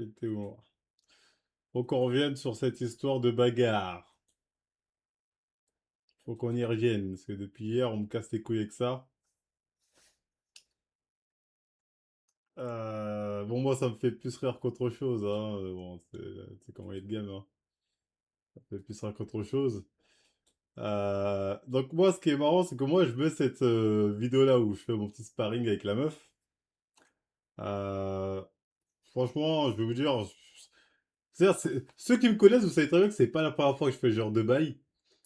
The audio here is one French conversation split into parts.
J'étais où? Faut qu'on revienne sur cette histoire de bagarre. Faut qu'on y revienne, parce que depuis hier, on me casse les couilles avec ça. Bon, moi, ça me fait plus rire qu'autre chose, hein. Bon, c'est comment il est de game, hein. Ça me fait plus rire qu'autre chose. Donc moi, ce qui est marrant, c'est que moi, je mets cette vidéo-là où je fais mon petit sparring avec la meuf. Euh, Franchement, je vais vous dire, ceux qui me connaissent, vous savez très bien que c'est pas la première fois que je fais ce genre de bail.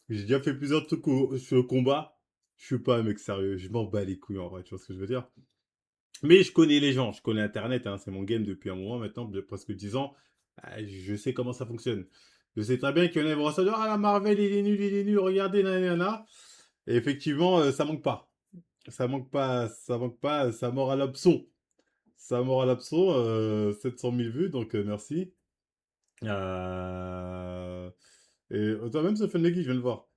J'ai déjà fait plusieurs trucs sur le combat. Je suis pas un mec sérieux, je m'en bats les couilles en vrai, tu vois ce que je veux dire. Mais je connais les gens, je connais Internet, hein, c'est mon game depuis un moment maintenant, presque 10 ans. Je sais comment ça fonctionne. Je sais très bien qu'il y en a qui vont se dire, ah la Marvel il est nul, regardez, nanana. Et effectivement, ça manque pas. Ça manque pas, ça manque pas, ça mord à l'abson. Ça mord à l'abson, 700 000 vues, donc merci. Euh... Et toi même, ça fait le je viens de voir.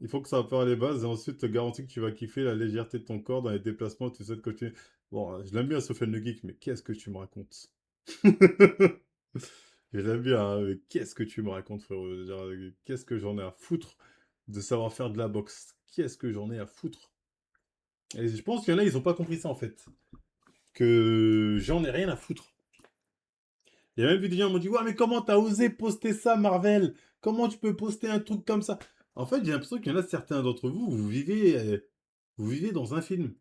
Il faut que ça faire les bases et ensuite te garantis que tu vas kiffer la légèreté de ton corps dans les déplacements, tu sais de continuer. Bon, je l'aime bien Sofiane Le Geek, mais qu'est-ce que tu me racontes? Je l'aime bien, hein, mais qu'est-ce que tu me racontes, frérot? Genre, qu'est-ce que j'en ai à foutre de savoir faire de la boxe? Qu'est-ce que j'en ai à foutre? Et je pense qu'il y en a, ils ont pas compris ça en fait. Que j'en ai rien à foutre. Il y a même vu des gens qui m'ont dit, ouais, mais comment t'as osé poster ça, Marvel? Comment tu peux poster un truc comme ça? En fait, j'ai l'impression qu'il y en a certains d'entre vous, vous vivez dans un film.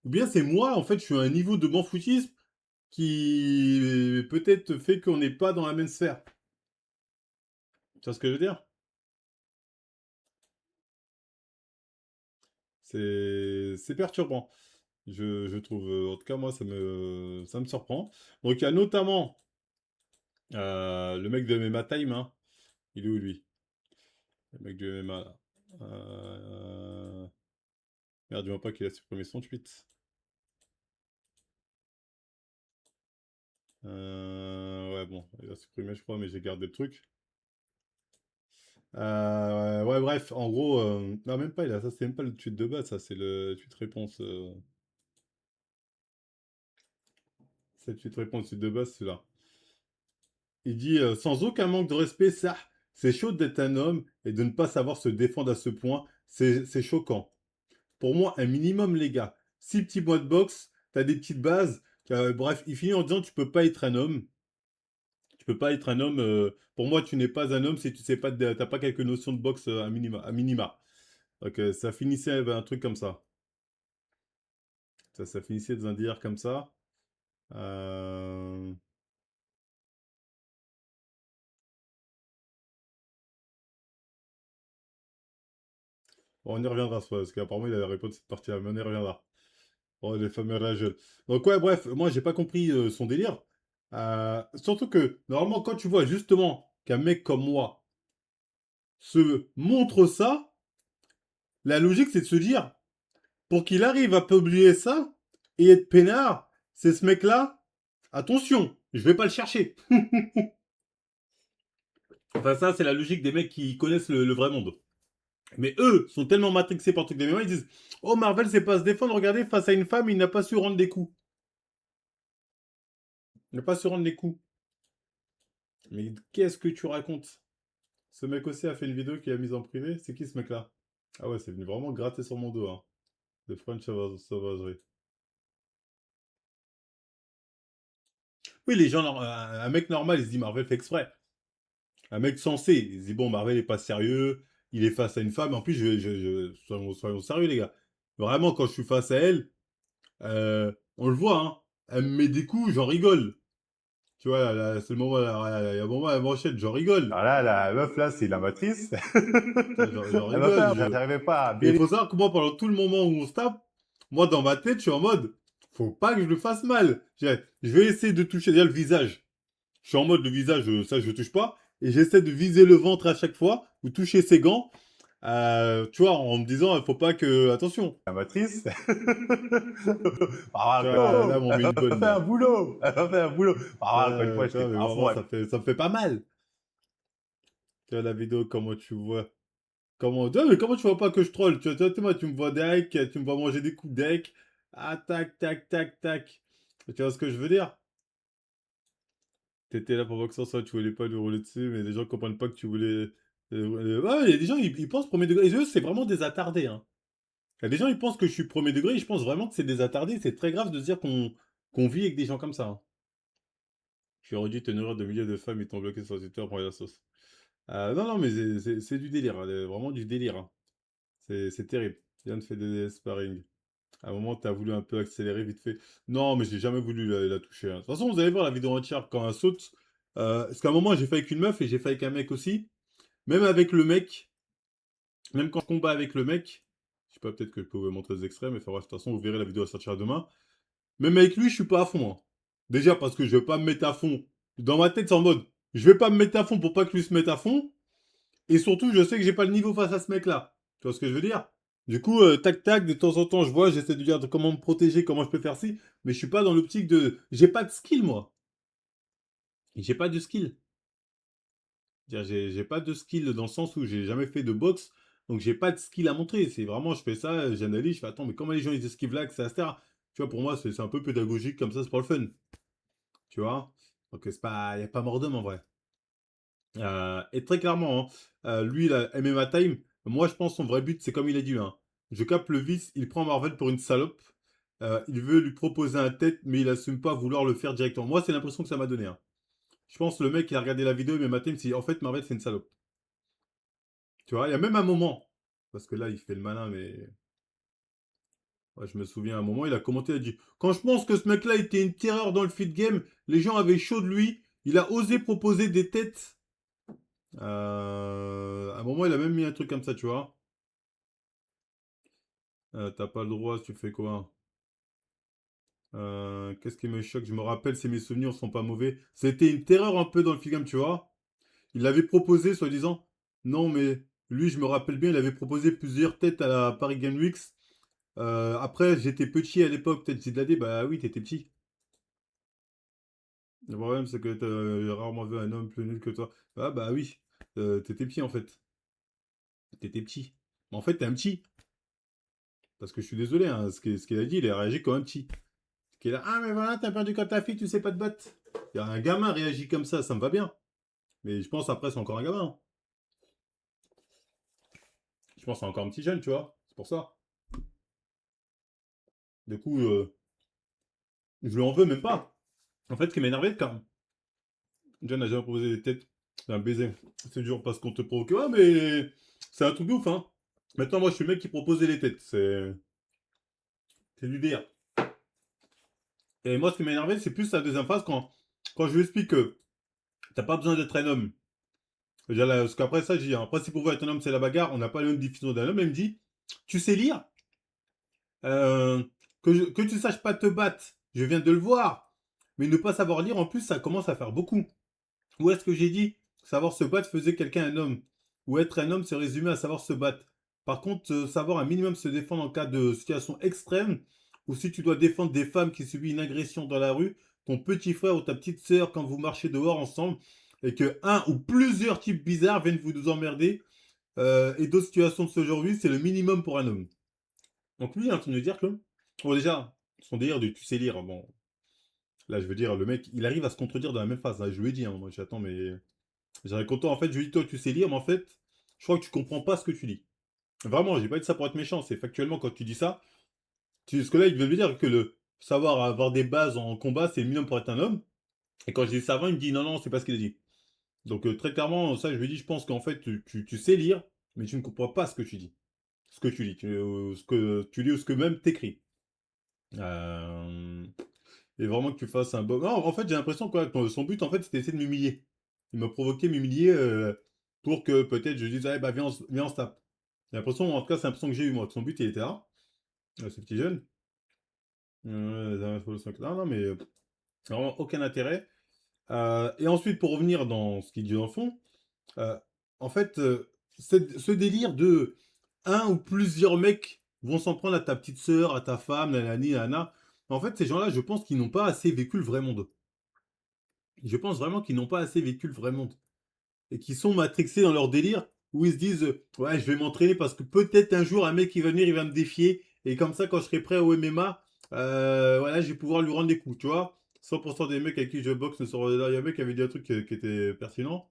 Ou bien c'est moi, en fait, je suis à un niveau de m'en-foutisme qui peut-être fait qu'on n'est pas dans la même sphère. Tu vois ce que je veux dire? C'est perturbant, je trouve. En tout cas, moi, ça me surprend. Donc, il y a notamment le mec de MMA Time, hein. Il est où, lui? Le mec de MMA, là. Merde, dis-moi pas qu'il a supprimé son tweet. Ouais, bon, il a supprimé, je crois, mais j'ai gardé le truc. Ouais, bref, en gros, non, même pas, ça, c'est même pas le tweet de base, ça, c'est le tweet réponse. C'est le tweet réponse, le tweet de base, c'est là. Il dit sans aucun manque de respect, ça, c'est chaud d'être un homme et de ne pas savoir se défendre à ce point. C'est choquant. Pour moi, un minimum, les gars. 6 petits mois de boxe, t'as des petites bases. Bref, il finit en disant tu peux pas être un homme. Tu peux pas être un homme. Pour moi, tu n'es pas un homme si tu sais pas, t'as pas quelques notions de boxe à minima. À minima. Donc ça finissait avec un truc comme ça. Ça finissait dans un délire comme ça. Euh, Bon, on y reviendra, parce qu'apparemment il a répondu cette partie-là, mais on y reviendra. Oh, les fameux rageux. Donc ouais, bref, moi j'ai pas compris son délire. Surtout que, normalement, quand tu vois justement qu'un mec comme moi se montre ça, la logique c'est de se dire, pour qu'il arrive à publier ça et être peinard, c'est ce mec-là, attention, je vais pas le chercher. Enfin ça, c'est la logique des mecs qui connaissent le vrai monde. Mais eux sont tellement matrixés par le truc des mémoires, ils disent, oh Marvel sait pas se défendre, regardez, face à une femme, il n'a pas su rendre des coups. Il n'a pas su rendre les coups. Mais qu'est-ce que tu racontes? Ce mec aussi a fait une vidéo qu'il a mise en privé. C'est qui ce mec-là? Ah ouais, c'est venu vraiment gratter sur mon dos, hein. De French sauvagerie. Oui, les gens, un mec normal, il se dit Marvel fait exprès. Un mec sensé, il se dit bon, Marvel est pas sérieux, il est face à une femme. En plus, soyons sérieux, les gars. Vraiment, quand je suis face à elle, on le voit, hein. Elle me met des coups, j'en rigole. Tu vois, c'est le moment, il y a un moment, elle m'enchaîne, j'en rigole. Alors là, la meuf, là, c'est la matrice. Tu vois, j'en Elle m'a fait, rigole. j'arrivais pas à Et il bien. faut savoir que moi, pendant tout le moment où on se tape, moi, dans ma tête, je suis en mode, faut pas que je le fasse mal. Je vais essayer de toucher déjà le visage. Je suis en mode le visage, ça, je touche pas. Et j'essaie de viser le ventre à chaque fois, ou toucher ses gants. Tu vois, en me disant, il faut pas que. Attention. La matrice. Ah, Tu encore une vois, là, fois, on elle met une m'a bonne, fait un là. boulot. Elle m'a fait un boulot. Ah, encore une fois, Tu j'étais vois, mais pas à fond. vraiment, ça me fait pas mal. Tu vois, la vidéo, comment tu vois. Mais comment tu vois pas que je troll? Moi, tu me vois deck, tu me vois manger des coups de deck. Ah, tac, tac, tac, tac. Tu vois ce que je veux dire? T'étais là pour boxer ça, tu voulais pas lui rouler dessus, mais les gens comprennent pas que tu voulais. Ouais, il y a des gens, ils pensent premier degré. Et eux, c'est vraiment des attardés, hein. Il y a des gens, ils pensent que je suis premier degré, et je pense vraiment que c'est des attardés. C'est très grave de se dire qu'on vit avec des gens comme ça, hein. Tu aurais dû te nourrir de milliers de femmes, ils t'ont bloqué sur Twitter pour la sauce. Non, non, mais c'est du délire, hein, vraiment du délire, hein. C'est terrible. Yann fait des sparring. À un moment, t'as voulu un peu accélérer vite fait. Non, mais j'ai jamais voulu la toucher, hein. De toute façon, vous allez voir la vidéo entière quand elle saute. Parce qu'à un moment, j'ai fait avec une meuf et j'ai fait avec un mec aussi. Même avec le mec, même quand je combats avec le mec, je sais pas, peut-être que je peux vous montrer des extraits, mais enfin, bref, de toute façon, vous verrez la vidéo, elle sortira demain. Même avec lui, je suis pas à fond, hein. Déjà parce que je vais pas me mettre à fond. Dans ma tête, c'est en mode, je vais pas me mettre à fond pour pas que lui se mette à fond. Et surtout, je sais que j'ai pas le niveau face à ce mec-là. Tu vois ce que je veux dire? Du coup, tac tac, de temps en temps, je vois, j'essaie de dire comment me protéger, comment je peux faire ci, mais je suis pas dans l'optique de. J'ai pas de skill, moi. J'ai pas de skill. J'ai pas de skill dans le sens où j'ai jamais fait de boxe, donc j'ai pas de skill à montrer. C'est vraiment, je fais ça, j'analyse, je fais attends, mais comment les gens ils esquivent là, que ça, etc. Tu vois, pour moi, c'est un peu pédagogique comme ça, c'est pour le fun. Tu vois? Donc, c'est pas, y a pas mort d'homme en vrai. Et très clairement, hein, lui, il a MMA Time. Moi, je pense son vrai but, c'est comme il a dit, hein. Je capte le vice, il prend Marvel pour une salope. Il veut lui proposer un tête, mais il assume pas vouloir le faire directement. Moi, c'est l'impression que ça m'a donné, hein. Je pense que le mec, il a regardé la vidéo MMA Time, il s'est dit, en fait, Marvel, c'est une salope. Tu vois, il y a même un moment, parce que là, il fait le malin, mais ouais, je me souviens, à un moment, il a commenté, il a dit, quand je pense que ce mec-là était une terreur dans le feed game, les gens avaient chaud de lui, il a osé proposer des têtes. À un moment, il a même mis un truc comme ça, tu vois. T'as pas le droit, tu fais quoi? Qu'est-ce qui me choque? Je me rappelle si mes souvenirs sont pas mauvais. C'était une terreur un peu dans le film, tu vois. Il avait proposé, soi-disant. Non, mais lui, je me rappelle bien, il avait proposé plusieurs têtes à la Paris Game Weeks. Après, j'étais petit à l'époque, peut-être j'ai dit, bah oui, t'étais petit. Le problème, c'est que t'as rarement vu un homme plus nul que toi. Ah bah oui, t'étais petit en fait. T'étais petit. Mais en fait, t'es un petit. Parce que je suis désolé, hein, ce qu'il a dit, il a réagi comme un petit. Qui est là, ah mais voilà, t'as perdu quand ta fille, tu sais pas te battre. Il y a un gamin réagit comme ça me va bien. Mais je pense après c'est encore un gamin, hein. Je pense que c'est encore un petit jeune, tu vois. C'est pour ça. Du coup, je lui en veux même pas. En fait, ce qui m'énervait quand John a jamais proposé des têtes, c'est un baiser. C'est dur parce qu'on te provoque. Ouais, mais c'est un truc de ouf, hein. Maintenant, moi, je suis le mec qui proposait les têtes. C'est du délire. Et moi, ce qui m'a énervé, c'est plus la deuxième phase quand je lui explique que t'as pas besoin d'être un homme. Parce qu'après ça, je dis, hein, après, si pour vous être un homme, c'est la bagarre, on n'a pas la même définition d'un homme. Elle me dit, tu sais lire, euh, que tu saches pas te battre, je viens de le voir. Mais ne pas savoir lire, en plus, ça commence à faire beaucoup. Où est-ce que j'ai dit, savoir se battre faisait quelqu'un un homme? Ou être un homme se résumait à savoir se battre. Par contre, savoir un minimum se défendre en cas de situation extrême, ou si tu dois défendre des femmes qui subissent une agression dans la rue, ton petit frère ou ta petite sœur quand vous marchez dehors ensemble, et que un ou plusieurs types bizarres viennent vous emmerder, et d'autres situations de ce genre, oui, c'est le minimum pour un homme. Donc lui, il est en train de me dire que, bon déjà, son délire de tu sais lire, bon, là je veux dire, le mec, il arrive à se contredire dans la même phrase, hein. Je lui ai dit, hein, moi j'attends, mais j'aurais content, en fait, je lui ai dit, toi tu sais lire, mais en fait, je crois que tu comprends pas ce que tu lis. Vraiment, j'ai pas dit ça pour être méchant, c'est factuellement quand tu dis ça, parce que là, il veut me dire que le savoir avoir des bases en combat, c'est le minimum pour être un homme, et quand je dis ça avant, il me dit, non, non, c'est pas ce qu'il a dit. Donc très clairement, ça je lui ai dit, je pense qu'en fait, tu sais lire, mais tu ne comprends pas ce que tu dis. Ce que tu lis, ce que tu lis ou ce que même t'écris. Euh, et vraiment que tu fasses un bon. Non, en fait, j'ai l'impression que son but, en fait, c'était d'essayer de m'humilier. Il m'a provoqué, m'humilier pour que peut-être je dise, ah, bah viens, on se tape. J'ai l'impression, en tout cas, c'est l'impression que j'ai eu moi, que son but, il était là, ce petit jeune. Non, non, mais vraiment aucun intérêt. Et ensuite, pour revenir dans ce qu'il dit dans le fond, euh, en fait, ce délire de un ou plusieurs mecs vont s'en prendre à ta petite sœur, à ta femme, nanani, nana. En fait, ces gens-là, je pense qu'ils n'ont pas assez vécu le vrai monde. Je pense vraiment qu'ils n'ont pas assez vécu le vrai monde. Et qu'ils sont matrixés dans leur délire, où ils se disent ouais, je vais m'entraîner parce que peut-être un jour, un mec qui va venir, il va me défier. Et comme ça, quand je serai prêt au MMA, voilà, je vais pouvoir lui rendre des coups, tu vois. 100% des mecs avec qui je boxe ne sont là. Il y a un mec qui avait dit un truc qui était pertinent.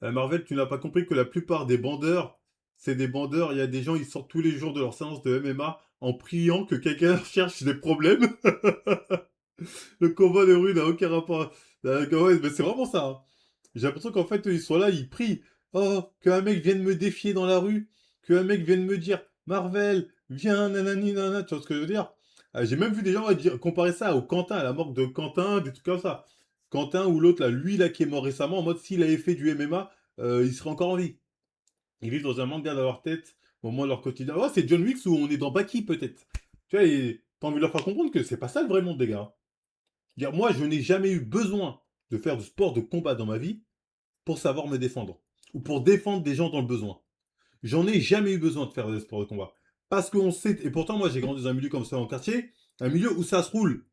Marvel, tu n'as pas compris que la plupart des bandeurs, c'est des bandeurs. Il y a des gens, ils sortent tous les jours de leur séance de MMA en priant que quelqu'un cherche des problèmes. Le combat de rue n'a aucun rapport. Ouais, mais c'est vraiment ça, hein. J'ai l'impression qu'en fait, ils sont là, ils prient. Oh, qu'un mec vienne me défier dans la rue. Qu'un mec vienne me dire Marvel, viens, nanani, nanana. Tu vois ce que je veux dire? J'ai même vu des gens dire, comparer ça au Quentin, à la mort de Quentin, des trucs comme ça. Quentin ou l'autre, là, lui, là, qui est mort récemment, en mode s'il avait fait du MMA, il serait encore en vie. Ils vivent dans un manga dans leur tête, au moins leur quotidien. Oh, c'est John Wick où on est dans Baki, peut-être. Tu vois, et t'as envie de leur faire comprendre que c'est pas ça le vrai monde des gars. Dire, moi, je n'ai jamais eu besoin de faire du sport de combat dans ma vie pour savoir me défendre. Ou pour défendre des gens dans le besoin. J'en ai jamais eu besoin de faire des sports de combat. Parce qu'on sait, et pourtant moi j'ai grandi dans un milieu comme ça en quartier, un milieu où ça se roule.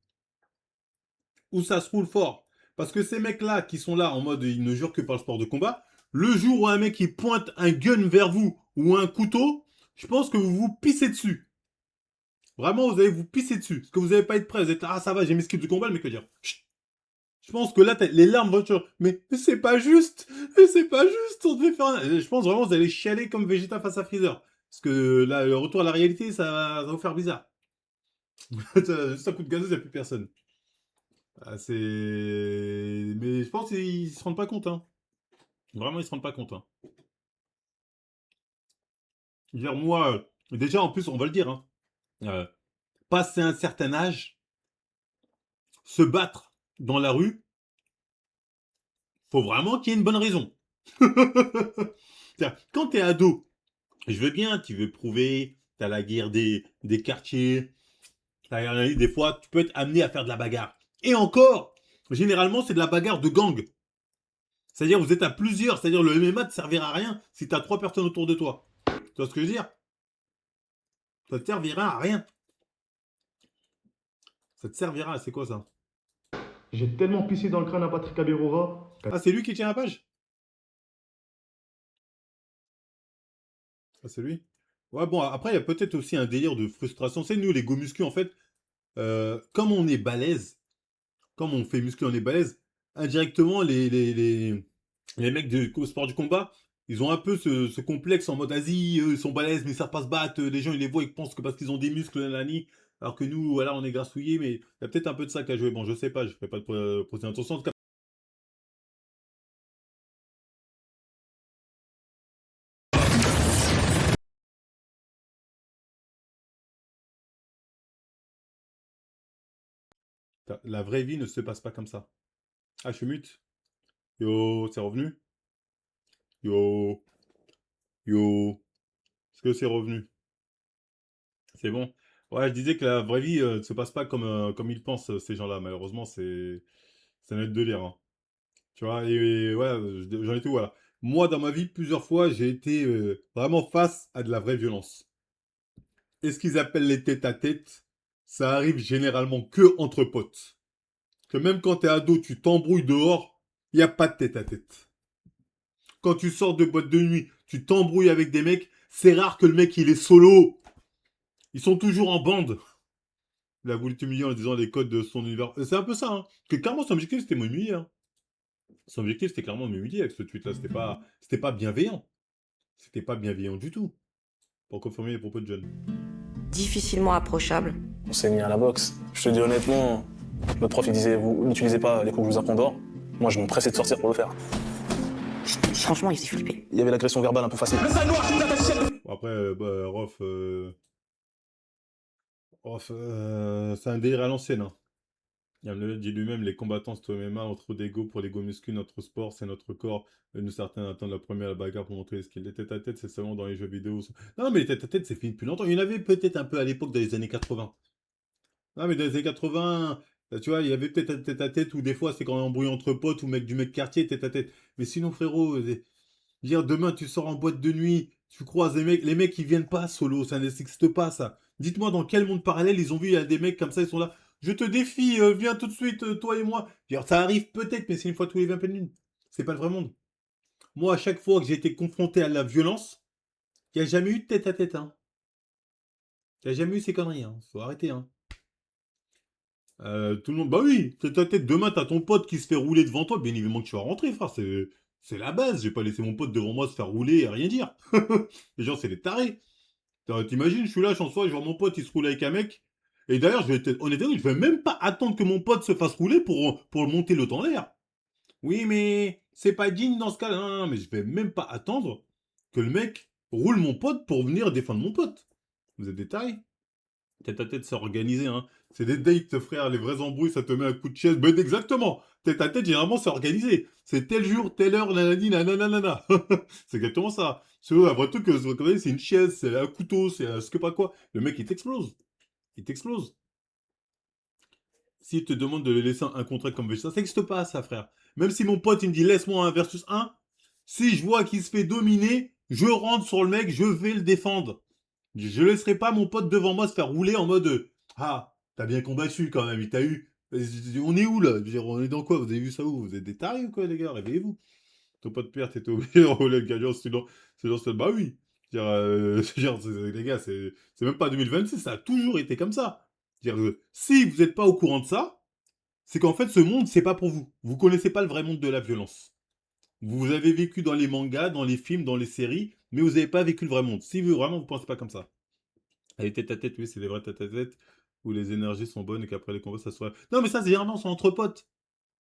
Où ça se roule fort. Parce que ces mecs-là qui sont là en mode ils ne jurent que par le sport de combat, le jour où un mec il pointe un gun vers vous ou un couteau, je pense que vous vous pissez dessus. Vraiment, vous allez vous pisser dessus. Parce que vous n'allez pas être prêt. Vous êtes là, ah ça va, j'ai mes skills de combat, le mec va dire, chut. Je pense que là, les larmes vont être... Mais c'est pas juste. Mais c'est pas juste. On devait faire Je pense vraiment que vous allez chialer comme Vegeta face à Freezer. Parce que là, le retour à la réalité, ça va vous faire bizarre. Juste un coup de gazeuse, il n'y a plus personne. Ah, c'est... Mais je pense qu'ils se rendent pas compte. Hein. Vraiment, ils se rendent pas compte. Hein. Je veux dire, moi, déjà, en plus, on va le dire. Hein, euh, passer un certain âge, se battre dans la rue, faut vraiment qu'il y ait une bonne raison. Quand t'es ado, je veux bien, tu veux prouver, t'as la guerre des quartiers, des fois, tu peux être amené à faire de la bagarre. Et encore, généralement, c'est de la bagarre de gang. C'est-à-dire, vous êtes à plusieurs, c'est-à-dire le MMA ne te servira à rien si t'as 3 personnes autour de toi. Tu vois ce que je veux dire? Ça te servira à rien. Ça te servira, c'est quoi ça? J'ai tellement pissé dans le crâne à Patrick Abirora. Ah, c'est lui qui tient la page? Ah, c'est lui? Ouais, bon, après, il y a peut-être aussi un délire de frustration. C'est nous, les go muscu, en fait, comme on est balèze, comme on fait muscu, on est balèze, indirectement, les mecs au sport du combat, ils ont un peu ce complexe en mode Asie, eux, ils sont balèzes, mais ils savent pas se battre. Les gens, ils les voient, ils pensent que parce qu'ils ont des muscles, nanani, alors que nous, voilà, on est grassouillés, mais il y a peut-être un peu de ça qui a joué. Bon, je sais pas, je ferai pas de poser attention. En tout cas, la vraie vie ne se passe pas comme ça. Ah, je suis mute. Yo, c'est revenu? Yo, yo, est-ce que c'est revenu? C'est bon. Ouais, je disais que la vraie vie ne se passe pas comme ils pensent, ces gens-là. Malheureusement, c'est notre délire. Hein. Tu vois, et ouais, j'en étais où, voilà. Moi, dans ma vie, plusieurs fois, j'ai été vraiment face à de la vraie violence. Et ce qu'ils appellent les tête-à-tête, ça arrive généralement que entre potes. Que même quand t'es ado, tu t'embrouilles dehors, il n'y a pas de tête-à-tête. Quand tu sors de boîte de nuit, tu t'embrouilles avec des mecs, c'est rare que le mec, il est solo. Ils sont toujours en bande. Il a voulu t'humilier en disant les codes de son univers. C'est un peu ça, hein. Que clairement, son objectif, c'était m'humilier, hein. Son objectif, c'était clairement m'humilier avec ce tweet-là. C'était pas bienveillant. C'était pas bienveillant du tout. Pour confirmer les propos de John. Difficilement approchable. On s'est mis à la boxe. Je te dis honnêtement, notre prof il disait vous n'utilisez pas les cours que je vous apprends dehors. Moi je me pressais de sortir pour le faire. Franchement, il s'est flippé. Il y avait l'agression verbale un peu facile. Bon, après, bah, Rof, c'est un délire à l'ancienne. Hein. Il dit lui-même, les combattants c'est au MMA, on trop d'ego pour l'ego muscu, notre sport, c'est notre corps. Nous, certains attendent la première bagarre pour montrer ce qu'il est. Les tête-à-tête, c'est seulement dans les jeux vidéo. Non, mais les tête-à-tête, c'est fini depuis longtemps. Il y en avait peut-être un peu à l'époque, dans les années 80. Non, mais dans les années 80, tu vois, il y avait peut-être un tête-à-tête où des fois, c'est quand on embrouille entre potes ou du mec quartier, tête-à-tête. Mais sinon, frérot, dire demain, tu sors en boîte de nuit, tu croises les mecs, ils viennent pas solo, ça n'existe pas, ça. Dites-moi dans quel monde parallèle ils ont vu, il y a des mecs comme ça, ils sont là. Je te défie, viens tout de suite, toi et moi. Dire, ça arrive peut-être, mais c'est une fois tous les 20 pleine lune. C'est pas le vrai monde. Moi, à chaque fois que j'ai été confronté à la violence, il n'y a jamais eu de tête-à-tête, hein. Il n'y a jamais eu ces conneries, hein. Faut arrêter, hein. Tout le monde, bah oui, tête à tête, demain, t'as ton pote qui se fait rouler devant toi, bien évidemment que tu vas rentrer, frère, c'est la base. J'ai pas laissé mon pote devant moi se faire rouler et rien dire. Les gens, c'est des tarés. T'imagines, je suis là, je suis en soirée, je vois mon pote, il se roule avec un mec. Et d'ailleurs, je vais être honnête avec vous, je vais même pas attendre que mon pote se fasse rouler pour monter l'autre en l'air. Oui, mais c'est pas digne dans ce cas-là. Non, non, non, mais je vais même pas attendre que le mec roule mon pote pour venir défendre mon pote. Vous êtes des tarés. Tête à tête, c'est organisé, hein. C'est des dates, frère. Les vrais embrouilles, ça te met un coup de chaise. Ben, exactement. Tête à tête, généralement, c'est organisé. C'est tel jour, telle heure, nanani, nanana. C'est exactement ça. C'est un vrai truc que vous connaissez, c'est une chaise, c'est un couteau, c'est un ce que pas quoi. Le mec, il t'explose. Il t'explose. S'il te demande de le laisser un contrat comme ça n'existe pas, ça, frère. Même si mon pote, il me dit laisse-moi un versus un, si je vois qu'il se fait dominer, je rentre sur le mec, je vais le défendre. Je laisserai pas mon pote devant moi se faire rouler en mode ah, t'as bien combattu quand même, il t'a eu. On est où là? Je veux dire, on est dans quoi? Vous avez vu ça où? Vous êtes des tarés ou quoi, les gars? Réveillez-vous. Ton pote père, t'étais obligé de rouler le gagnant, sinon, bah oui. Les gars, c'est même pas 2026, ça a toujours été comme ça. Si vous n'êtes pas au courant de ça, c'est qu'en fait, ce monde, c'est pas pour vous. Vous connaissez pas le vrai monde de la violence. Vous avez vécu dans les mangas, dans les films, dans les séries, mais vous n'avez pas vécu le vrai monde. Si vous vraiment vous pensez pas comme ça. Allez, tête à tête, oui, c'est des vrais tête à tête où les énergies sont bonnes et qu'après les combats, ça soit. Non, mais ça, c'est généralement, c'est entre potes.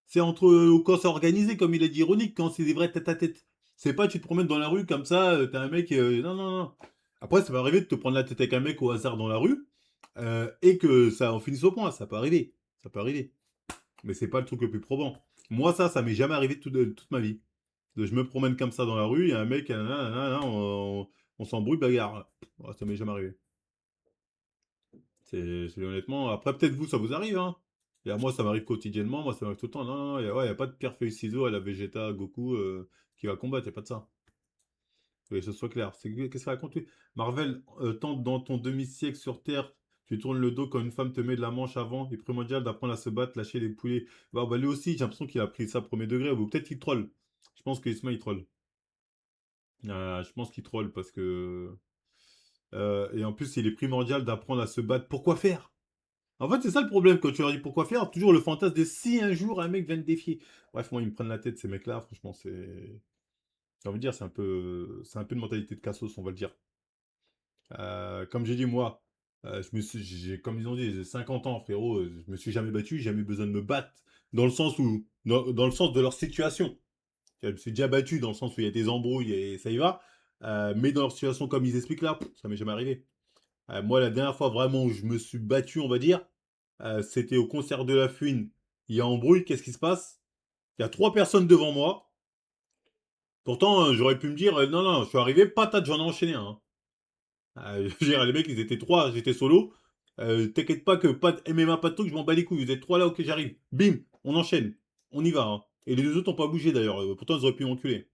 C'est entre. Quand c'est organisé, comme il a dit ironique, quand c'est des vrais tête à tête. C'est pas tu te promènes dans la rue comme ça, t'as un mec. Non, non, non. Après, ça va arriver de te prendre la tête avec un mec au hasard dans la rue et que ça en finisse au point. Ça peut arriver. Ça peut arriver. Mais c'est pas le truc le plus probant. Moi, ça m'est jamais arrivé toute ma vie. Je me promène comme ça dans la rue, il y a un mec, nanana, on s'embrouille, bagarre. Ouais, ça m'est jamais arrivé. C'est honnêtement. Après, peut-être vous, ça vous arrive, hein. Et à moi, ça m'arrive quotidiennement, moi, ça m'arrive tout le temps. Non, non, non, y a pas de pierre feuille ciseaux à la Vegeta, Goku qui va combattre, y a pas de ça. Que ce soit clair. Qu'est-ce qu'il raconte lui? Marvel tente dans ton demi-siècle sur Terre, tu tournes le dos quand une femme te met de la manche avant, il est primordial d'apprendre à se battre, lâcher les poulets. Bah, lui aussi, j'ai l'impression qu'il a pris ça premier degré, ou peut-être qu'il troll. Je pense que Isma, il troll. Je pense qu'il troll parce que. Et en plus, il est primordial d'apprendre à se battre. Pourquoi faire? En fait, c'est ça le problème quand tu leur dis pourquoi faire. Toujours le fantasme de si un jour un mec vient te défier. Bref, moi, ils me prennent la tête, ces mecs-là. Franchement, c'est. J'ai envie de dire, c'est un peu une mentalité de cassos, on va le dire. Comme j'ai dit, moi, comme ils ont dit, j'ai 50 ans, frérot. Je me suis jamais battu, j'ai jamais eu besoin de me battre. Dans le sens où. Dans le sens de leur situation. Je me suis déjà battu dans le sens où il y a des embrouilles et ça y va. Mais dans leur situation, comme ils expliquent là, ça m'est jamais arrivé. Moi, la dernière fois vraiment où je me suis battu, on va dire, c'était au concert de La Fouine. Il y a embrouille, qu'est-ce qui se passe? Il y a 3 personnes devant moi. Pourtant, j'aurais pu me dire, non, non, je suis arrivé, patate, j'en ai enchaîné un, hein. Je veux dire, les mecs, ils étaient 3, j'étais solo. T'inquiète pas que pas de MMA, pas de truc, je m'en bats les couilles. Vous êtes 3 là, ok, j'arrive. Bim, on enchaîne. On y va, hein. Et les 2 autres n'ont pas bougé d'ailleurs. Pourtant, ils auraient pu m'enculer.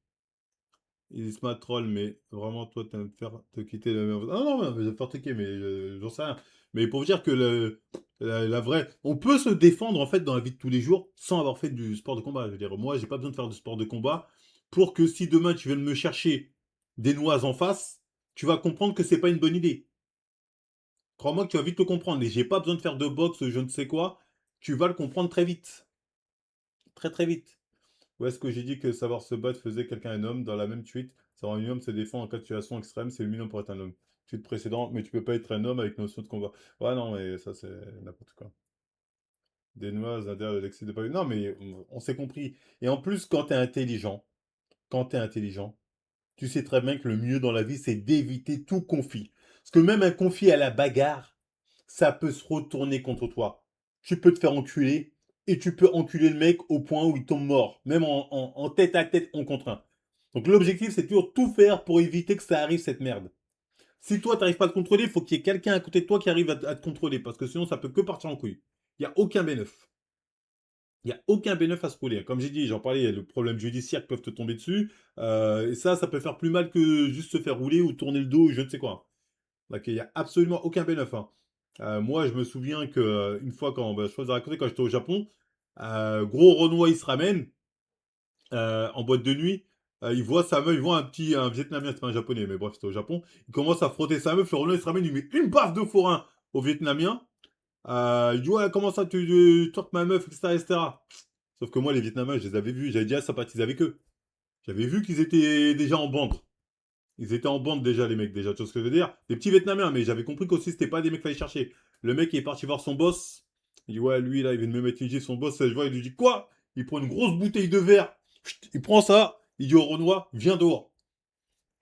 Il se troll, mais vraiment, toi, tu me faire te quitter la même. Ah non, mais je vais te faire truquer, mais j'en sais rien. Mais pour vous dire que la vraie. On peut se défendre, en fait, dans la vie de tous les jours sans avoir fait du sport de combat. Je veux dire, moi, j'ai pas besoin de faire du sport de combat pour que si demain tu viens de me chercher des noises en face, tu vas comprendre que c'est pas une bonne idée. Crois-moi que tu vas vite le comprendre. Et j'ai pas besoin de faire de boxe, je ne sais quoi. Tu vas le comprendre très vite. Très, très vite. Où est-ce que j'ai dit que savoir se battre faisait quelqu'un un homme? Dans la même tweet, savoir un homme se défend en cas de situation extrême, c'est le minimum pour être un homme. Tweet précédent, mais tu peux pas être un homme avec notion de combat. Ouais, non, mais ça, c'est n'importe quoi. Des noises, de l'excès de pas. Non, mais on s'est compris. Et en plus, quand t'es intelligent, tu sais très bien que le mieux dans la vie, c'est d'éviter tout conflit. Parce que même un conflit à la bagarre, ça peut se retourner contre toi. Tu peux te faire enculer et tu peux enculer le mec au point où il tombe mort, même en tête à tête, en contre un. Donc l'objectif, c'est toujours tout faire pour éviter que ça arrive, cette merde. Si toi, tu n'arrives pas à te contrôler, il faut qu'il y ait quelqu'un à côté de toi qui arrive à te contrôler, parce que sinon, ça peut que partir en couille. Il n'y a aucun bénéfice. Il n'y a aucun bénéfice à se rouler. Comme j'ai dit, j'en parlais, il y a le problème judiciaire qui peuvent te tomber dessus. Et ça peut faire plus mal que juste se faire rouler ou tourner le dos ou je ne sais quoi. Donc il n'y a absolument aucun bénéfice, hein. Moi, je me souviens que une fois, je vous ai raconté quand j'étais au Japon, gros Renoir, il se ramène en boîte de nuit. Il voit sa meuf, il voit un Vietnamien, c'est pas un Japonais, mais bref, c'était au Japon. Il commence à frotter sa meuf, le Renoir, il se ramène, il met une baffe de forain au Vietnamien. Il dit, ouais, comment ça, tu torques ma meuf, etc., etc. Sauf que moi, les Vietnamiens, je les avais vus, j'avais déjà sympathisé avec eux. J'avais vu qu'ils étaient déjà en bande. Ils étaient en bande déjà, les mecs, déjà, tu vois ce que je veux dire? Des petits Vietnamiens, mais j'avais compris qu'aussi, c'était pas des mecs qu'il fallait chercher. Le mec, il est parti voir son boss. Il dit, ouais, lui, là, il vient de me mettre une gifle, son boss, je vois, il lui dit, quoi? Il prend une grosse bouteille de verre. Chut, il prend ça, il dit au Renoir, viens dehors.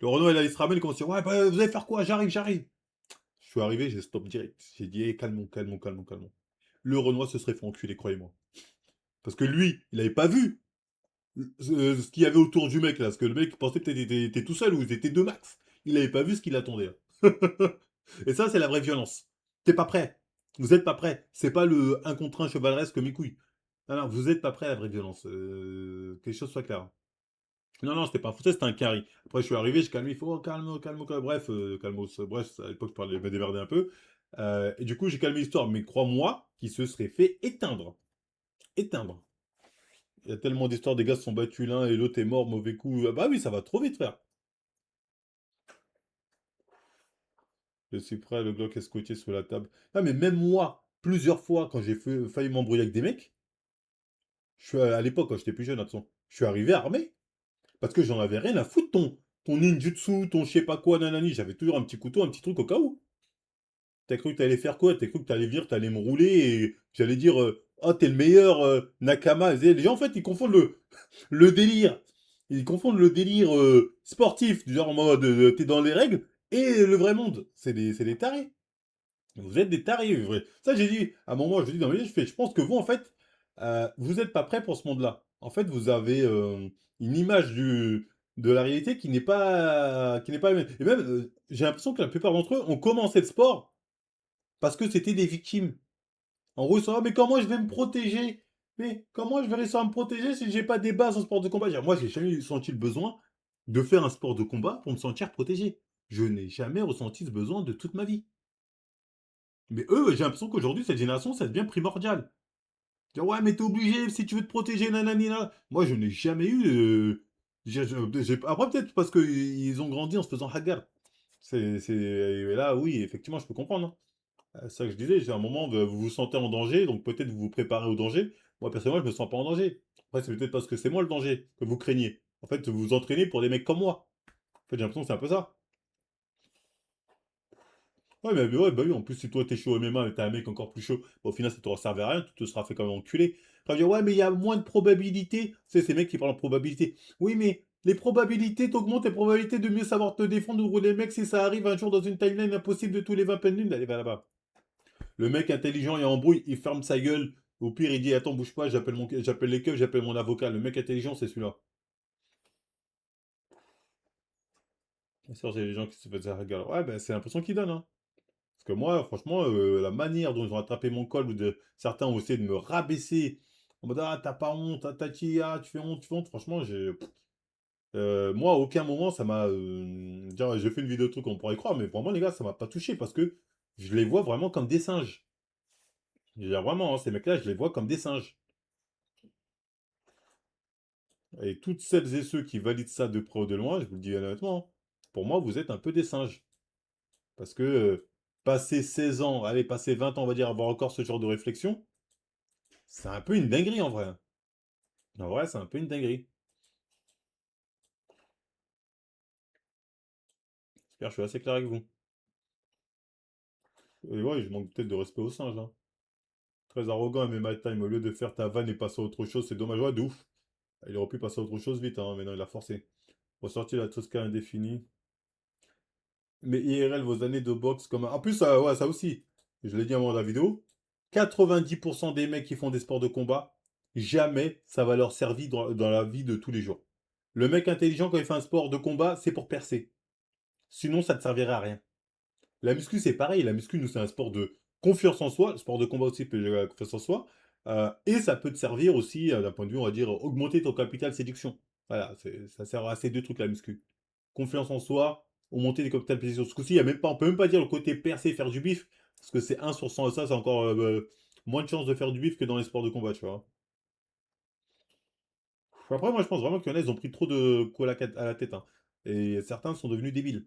Le Renoir, il se ramène, il commence à dire, ouais, bah, vous allez faire quoi? J'arrive, j'arrive. Je suis arrivé, j'ai stop direct. J'ai dit, hey, calmons, calmons, calmons, calmons. Le Renoir se serait fait enculer, croyez-moi. Parce que lui, il avait pas vu ce qu'il y avait autour du mec là, parce que le mec pensait peut-être qu'il était tout seul ou ils étaient deux max. Il n'avait pas vu ce qui l'attendait. Là. Et ça, c'est la vraie violence. T'es pas prêt. Vous êtes pas prêt. C'est pas le un contre un chevaleresque mes couilles. Non, non, vous êtes pas prêt à la vraie violence. Quelque chose soit clair. Non, non, c'était pas un français, c'était un carry. Après, je suis arrivé, je calme, il faut calme, calme, calme. Bref, calmos, bref, à l'époque, je parlais, je me démerdais un peu. Et du coup, j'ai calmé l'histoire, mais crois-moi, qu'il se serait fait éteindre. Éteindre. Il y a tellement d'histoires, des gars se sont battus l'un et l'autre est mort, mauvais coup. Ah bah oui, ça va trop vite, frère. Je suis prêt, le Glock est scotché sous la table. Ah, mais même moi, plusieurs fois, quand j'ai failli m'embrouiller avec des mecs, je suis à l'époque, quand j'étais plus jeune, attention, je suis arrivé armé. Parce que j'en avais rien à foutre, ton ninjutsu, ton je sais pas quoi, nanani. J'avais toujours un petit couteau, un petit truc au cas où. T'as cru que t'allais faire quoi? T'as cru que t'allais venir, t'allais me rouler et j'allais dire, oh, t'es le meilleur, Nakama. Les gens, en fait, ils confondent le délire. Ils confondent le délire sportif, du genre en mode t'es dans les règles, et le vrai monde. C'est des tarés. Vous êtes des tarés, vrai. Ça, j'ai dit, à un moment, je dis dans mes livres, je pense que vous, en fait, vous n'êtes pas prêts pour ce monde-là. En fait, vous avez une image de la réalité qui n'est pas la même. Et même, j'ai l'impression que la plupart d'entre eux ont commencé le sport parce que c'était des victimes. En gros, ils sont là, mais comment je vais me protéger? Mais comment je vais réussir à me protéger si j'ai pas des bases en sport de combat? Moi, j'ai jamais senti le besoin de faire un sport de combat pour me sentir protégé. Je n'ai jamais ressenti ce besoin de toute ma vie. Mais eux, j'ai l'impression qu'aujourd'hui, cette génération, ça devient primordial. Dire, ouais, mais t'es obligé si tu veux te protéger, nanani, nanana. Moi, je n'ai jamais eu. Après, peut-être parce qu'ils ont grandi en se faisant hagar. Et là, oui, effectivement, je peux comprendre. Hein. C'est ça que je disais, j'ai un moment, vous vous sentez en danger, donc peut-être vous vous préparez au danger. Moi, personnellement, je me sens pas en danger. Après, c'est peut-être parce que c'est moi le danger que vous craignez. En fait, vous vous entraînez pour des mecs comme moi. En fait, j'ai l'impression que c'est un peu ça. Ouais, mais ouais, bah oui, en plus, si toi t'es chaud au MMA et t'as un mec encore plus chaud, bah, au final, ça t'aura servi à rien, tu te seras fait quand même enculer. Après, dire, ouais, mais il y a moins de probabilités. C'est ces mecs qui parlent en probabilité. Oui, mais les probabilités, t'augmentes les probabilités de mieux savoir te défendre ou les mecs si ça arrive un jour dans une timeline impossible de tous les 20 peines d'une. Allez, va là-bas. Le mec intelligent et embrouille, il ferme sa gueule. Au pire, il dit, attends, bouge pas, j'appelle les keufs, j'appelle mon avocat. Le mec intelligent, c'est celui-là. Bien sûr, j'ai des gens qui se faisaient regarder. Ouais, ben, c'est l'impression qu'ils donnent, hein. Parce que moi, franchement, la manière dont ils ont attrapé mon col, ou certains ont essayé de me rabaisser, en mode, ah, t'as pas honte, ah, tati, ah, tu fais honte, franchement, moi, à aucun moment, ça m'a. J'ai fait une vidéo de truc, on pourrait y croire, mais vraiment, les gars, ça m'a pas touché parce que je les vois vraiment comme des singes. Je veux dire, vraiment, hein, ces mecs-là, je les vois comme des singes. Et toutes celles et ceux qui valident ça de près ou de loin, je vous le dis honnêtement, hein, pour moi, vous êtes un peu des singes. Parce que passer 16 ans, allez, passer 20 ans, on va dire, avoir encore ce genre de réflexion, c'est un peu une dinguerie en vrai. En vrai, c'est un peu une dinguerie. J'espère que je suis assez clair avec vous. Et ouais, je manque peut-être de respect aux singes. Hein. Très arrogant, mais my time, au lieu de faire ta vanne et passer à autre chose, c'est dommage. Ouais, de ouf. Il aurait pu passer à autre chose vite, hein, mais non, il a forcé. Ressortir la Tosca indéfinie. Mais IRL, vos années de boxe comme. En plus, ouais, ça aussi. Je l'ai dit avant la vidéo. 90% des mecs qui font des sports de combat, jamais ça va leur servir dans la vie de tous les jours. Le mec intelligent, quand il fait un sport de combat, c'est pour percer. Sinon, ça ne te servirait à rien. La muscu, c'est pareil. La muscu, nous, c'est un sport de confiance en soi. Le sport de combat aussi peut jouer à la confiance en soi. Et ça peut te servir aussi, d'un point de vue, on va dire, augmenter ton capital séduction. Voilà, ça sert à ces deux trucs, la muscu. Confiance en soi, augmenter les capitales séduction. Ce coup-ci, on peut même pas dire le côté percer, faire du bif. Parce que c'est 1 sur 100, ça, c'est encore moins de chances de faire du bif que dans les sports de combat, tu vois. Après, moi, je pense vraiment qu'il y en a, ils ont pris trop de coups à la tête. Hein. Et certains sont devenus débiles.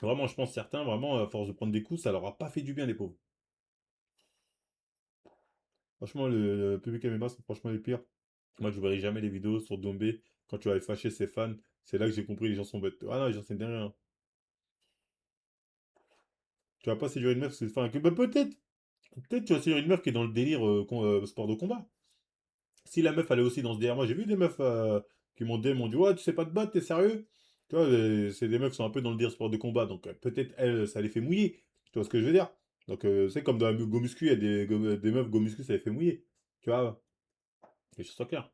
Vraiment, je pense certains, vraiment, à force de prendre des coups, ça leur a pas fait du bien, les pauvres. Franchement, le public MMA, c'est franchement les pires. Moi, je verrai jamais les vidéos sur Dombé quand tu vas fâcher ses fans. C'est là que j'ai compris les gens sont bêtes. Ah non, les gens, c'est derrière. Tu vas pas séduire une meuf, c'est faire un que. Bah, peut-être tu vas séduire une meuf qui est dans le délire sport de combat. Si la meuf elle est aussi dans ce délire, moi j'ai vu des meufs qui m'ont dit ouais tu sais pas te battre, t'es sérieux? Tu vois, c'est des meufs qui sont un peu dans le délire sport de combat, donc peut-être elles ça les fait mouiller. Tu vois ce que je veux dire? Donc c'est comme dans la go muscu, il y a des meufs go muscu ça les fait mouiller. Tu vois? Les choses sont claires.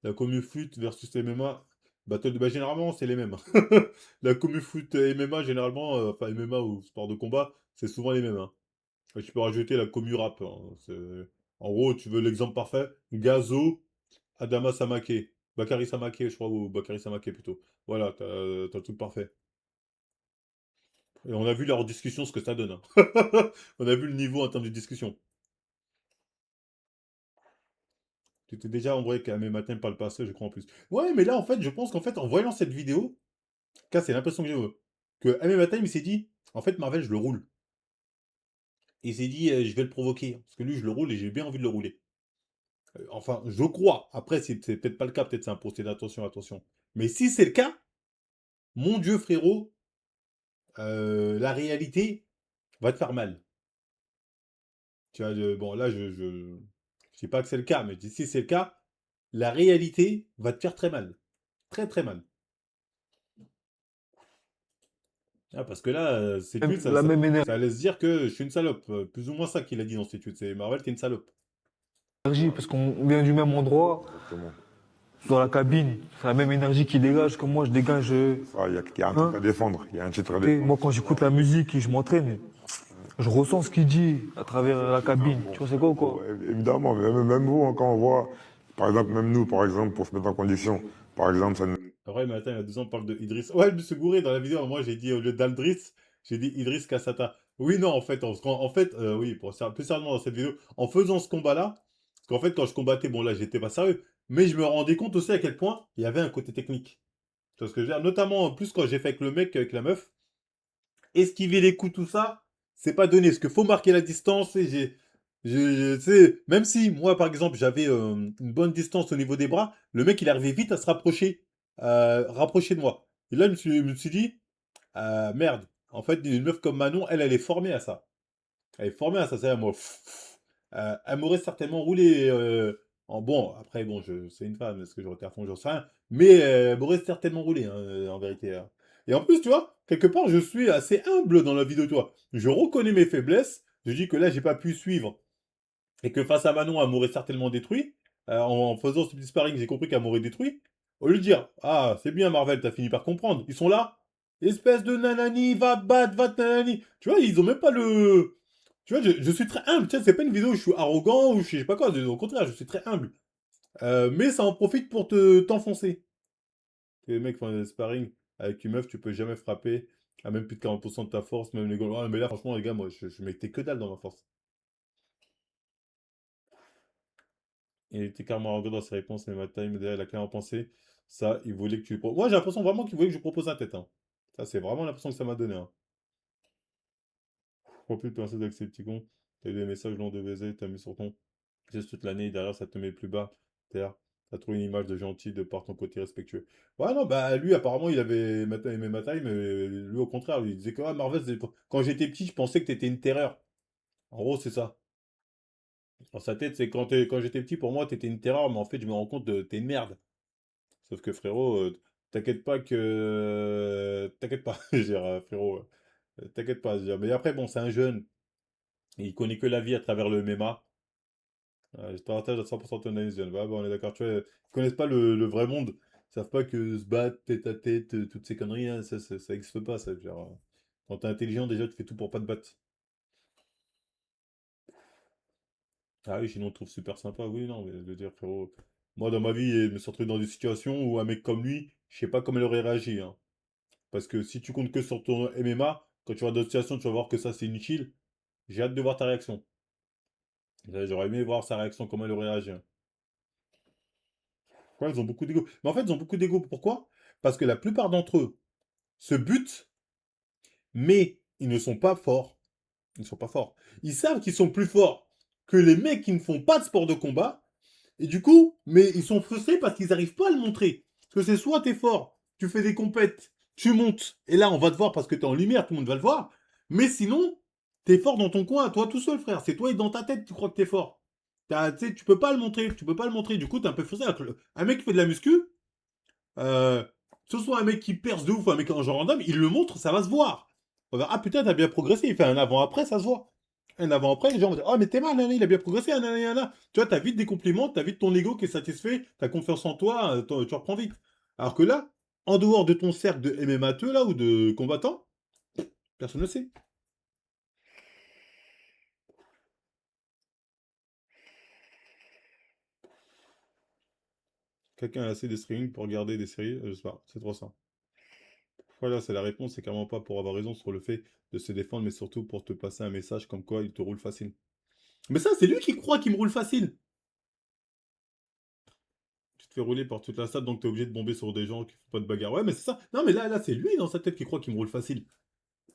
La commu foot versus MMA, bah, généralement c'est les mêmes. La commu foot MMA généralement, enfin MMA ou sport de combat, c'est souvent les mêmes, hein. Et tu peux rajouter la commu rap, hein. En gros, tu veux l'exemple parfait, Gazo, Adama Samake. Bakary Samake, je crois, ou Bakary Samake plutôt. Voilà, t'as le truc parfait. Et on a vu leur discussion, ce que ça donne, hein. On a vu le niveau en termes de discussion. Tu t'es déjà envoyé qu'à mes matins par le passé, je crois en plus. Ouais, mais là, en fait, je pense qu'en fait, en voyant cette vidéo, là, c'est l'impression que j'ai, que MMA Time, il s'est dit, en fait, Marvel, je le roule. Il s'est dit, je vais le provoquer. Parce que lui, je le roule et j'ai bien envie de le rouler. Enfin, je crois. Après, c'est peut-être pas le cas, peut-être c'est un procédé d'attention, attention. Mais si c'est le cas, mon Dieu, frérot, la réalité va te faire mal. Tu vois, bon, là, je dis pas que c'est le cas, mais si c'est le cas, la réalité va te faire très mal. Très, très mal. Ah, parce que là, cette étude, La même ça laisse dire que je suis une salope. Plus ou moins ça qu'il a dit dans cette étude. C'est Marvel, t'es une salope. énergie, parce qu'on vient du même endroit, Exactement. dans la cabine. C'est la même énergie qui dégage que moi, je dégage. Ça, il y a un truc Hein? à défendre. Il y a un titre à Tu sais, défendre. moi, quand j'écoute la musique et je m'entraîne, je ressens ce qu'il dit à travers la cabine. Tu vois, c'est quoi ou quoi? Évidemment, même vous, hein, quand on voit, par exemple, même nous, par exemple, pour se mettre en condition, par exemple, ça nous... Après, mais attends, il y a 2 ans, on parle de Idriss. Ouais, je me suis gouré dans la vidéo. Moi, j'ai dit, au lieu d'Aldriss, j'ai dit Idriss Kassata. Oui, non, en fait, en fait, oui, pour faire plus sérieusement dans cette vidéo, en faisant ce combat-là, parce qu'en fait, quand je combattais, bon, là, j'étais pas sérieux, mais je me rendais compte aussi à quel point il y avait un côté technique. Tu vois ce que je veux dire? Notamment, en plus, quand j'ai fait avec le mec, avec la meuf, esquiver les coups, tout ça, c'est pas donné. Parce qu'il faut marquer la distance. Et tu sais, même si moi, par exemple, j'avais une bonne distance au niveau des bras, le mec, il arrivait vite à se rapprocher de moi. Et là, je me suis dit, merde. En fait, une meuf comme Manon, elle est formée à ça. Elle est formée à ça. C'est moi. Elle m'aurait certainement roulé en bon. Après, bon, c'est une femme. Est-ce que j'aurais été à fond? J'en sais rien. Mais elle m'aurait certainement roulé, hein, en vérité, hein. Et en plus, tu vois, quelque part, je suis assez humble dans la vidéo, tu vois. Je reconnais mes faiblesses. Je dis que là, j'ai pas pu suivre. Et que face à Manon, elle m'aurait certainement détruit. En faisant ce petit sparring, j'ai compris qu'elle m'aurait détruit. Au lieu de dire, ah, c'est bien Marvel, t'as fini par comprendre. Ils sont là. Espèce de nanani, va te battre, va te nanani. Tu vois, ils ont même pas le. Tu vois, je suis très humble. Tu sais, c'est pas une vidéo où je suis arrogant ou je sais pas quoi. Au contraire, je suis très humble. Mais ça en profite pour t'enfoncer. Les mecs font des sparring avec une meuf, tu peux jamais frapper à même plus de 40% de ta force, même les gars. Ah, mais là, franchement, les gars, moi, je mettais que dalle dans ma force. Il était carrément arrogant dans ses réponses, mais ma time, derrière, il a clairement pensé. Ça, il voulait que tu lui proposes. Moi, j'ai l'impression vraiment qu'il voulait que je lui propose un tête, hein. Ça, c'est vraiment l'impression que ça m'a donné, hein. Je crois plus de penser avec ces petits cons. T'as eu des messages longs de baiser, t'as mis sur ton. Juste toute l'année, et derrière, ça te met plus bas. Terre. T'as trouvé une image de gentil de par ton côté respectueux. Ouais, non, bah, lui, apparemment, il avait aimé ma taille, mais lui, au contraire, il disait que ah, Marvel, quand j'étais petit, je pensais que t'étais une terreur. En gros, c'est ça. Dans sa tête, c'est quand j'étais petit, pour moi, t'étais une terreur, mais en fait, je me rends compte que t'es une merde. Sauf que frérot, t'inquiète pas que. T'inquiète pas, je veux dire, frérot, t'inquiète pas. Je veux dire. Mais après, bon, c'est un jeune, il connaît que la vie à travers le MMA. Je partage à 100% ton analyse, jeune. Bah, bah, on est d'accord, tu vois, ils connaissent pas le vrai monde. Ils savent pas que se battre tête à tête, toutes ces conneries, hein, ça existe pas, ça. Je veux dire, quand t'es intelligent, déjà, tu fais tout pour pas te battre. Ah oui, sinon, on te trouve super sympa. Oui, non, mais je veux dire, frérot, moi, dans ma vie, je me suis retrouvé dans des situations où un mec comme lui, je sais pas comment il aurait réagi, hein. Parce que si tu comptes que sur ton MMA, quand tu vas dans d'autres situations, tu vas voir que ça c'est inutile. J'ai hâte de voir ta réaction. J'aurais aimé voir sa réaction, comment elle aurait réagi, hein. Ouais, ils ont beaucoup d'ego. Mais en fait, ils ont beaucoup d'ego. Pourquoi? Parce que la plupart d'entre eux, se butent, mais ils ne sont pas forts. Ils ne sont pas forts. Ils savent qu'ils sont plus forts que les mecs qui ne font pas de sport de combat. Et du coup, mais ils sont frustrés parce qu'ils n'arrivent pas à le montrer. Parce que c'est soit t'es fort, tu fais des compètes, tu montes, et là on va te voir parce que t'es en lumière, tout le monde va le voir. Mais sinon, t'es fort dans ton coin, toi tout seul, frère. C'est toi et dans ta tête, tu crois que t'es fort. Tu sais, tu peux pas le montrer, tu peux pas le montrer. Du coup, t'es un peu frustré. Alors que un mec qui fait de la muscu, euh, que ce soit un mec qui perce de ouf ou un mec en genre random, il le montre, ça va se voir. On va, ah putain, t'as bien progressé. Il fait un avant-après, ça se voit. Un avant-après, les gens vont dire, oh mais t'es mal, nanana, il a bien progressé, nanana, nanana. Tu vois, t'as vite des compliments, t'as vite ton ego qui est satisfait, t'as confiance en toi, tu reprends vite. Alors que là, en dehors de ton cercle de MMA-teux, là, ou de combattants, personne ne sait. Quelqu'un a assez de streaming pour regarder des séries, je sais pas, c'est trop ça. Voilà, c'est la réponse, c'est clairement pas pour avoir raison sur le fait de se défendre, mais surtout pour te passer un message comme quoi il te roule facile. Mais ça, c'est lui qui croit qu'il me roule facile. Tu te fais rouler par toute la salle, donc t'es obligé de bomber sur des gens qui font pas de bagarre. Ouais, mais c'est ça. Non, mais là, c'est lui dans sa tête qui croit qu'il me roule facile.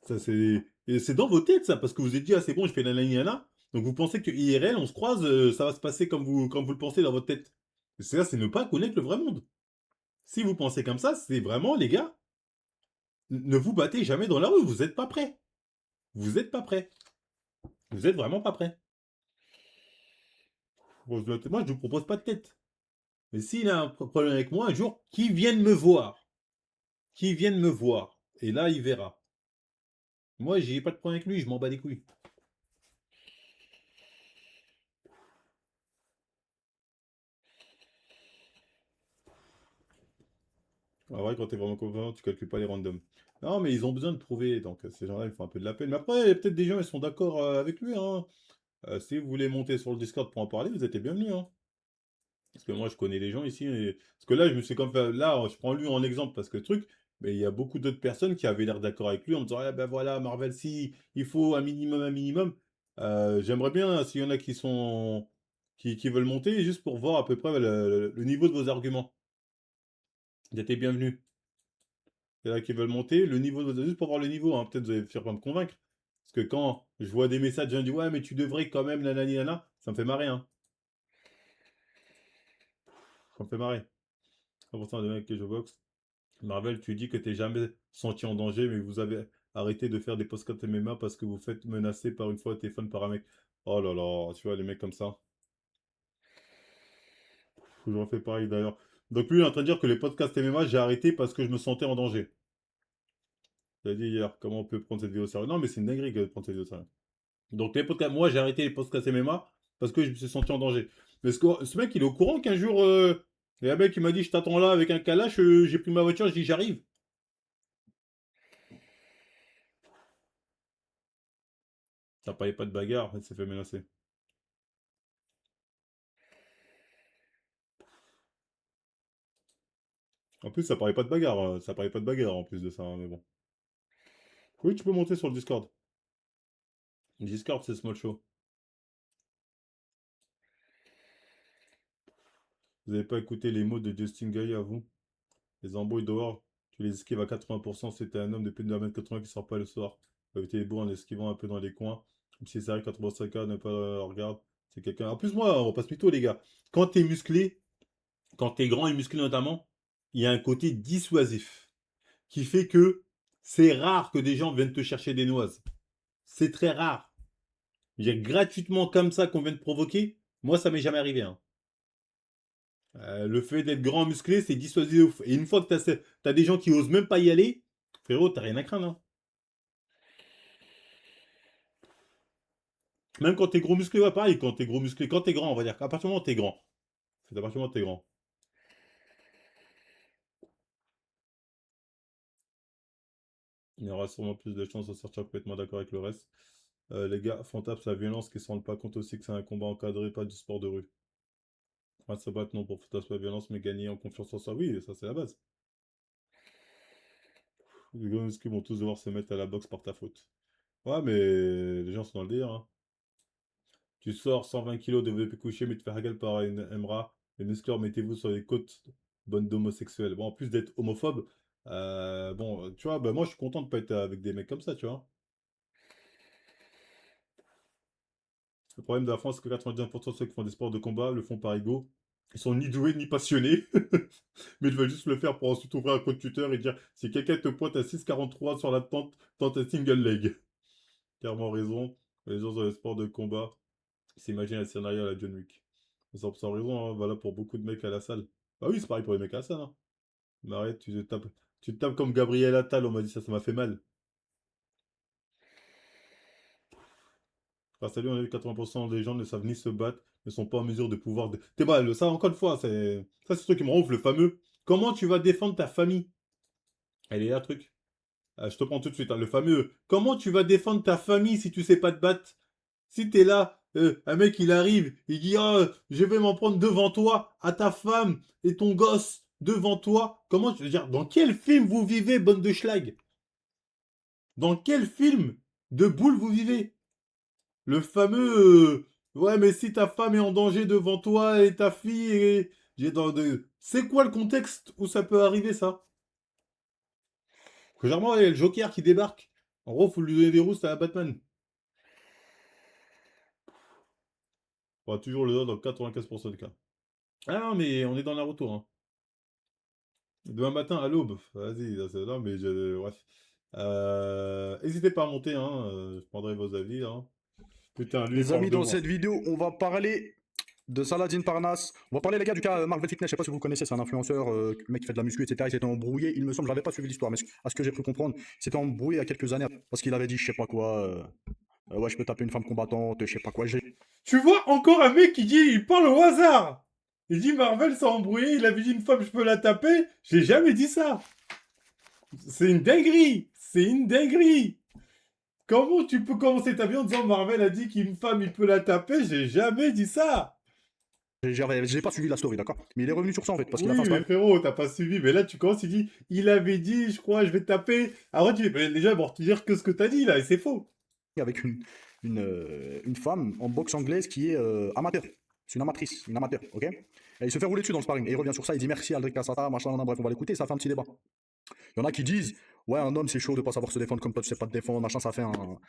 Ça, c'est... Et c'est dans vos têtes, ça, parce que vous êtes dit, ah, c'est bon, je fais nanana. Donc vous pensez que IRL, on se croise, ça va se passer comme vous le pensez dans votre tête. Et c'est ça, c'est ne pas connaître le vrai monde. Si vous pensez comme ça, c'est vraiment, les gars, ne vous battez jamais dans la rue, vous êtes pas prêts. Vous êtes pas prêts. Vous êtes vraiment pas prêts. Moi, je vous propose pas de tête. Mais s'il a un problème avec moi, un jour, qu'il vienne me voir. Qu'il vienne me voir. Et là, il verra. Moi, j'ai pas de problème avec lui, je m'en bats les couilles. En vrai, quand t'es vraiment confiant, tu calcules pas les randoms. Non, mais ils ont besoin de prouver, donc ces gens-là, ils font un peu de la peine. Mais après, il y a peut-être des gens, ils sont d'accord avec lui, hein. Si vous voulez monter sur le Discord pour en parler, vous êtes les bienvenus, hein. Parce que moi, je connais les gens ici. Parce que là, je me suis comme fait... Là, je prends lui en exemple parce que le truc, mais il y a beaucoup d'autres personnes qui avaient l'air d'accord avec lui en me disant, ah ben voilà, Marvel, si, il faut un minimum, un minimum. J'aimerais bien, s'il y en a qui sont... qui veulent monter, juste pour voir à peu près le niveau de vos arguments. Vous êtes les bienvenus. Il y en a qui veulent monter, le niveau, juste pour voir le niveau, hein. Peut-être vous allez faire pas me convaincre. Parce que quand je vois des messages, je dis, ouais, mais tu devrais quand même, nanani, nana, ça me fait marrer, hein. Ça me fait marrer. 1% des mecs que je boxe. Marvel, tu dis que t'es jamais senti en danger, mais vous avez arrêté de faire des podcasts MMA parce que vous faites menacer par une fois au téléphone par un mec. Oh là là, tu vois, les mecs comme ça. Je refais pareil d'ailleurs. Donc lui, il est en train de dire que les podcasts MMA, j'ai arrêté parce que je me sentais en danger. J'ai dit hier, comment on peut prendre cette vidéo au sérieux? Non, mais c'est une dinguerie de prendre cette vidéo au sérieux. Donc les podcasts, moi, j'ai arrêté les podcasts MMA parce que je me suis senti en danger. Mais ce mec, il est au courant qu'un jour, il y a un mec qui m'a dit, je t'attends là avec un calache, j'ai pris ma voiture, je dis, j'arrive. Ça parlait pas de bagarre, il s'est fait menacer. En plus, ça parlait pas de bagarre, ça parlait pas de bagarre en plus de ça, hein, mais bon. Oui, tu peux monter sur le Discord. Discord, c'est Small Show. Vous avez pas écouté les mots de Justin Guy à vous? Les embrouilles dehors, tu les esquives à 80%, c'était un homme de plus de 1m80 qui sort pas le soir. Vous éviter les bourgs en esquivant un peu dans les coins. Même si c'est vrai, 85K, ne pas regarde. C'est quelqu'un. En plus, moi, on passe plutôt, les gars. Quand t'es musclé, quand t'es grand et musclé notamment, il y a un côté dissuasif qui fait que c'est rare que des gens viennent te chercher des noises. C'est très rare. Je veux dire, gratuitement comme ça qu'on vient de provoquer, moi ça m'est jamais arrivé, hein. Le fait d'être grand musclé, c'est dissuasif de ouf. Et une fois que t'as des gens qui osent même pas y aller, frérot, t'as rien à craindre, hein. Même quand t'es gros musclé, ouais, pareil, quand t'es gros musclé, quand t'es grand, on va dire, qu'à partir du moment où t'es grand. C'est à partir du moment où t'es grand. Il y aura sûrement plus de chances de sortir complètement d'accord avec le reste. Les gars, fantasment la violence qui se rendent pas compte aussi que c'est un combat encadré, pas du sport de rue. Enfin, se battre non pour fantasmer la violence, mais gagner en confiance en soi, oui, ça c'est la base. Les gars qui vont tous devoir se mettre à la boxe par ta faute. Ouais, mais les gens sont dans le délire, hein. Tu sors 120 kilos de VP couché, mais tu te fais hagal par une MRA. Les muscleurs, mettez-vous sur les côtes bonnes d'homosexuels. Bon, en plus d'être homophobe, Bon, tu vois, bah, moi, je suis content de pas être avec des mecs comme ça, tu vois. Le problème de la France, c'est que 99% de ceux qui font des sports de combat le font par ego. Ils sont ni doués ni passionnés, mais ils veulent juste le faire pour ensuite ouvrir un compte Twitter et dire si quelqu'un te pointe à 6,43 sur la tente, tente un single leg. Clairement raison. Les gens dans les sports de combat, ils s'imaginent un scénario à la John Wick. 100% raison, hein, voilà pour beaucoup de mecs à la salle. Bah oui, c'est pareil pour les mecs à la salle. Hein. Mais arrête, tu te tapes comme Gabriel Attal, on m'a dit ça, ça m'a fait mal. Grâce à lui, on a vu 80% des gens ne savent ni se battre, ne sont pas en mesure de pouvoir. T'es mal, ça encore une fois, c'est ce truc qui me rend ouf, le fameux. Comment tu vas défendre ta famille? Elle est là, truc. Ah, je te prends tout de suite, hein, le fameux. Comment tu vas défendre ta famille si tu sais pas te battre? Si t'es là, un mec il arrive, il dit ah, je vais m'en prendre devant toi, à ta femme et ton gosse devant toi. Comment tu veux dire? Dans quel film vous vivez, bande de schlag? Dans quel film de boule vous vivez? Le fameux ouais, mais si ta femme est en danger devant toi et ta fille est. C'est quoi le contexte où ça peut arriver ça? Que généralement, il y a le Joker qui débarque. En gros, faut lui donner des roustes à Batman. On va toujours le donner dans 95% des cas. Ah non, mais on est dans la retour. Hein. Demain matin à l'aube. Vas-y, non, mais bref. N'hésitez pas à monter, hein. Je prendrai vos avis. Hein. Putain, lui, il Les parle amis, de dans moi. cette vidéo, on va parler de Saladin Parnasse. On va parler, les gars, du cas Marvel Fitness. Je sais pas si vous le connaissez, c'est un influenceur, mec qui fait de la muscu, etc. Il s'était embrouillé. Il me semble, j'avais pas suivi l'histoire, mais à ce que j'ai pu comprendre, il s'était embrouillé il y a quelques années parce qu'il avait dit, je sais pas quoi, ouais, je peux taper une femme combattante, je sais pas quoi. Tu vois, encore un mec qui dit, il parle au hasard. Il dit Marvel s'est embrouillé, il avait dit une femme, je peux la taper. J'ai jamais dit ça. C'est une dinguerie. C'est une dinguerie. Comment tu peux commencer ta vie en disant Marvel a dit qu'une femme, il peut la taper? J'ai jamais dit ça. J'ai pas suivi la story, d'accord? Mais il est revenu sur ça en fait, parce qu'il a Oui, fait un mais story frérot, t'as pas suivi. Mais là, tu commences, tu dis, il avait dit, je crois, je vais taper. Après, tu dis, mais déjà, bon, te dire que ce que t'as dit là, et c'est faux. avec une femme en boxe anglaise qui est amateur. C'est une amatrice, une amateur, ok? Et il se fait rouler dessus dans le sparring. Et il revient sur ça, il dit merci Aldric Cassata, machin, bref, on va l'écouter, ça fait un petit débat. Il y en a qui disent, ouais, un homme c'est chaud de pas savoir se défendre comme toi tu sais pas te défendre, machin,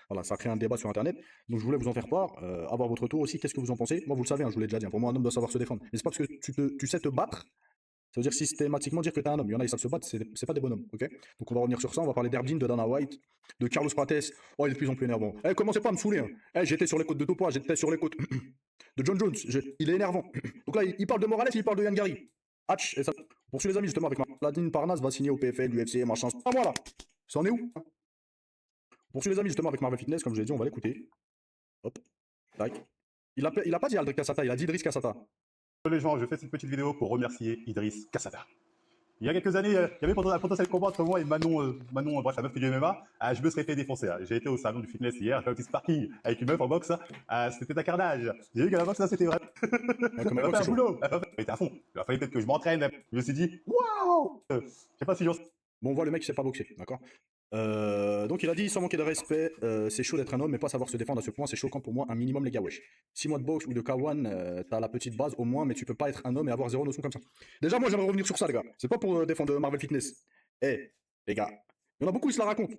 voilà, ça crée un débat sur internet. Donc je voulais vous en faire part, avoir votre retour aussi, qu'est-ce que vous en pensez? Moi vous le savez, hein, je vous l'ai déjà dit, hein, pour moi un homme doit savoir se défendre. Mais c'est pas parce que tu sais te battre, ça veut dire systématiquement dire que t'es un homme. Il y en a, ils savent se battre, c'est pas des bonhommes, ok? Donc on va revenir sur ça, on va parler d'Erdine, de Dana White, de Carlos Prates. Oh, il est de plus en plus énervant. Eh, commencez pas à me saouler, hein. Eh, j'étais sur les côtes de Topoa, j'étais sur les côtes de John Jones, il est énervant. Donc là, il parle de Morales, il parle de Yann Gary. Hatch, et ça. Poursuivez les amis, justement, avec Maladine Parnasse va signer au PFL, l'UFC, machin. Ah, voilà. Ça en est où? Poursuivez les amis, justement, avec Marvel Fitness, comme je l'ai dit, on va l'écouter. Hop. Tac. Il a pas dit Aldric Cassata, il a dit Idriss Cassata. Les gens, je fais cette petite vidéo pour remercier Idriss Cassata. Il y a quelques années, il y avait un potentiel combat entre moi et Manon, bref, la meuf qui fait du MMA. Je me serais fait défoncer. J'ai été au salon du fitness hier, j'ai fait un petit sparking avec une meuf en boxe. C'était un carnage. J'ai vu qu'à la boxe, là, c'était vrai. Comme Elle a boxe, fait un c'est chaud. boulot. Elle était à fond. Il a fallu peut-être que je m'entraîne. Je me suis dit, waouh! Je sais pas si j'en. Bon, on voit le mec qui sait pas boxer, d'accord? Donc il a dit, sans manquer de respect, c'est chaud d'être un homme, mais pas savoir se défendre à ce point, c'est choquant pour moi, un minimum les gars, wesh. 6 mois de boxe ou de K1, t'as la petite base au moins, mais tu peux pas être un homme et avoir zéro notion comme ça. Déjà, moi j'aimerais revenir sur ça, les gars. C'est pas pour défendre Marvel Fitness. Eh, les gars, il y en a beaucoup qui se la racontent.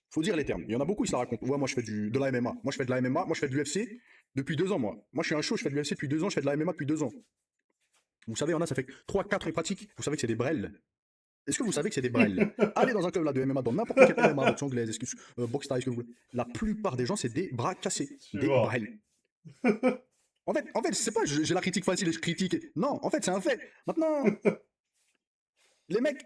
Faut dire les termes. Il y en a beaucoup qui se la racontent. Ouais, moi je fais de la MMA. Moi je fais de la MMA. Moi je fais de l'UFC depuis 2 ans, moi. Moi je suis un show, je fais de l'UFC depuis 2 ans, je fais de la MMA depuis 2 ans. Vous savez, il y en a, ça fait 3-4 pratiques. Vous savez que c'est des brels. Est-ce que vous savez que c'est des brels? Allez dans un club là de MMA, dans n'importe quel MMA, boxe anglaise, boxe thaï, ce que vous voulez. La plupart des gens, c'est des bras cassés. Tu Des vois. brels. En fait, c'est pas j'ai la critique facile et je critique. Non, en fait, c'est un fait. Maintenant, les mecs,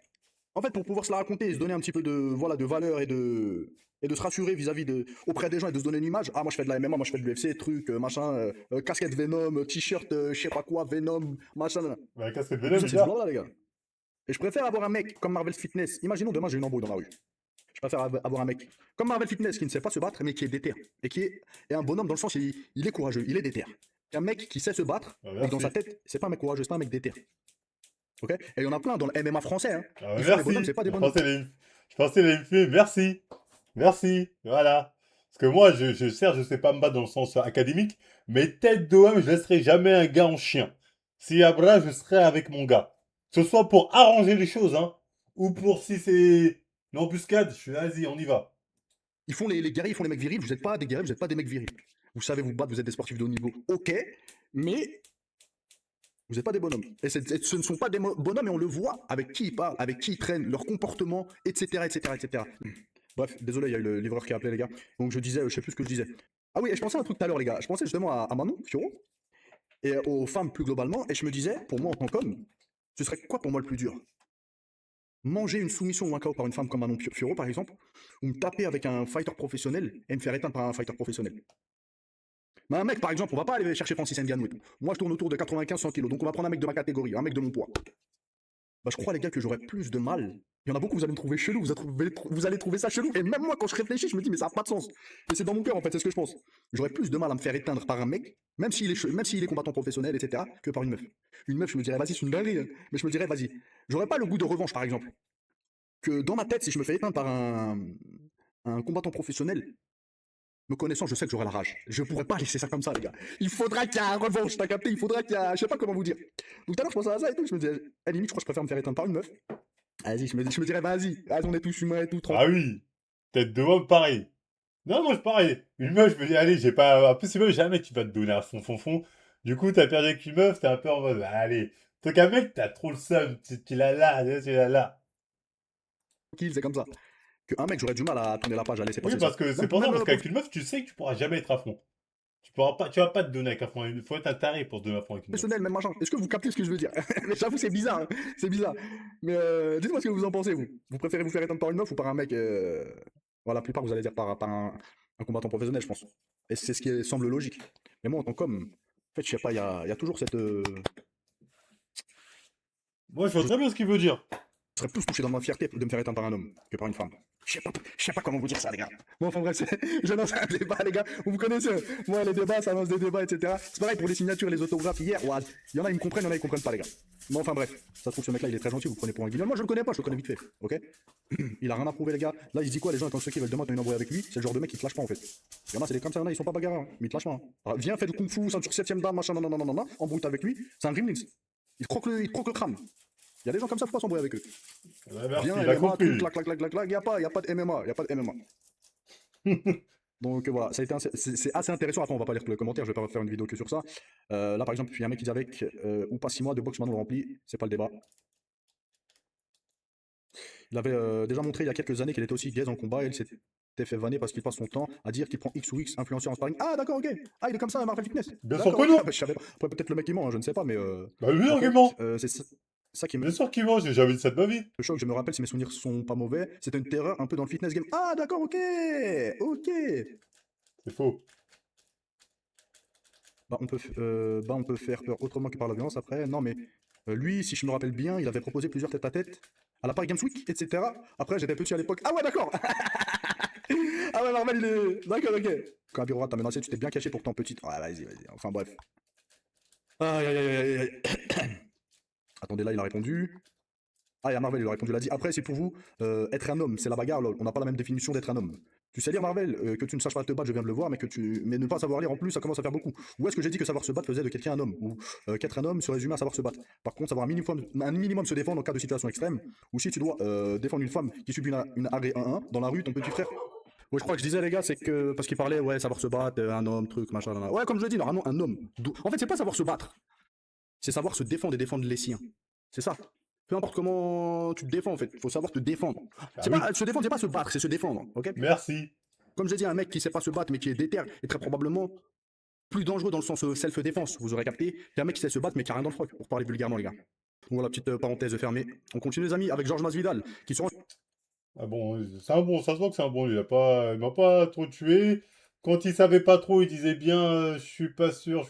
en fait, pour pouvoir se la raconter et se donner un petit peu de valeur et de se rassurer vis-à-vis auprès des gens et de se donner une image. Ah, moi je fais de la MMA, moi je fais de l'UFC, truc, machin, casquette Venom, t-shirt, je sais pas quoi, Venom, machin. Bah, qu'est-ce que Tout Venom, ça, c'est du déjà? blabla, les gars. Et je préfère avoir un mec comme Marvel Fitness. Imaginons demain j'ai une embrouille dans la rue. Je préfère avoir un mec comme Marvel Fitness qui ne sait pas se battre mais qui est déter. Et qui est un bonhomme dans le sens il est courageux, il est déter. Un mec qui sait se battre Ah, et que dans merci. sa tête, c'est pas un mec courageux, c'est pas un mec déter. Ok? Et il y en a plein dans le MMA français. Hein. Ah, Ils font des merci. bonhommes, c'est pas des Je bonhommes. pensais je pensais les films. Merci. Merci. Voilà. Parce que moi, certes, je sais pas me battre dans le sens académique, mais tête de homme, je laisserai jamais un gars en chien. S'il y a bras, je serai avec mon gars. Que ce soit pour arranger les choses, hein, ou pour si c'est une embuscade, je suis vas-y, on y va. Ils font les guerriers, ils font les mecs virils. Vous n'êtes pas des guerriers, vous n'êtes pas des mecs virils. Vous savez vous battre, vous êtes des sportifs de haut niveau. Ok, mais vous n'êtes pas des bonhommes. Et ce ne sont pas des bonhommes, et on le voit avec qui ils parlent, avec qui ils traînent, leur comportement, etc., etc., etc. Bref, désolé, il y a eu le livreur qui a appelé, les gars. Donc je disais, je sais plus ce que je disais. Ah oui, et je pensais à un truc tout à l'heure, les gars. Je pensais justement à Manon, Fioro, et aux femmes plus globalement, et je me disais, pour moi en tant qu'homme, ce serait quoi pour moi le plus dur? Manger une soumission ou un KO par une femme comme Manon Fioro, par exemple, ou me taper avec un fighter professionnel et me faire éteindre par un fighter professionnel. Mais un mec, par exemple, on va pas aller chercher Francis Ngannou et tout. Moi, je tourne autour de 95-100 kilos, donc on va prendre un mec de ma catégorie, un mec de mon poids. Bah, je crois, les gars, que j'aurais plus de mal. Il y en a beaucoup, vous allez me trouver chelou, vous allez trouver ça chelou, et même moi, quand je réfléchis, je me dis, mais ça n'a pas de sens. Et c'est dans mon cœur, en fait, c'est ce que je pense. J'aurais plus de mal à me faire éteindre par un mec, même s'il est combattant professionnel, etc., que par une meuf. Une meuf, je me dirais, vas-y, c'est une dinguerie, hein. Mais je me dirais, vas-y. J'aurais pas le goût de revanche, par exemple. Que dans ma tête, si je me fais éteindre par un combattant professionnel, me connaissant, je sais que j'aurai la rage. Je pourrais pas laisser ça comme ça, les gars. Il faudra qu'il y ait un revanche, t'as capté? Il faudra qu'il y ait je sais pas comment vous dire. Donc tout à l'heure, je pensais à ça et tout, je me disais, à la limite, je crois que je préfère me faire éteindre par une meuf. Vas-y, je me dirais, vas-y, on est tous humains et tout, Ah tranquille. oui, tête de homme, pareil. Non, moi, je pareil. Une meuf, je me dis, allez, j'ai pas. En plus, une meuf, jamais tu vas te donner à fond. Du coup, t'as perdu avec une meuf, t'es un peu en mode, bah, allez. Donc, un mec, t'as trop le seum. Tu l'as là, tu l'as là. C'est comme ça. Un mec, j'aurais du mal à tourner la page, à laisser Oui, passer parce ça. que c'est Même, pour ça, même, parce qu'avec une meuf, tu sais que tu pourras jamais être à fond. Tu vas pas te donner avec à fond. Il faut être un taré pour se donner à fond avec une meuf. professionnel, même machin. Est-ce que vous captez ce que je veux dire? Mais j'avoue, c'est bizarre, hein. C'est bizarre. Mais dites-moi ce que vous en pensez, vous. Vous préférez vous faire éteindre par une meuf ou par un mec Voilà, la plupart, vous allez dire par un combattant professionnel, je pense. Et c'est ce qui semble logique. Mais moi, en tant qu'homme, en fait, je sais pas, il y a toujours cette. Moi, je vois très bien ce qu'il veut dire. Je serais plus touché dans ma fierté de me faire éteindre par un homme que par une femme. Je sais pas comment vous dire ça, les gars. Bon, enfin bref, je lance un débat, les gars. Vous me connaissez, moi, les débats, ça lance des débats, etc. C'est pareil pour les signatures, les autographes hier. Ouais, il y en a, ils me comprennent, il y en a, ils comprennent pas, les gars. Mais enfin bref, ça se trouve, ce mec-là, il est très gentil, vous le prenez pour un guignol. Moi, je le connais pas, je le connais vite fait, ok? Il a rien à prouver, les gars. Là, il se dit quoi, les gens, quand ceux qui veulent demain une embrouille avec lui, c'est le genre de mec qui te lâche pas, en fait. Il y en a, c'est des comme ça, il y en a, ils sont pas bagarreurs, hein, mais ils te lâchent pas. Hein. Alors, viens, fais le kung-fu, ceinture 7ème dame, machin, non, embrouille avec lui, c'est un gremlins. Il te croque le crâne. Il y a des gens comme ça, faut pas s'embrouiller avec eux. Ouais, merci, Viens, il a MMA, compris. tout, clac, il n'y a pas de MMA, il y a pas de MMA. Donc voilà, ça a été c'est assez intéressant. Après, on va pas lire tous les commentaires, je vais pas faire une vidéo que sur ça. Là, par exemple, il y a un mec qui dit avec ou pas 6 mois de boxe Manon rempli, c'est pas le débat. Il avait déjà montré il y a quelques années qu'il était aussi gaze en combat et il s'était fait vanner parce qu'il passe son temps à dire qu'il prend X ou X influenceur en sparring. Ah, d'accord, ok. Ah, il est comme ça, Marvel Fitness. Bien sûr D'accord, que non. ok. Je savais pas. Après, peut-être le mec qui ment, hein, je ne sais pas, mais. Bah, bien sûr en qu'il fait, ment. c'est ça qui me. Bien sûr qu'il ment, j'ai jamais dit ça de ma vie. Le choc, je me rappelle si mes souvenirs sont pas mauvais, c'était une terreur un peu dans le fitness game. Ah, d'accord, ok. Ok. C'est faux. Bah, on peut faire peur autrement que par la violence après. Non, mais lui, si je me rappelle bien, il avait proposé plusieurs tête-à-tête à la Paris Games Week, etc. Après, j'étais petit à l'époque. Ah ouais, d'accord. Ah ouais, normal, il est. D'accord, ok. Quand Abirora t'a menacé, tu t'es bien caché pourtant petite. Ouais, vas-y. Enfin, bref. Aïe, aïe, aïe, aïe. Attendez, là, il a répondu. Ah, il y a Marvel, il a répondu, il a dit. Après, c'est pour vous, être un homme, c'est la bagarre, lol. On n'a pas la même définition d'être un homme. Tu sais lire, Marvel, que tu ne saches pas te battre, je viens de le voir, mais mais ne pas savoir lire en plus, ça commence à faire beaucoup. Où est-ce que j'ai dit que savoir se battre faisait de quelqu'un un homme? Ou qu'être un homme se résumait à savoir se battre? Par contre, savoir un minimum se défendre en cas de situation extrême, ou si tu dois défendre une femme qui subit une arrêt 1-1 dans la rue, ton petit frère. Ouais, je crois que je disais, les gars, c'est que. Parce qu'il parlait, ouais, savoir se battre, un homme, truc, machin, Ouais, comme je le dis, normalement, un homme. En fait, c'est pas savoir se battre, c'est savoir se défendre et défendre les siens. C'est ça. Peu importe comment tu te défends, en fait. Il faut savoir te défendre. Ah C'est oui. pas, se défendre, c'est pas se battre, c'est se défendre. Ok? Merci. Comme je l'ai dit, un mec qui sait pas se battre, mais qui est déter, est très probablement plus dangereux dans le sens self-défense. Vous aurez capté. C'est un mec qui sait se battre, mais qui a rien dans le froc, pour parler vulgairement, les gars. Donc voilà, petite parenthèse fermée. On continue, les amis, avec Georges Masvidal, qui sera. Ah bon, c'est un bon, ça se voit que c'est un bon. Il m'a pas trop tué. Quand il savait pas trop, il disait bien, je suis pas sûr,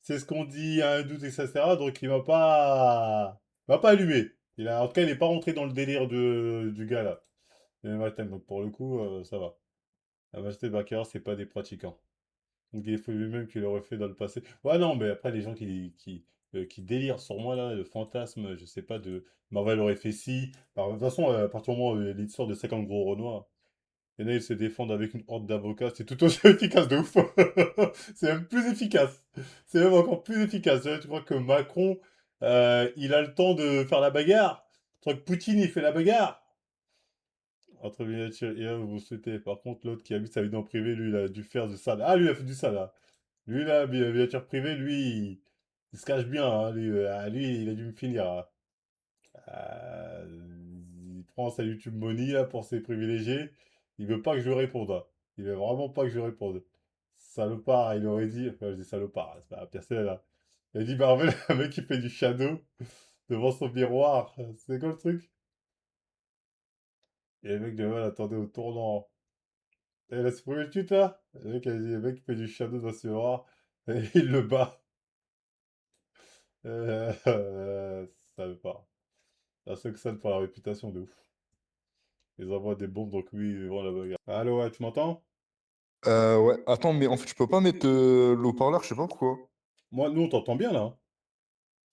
c'est ce qu'on dit, il y a un doute, etc. Donc il m'a pas allumé. En tout cas, il n'est pas rentré dans le délire du gars là. Le matin, donc pour le coup, ça va. La majorité de Baccarat, c'est pas des pratiquants. Donc il faut lui-même qu'il l'aurait fait dans le passé. Ouais, non, mais après, les gens qui délirent sur moi, là, le fantasme, je sais pas, de Marvel aurait fait ci. De toute façon, à partir du moment où l'histoire de 50 gros Renois, il y en a, ils se défendent avec une horde d'avocats, c'est tout aussi efficace de ouf. C'est même plus efficace. C'est même encore plus efficace. Tu crois que Macron, il a le temps de faire la bagarre? Tant que Poutine, il fait la bagarre. Entre miniature et un, vous souhaitez. Par contre, l'autre qui a vu sa vidéo en privé, lui, il a dû faire du sale. Ah, lui, il a fait du sale, là. Lui, là, miniature privée, lui, il se cache bien, hein. Lui, il a dû me finir, hein. Il prend sa YouTube Money, là, pour ses privilégiés. Il veut pas que je lui réponde, hein. Il veut vraiment pas que je lui réponde. Salopard, il aurait dit. Enfin, je dis salopard, c'est pas personnel, là. Il a dit, bah, en fait, un mec qui fait du shadow devant son miroir. C'est quoi le truc? Et le mec de mal attendait au tournant. Et la supprimé le tweet là? Le mec a dit, le mec qui fait du shadow dans ce miroir. Et il le bat. Ça veut pas. La seule que ça pour la réputation de ouf. Ils envoient des bombes donc oui, ils vont la bagarre. Allô, ouais, tu m'entends? Ouais, attends, mais en fait, je peux pas mettre le haut-parleur, je sais pas pourquoi. Moi, nous, on t'entend bien là, hein.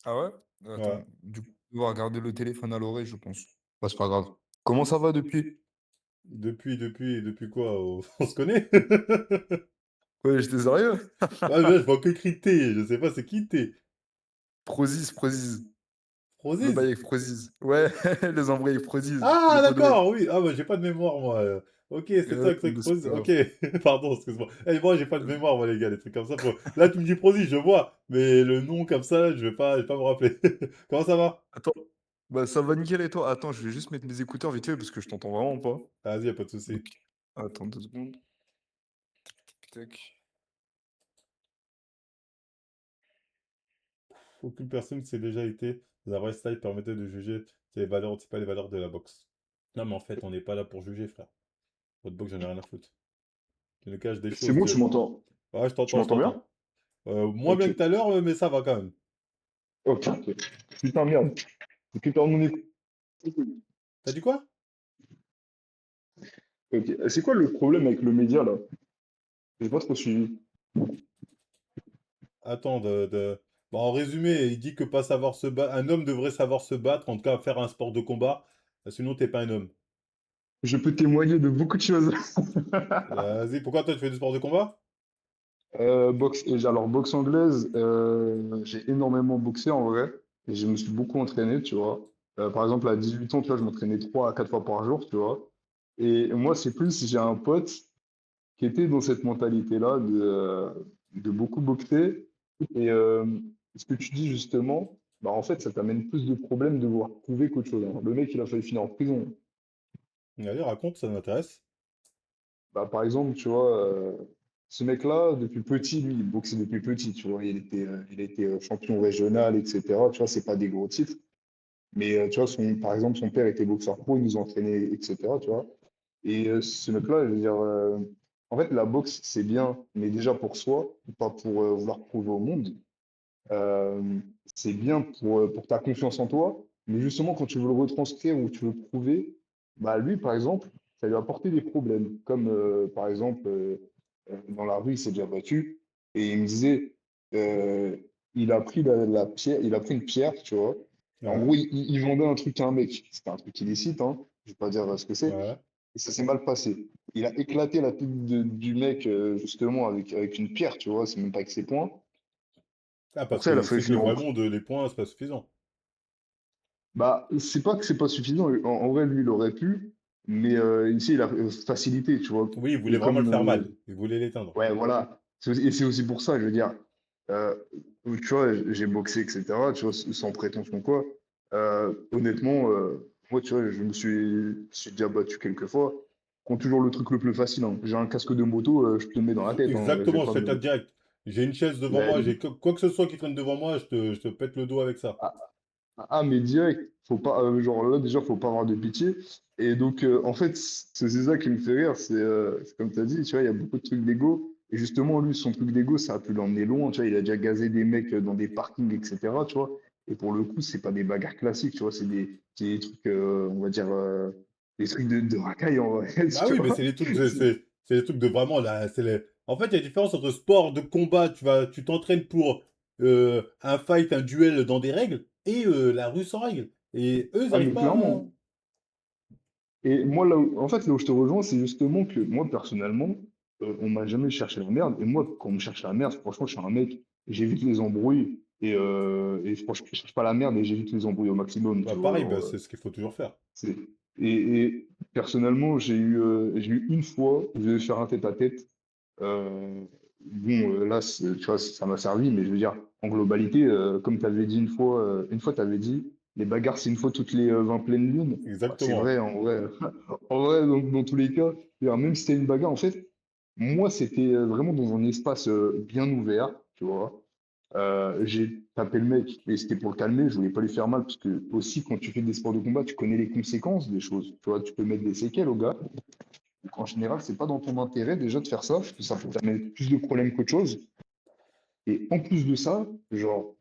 Ah ouais? Ouais. Attends, du coup, on va regarder le téléphone à l'oreille, je pense. Bah, c'est pas grave. Comment ça va depuis? Depuis quoi? On se connaît? Ouais, j'étais sérieux? Ouais, mais là, je vois que écrit T. Je sais pas c'est qui T. Prozis, Prozis. Le bail Prozis? avec Prozis. Ouais, les embrouilles avec Prozis, Ah, le Podway. d'accord, oui. Ah, bah, j'ai pas de mémoire, moi. Ok, c'est ça, le truc Mais c'est Prozis. pas Ok, grave. pardon, excuse-moi. Eh, moi, j'ai pas de mémoire, moi, les gars, les trucs comme ça. Là, tu me dis Prozis, je vois. Mais le nom comme ça, là, je vais pas me rappeler. Comment ça va? Attends, bah ça va nickel et toi? Attends, je vais juste mettre mes écouteurs vite fait parce que je t'entends vraiment pas. Vas-y, y a pas de Donc, souci. attends 2 secondes. Tac, tac. Aucune personne s'est déjà été. La vraie style permettait de juger si les valeurs, c'est pas les valeurs de la boxe. Non, mais en fait, on n'est pas là pour juger, frère. Votre boxe, j'en ai rien à foutre. Tu nous caches des C'est choses. bon, tu m'entends? Ouais, je Tu t'entends, je m'entends bien? t'entends. Moins bien Ok. que tout à l'heure, mais ça va quand même. Ok, ok. Putain, merde. Récupère mon écoute. T'as dit quoi? Ok. C'est quoi le problème avec le média là? J'ai pas trop suivi. Attends, Bon, en résumé, il dit que pas savoir se battre. Un homme devrait savoir se battre, en tout cas faire un sport de combat. Sinon, t'es pas un homme. Je peux témoigner de beaucoup de choses. Vas-y, pourquoi toi tu fais du sport de combat? Alors, boxe anglaise, j'ai énormément boxé en vrai. Et je me suis beaucoup entraîné, tu vois. Par exemple, à 18 ans, tu vois, je m'entraînais 3 à 4 fois par jour, tu vois. Et moi, c'est plus, j'ai un pote qui était dans cette mentalité-là de beaucoup boxer. Et ce que tu dis justement, bah, en fait, ça t'amène plus de problèmes de vouloir prouver qu'autre chose, hein. Le mec, il a failli finir en prison. Allez, raconte, ça m'intéresse. Bah, par exemple, tu vois, ce mec-là, depuis petit, lui, il boxait depuis petit, tu vois. Il était champion régional, etc. Tu vois, c'est pas des gros titres. Mais tu vois, par exemple, son père était boxeur pro, il nous entraînait, etc. Tu vois. Et ce mec-là, je veux dire, en fait, la boxe, c'est bien, mais déjà pour soi, pas pour vouloir prouver au monde. Euh, c'est bien pour ta confiance en toi, mais justement, quand tu veux le retranscrire ou tu veux prouver, bah lui, par exemple, ça lui a apporté des problèmes. Comme par exemple, dans la rue, il s'est déjà battu et il me disait, euh, il a pris la pierre, il a pris une pierre, tu vois. En Ouais, gros, il vendait un truc à un mec. C'était un truc illicite, hein. Je vais pas dire ce que c'est. ouais. Et ça s'est mal passé. Il a éclaté la tête du mec, justement, avec une pierre, tu vois. C'est même pas avec ses poings. Ah, Pour parce ça, il a qu'il fallu sait que le finir en vrai prison. monde, les points, c'est pas suffisant. Bah, c'est pas que c'est pas suffisant. En vrai, lui, il aurait pu, mais ici, il a facilité, tu vois. Oui, il voulait Et vraiment le comme, faire mal. Il voulait l'éteindre. ouais, voilà. Et c'est aussi pour ça, je veux dire, euh, tu vois, j'ai boxé, etc., tu vois, sans prétention quoi. Honnêtement, moi, tu vois, je me suis déjà battu quelques fois. Compte toujours le truc le plus facile, hein. J'ai un casque de moto, je te le mets dans la tête, hein. Je vais Exactement, je pas fais ta me... direct. J'ai une chaise devant moi, Ben, quoi que ce soit qui traîne devant moi, je te pète le dos avec ça. ah, mais direct, faut pas, genre là déjà, faut pas avoir de pitié. Et donc, en fait, c'est ça qui me fait rire, c'est comme tu as dit, tu vois, il y a beaucoup de trucs d'ego. Et justement, lui, son truc d'ego, ça a pu l'emmener loin, tu vois, il a déjà gazé des mecs dans des parkings, etc., tu vois. Et pour le coup, c'est pas des bagarres classiques, tu vois, c'est des trucs, on va dire, des trucs de racaille, en vrai, Ah tu oui, mais vois. c'est les trucs de, c'est les trucs de vraiment là. En fait, il y a une différence entre sport de combat, tu t'entraînes pour un fight, un duel dans des règles, et la rue sans règles. Et eux, ils Ah, n'arrivent mais pas à... clairement. Et moi, en fait, là où je te rejoins, c'est justement que moi, personnellement, on m'a jamais cherché la merde. Et moi, quand on me cherche la merde, franchement, je suis un mec, j'évite les embrouilles. Et franchement, je cherche pas la merde et j'évite les embrouilles au maximum, Bah, tu vois. pareil, Genre, bah, c'est ce qu'il faut toujours faire. c'est... Et personnellement, j'ai eu une fois où je devais faire un tête-à-tête. Bon, là, tu vois, ça m'a servi, mais je veux dire, en globalité, comme tu avais dit une fois, tu avais dit, les bagarres, c'est une fois toutes les 20 pleines lunes. Bah, c'est Exactement. vrai, en vrai. En vrai, donc, dans tous les cas, je veux dire, même si c'était une bagarre, en fait, moi, c'était vraiment dans un espace bien ouvert, tu vois. J'ai tapé le mec et c'était pour le calmer, je voulais pas lui faire mal parce que aussi quand tu fais des sports de combat, tu connais les conséquences des choses. Tu vois, tu peux mettre des séquelles au gars. Donc, en général, c'est pas dans ton intérêt déjà de faire ça, parce que ça peut t'amener plus de problèmes qu'autre chose. Et en plus de ça, genre,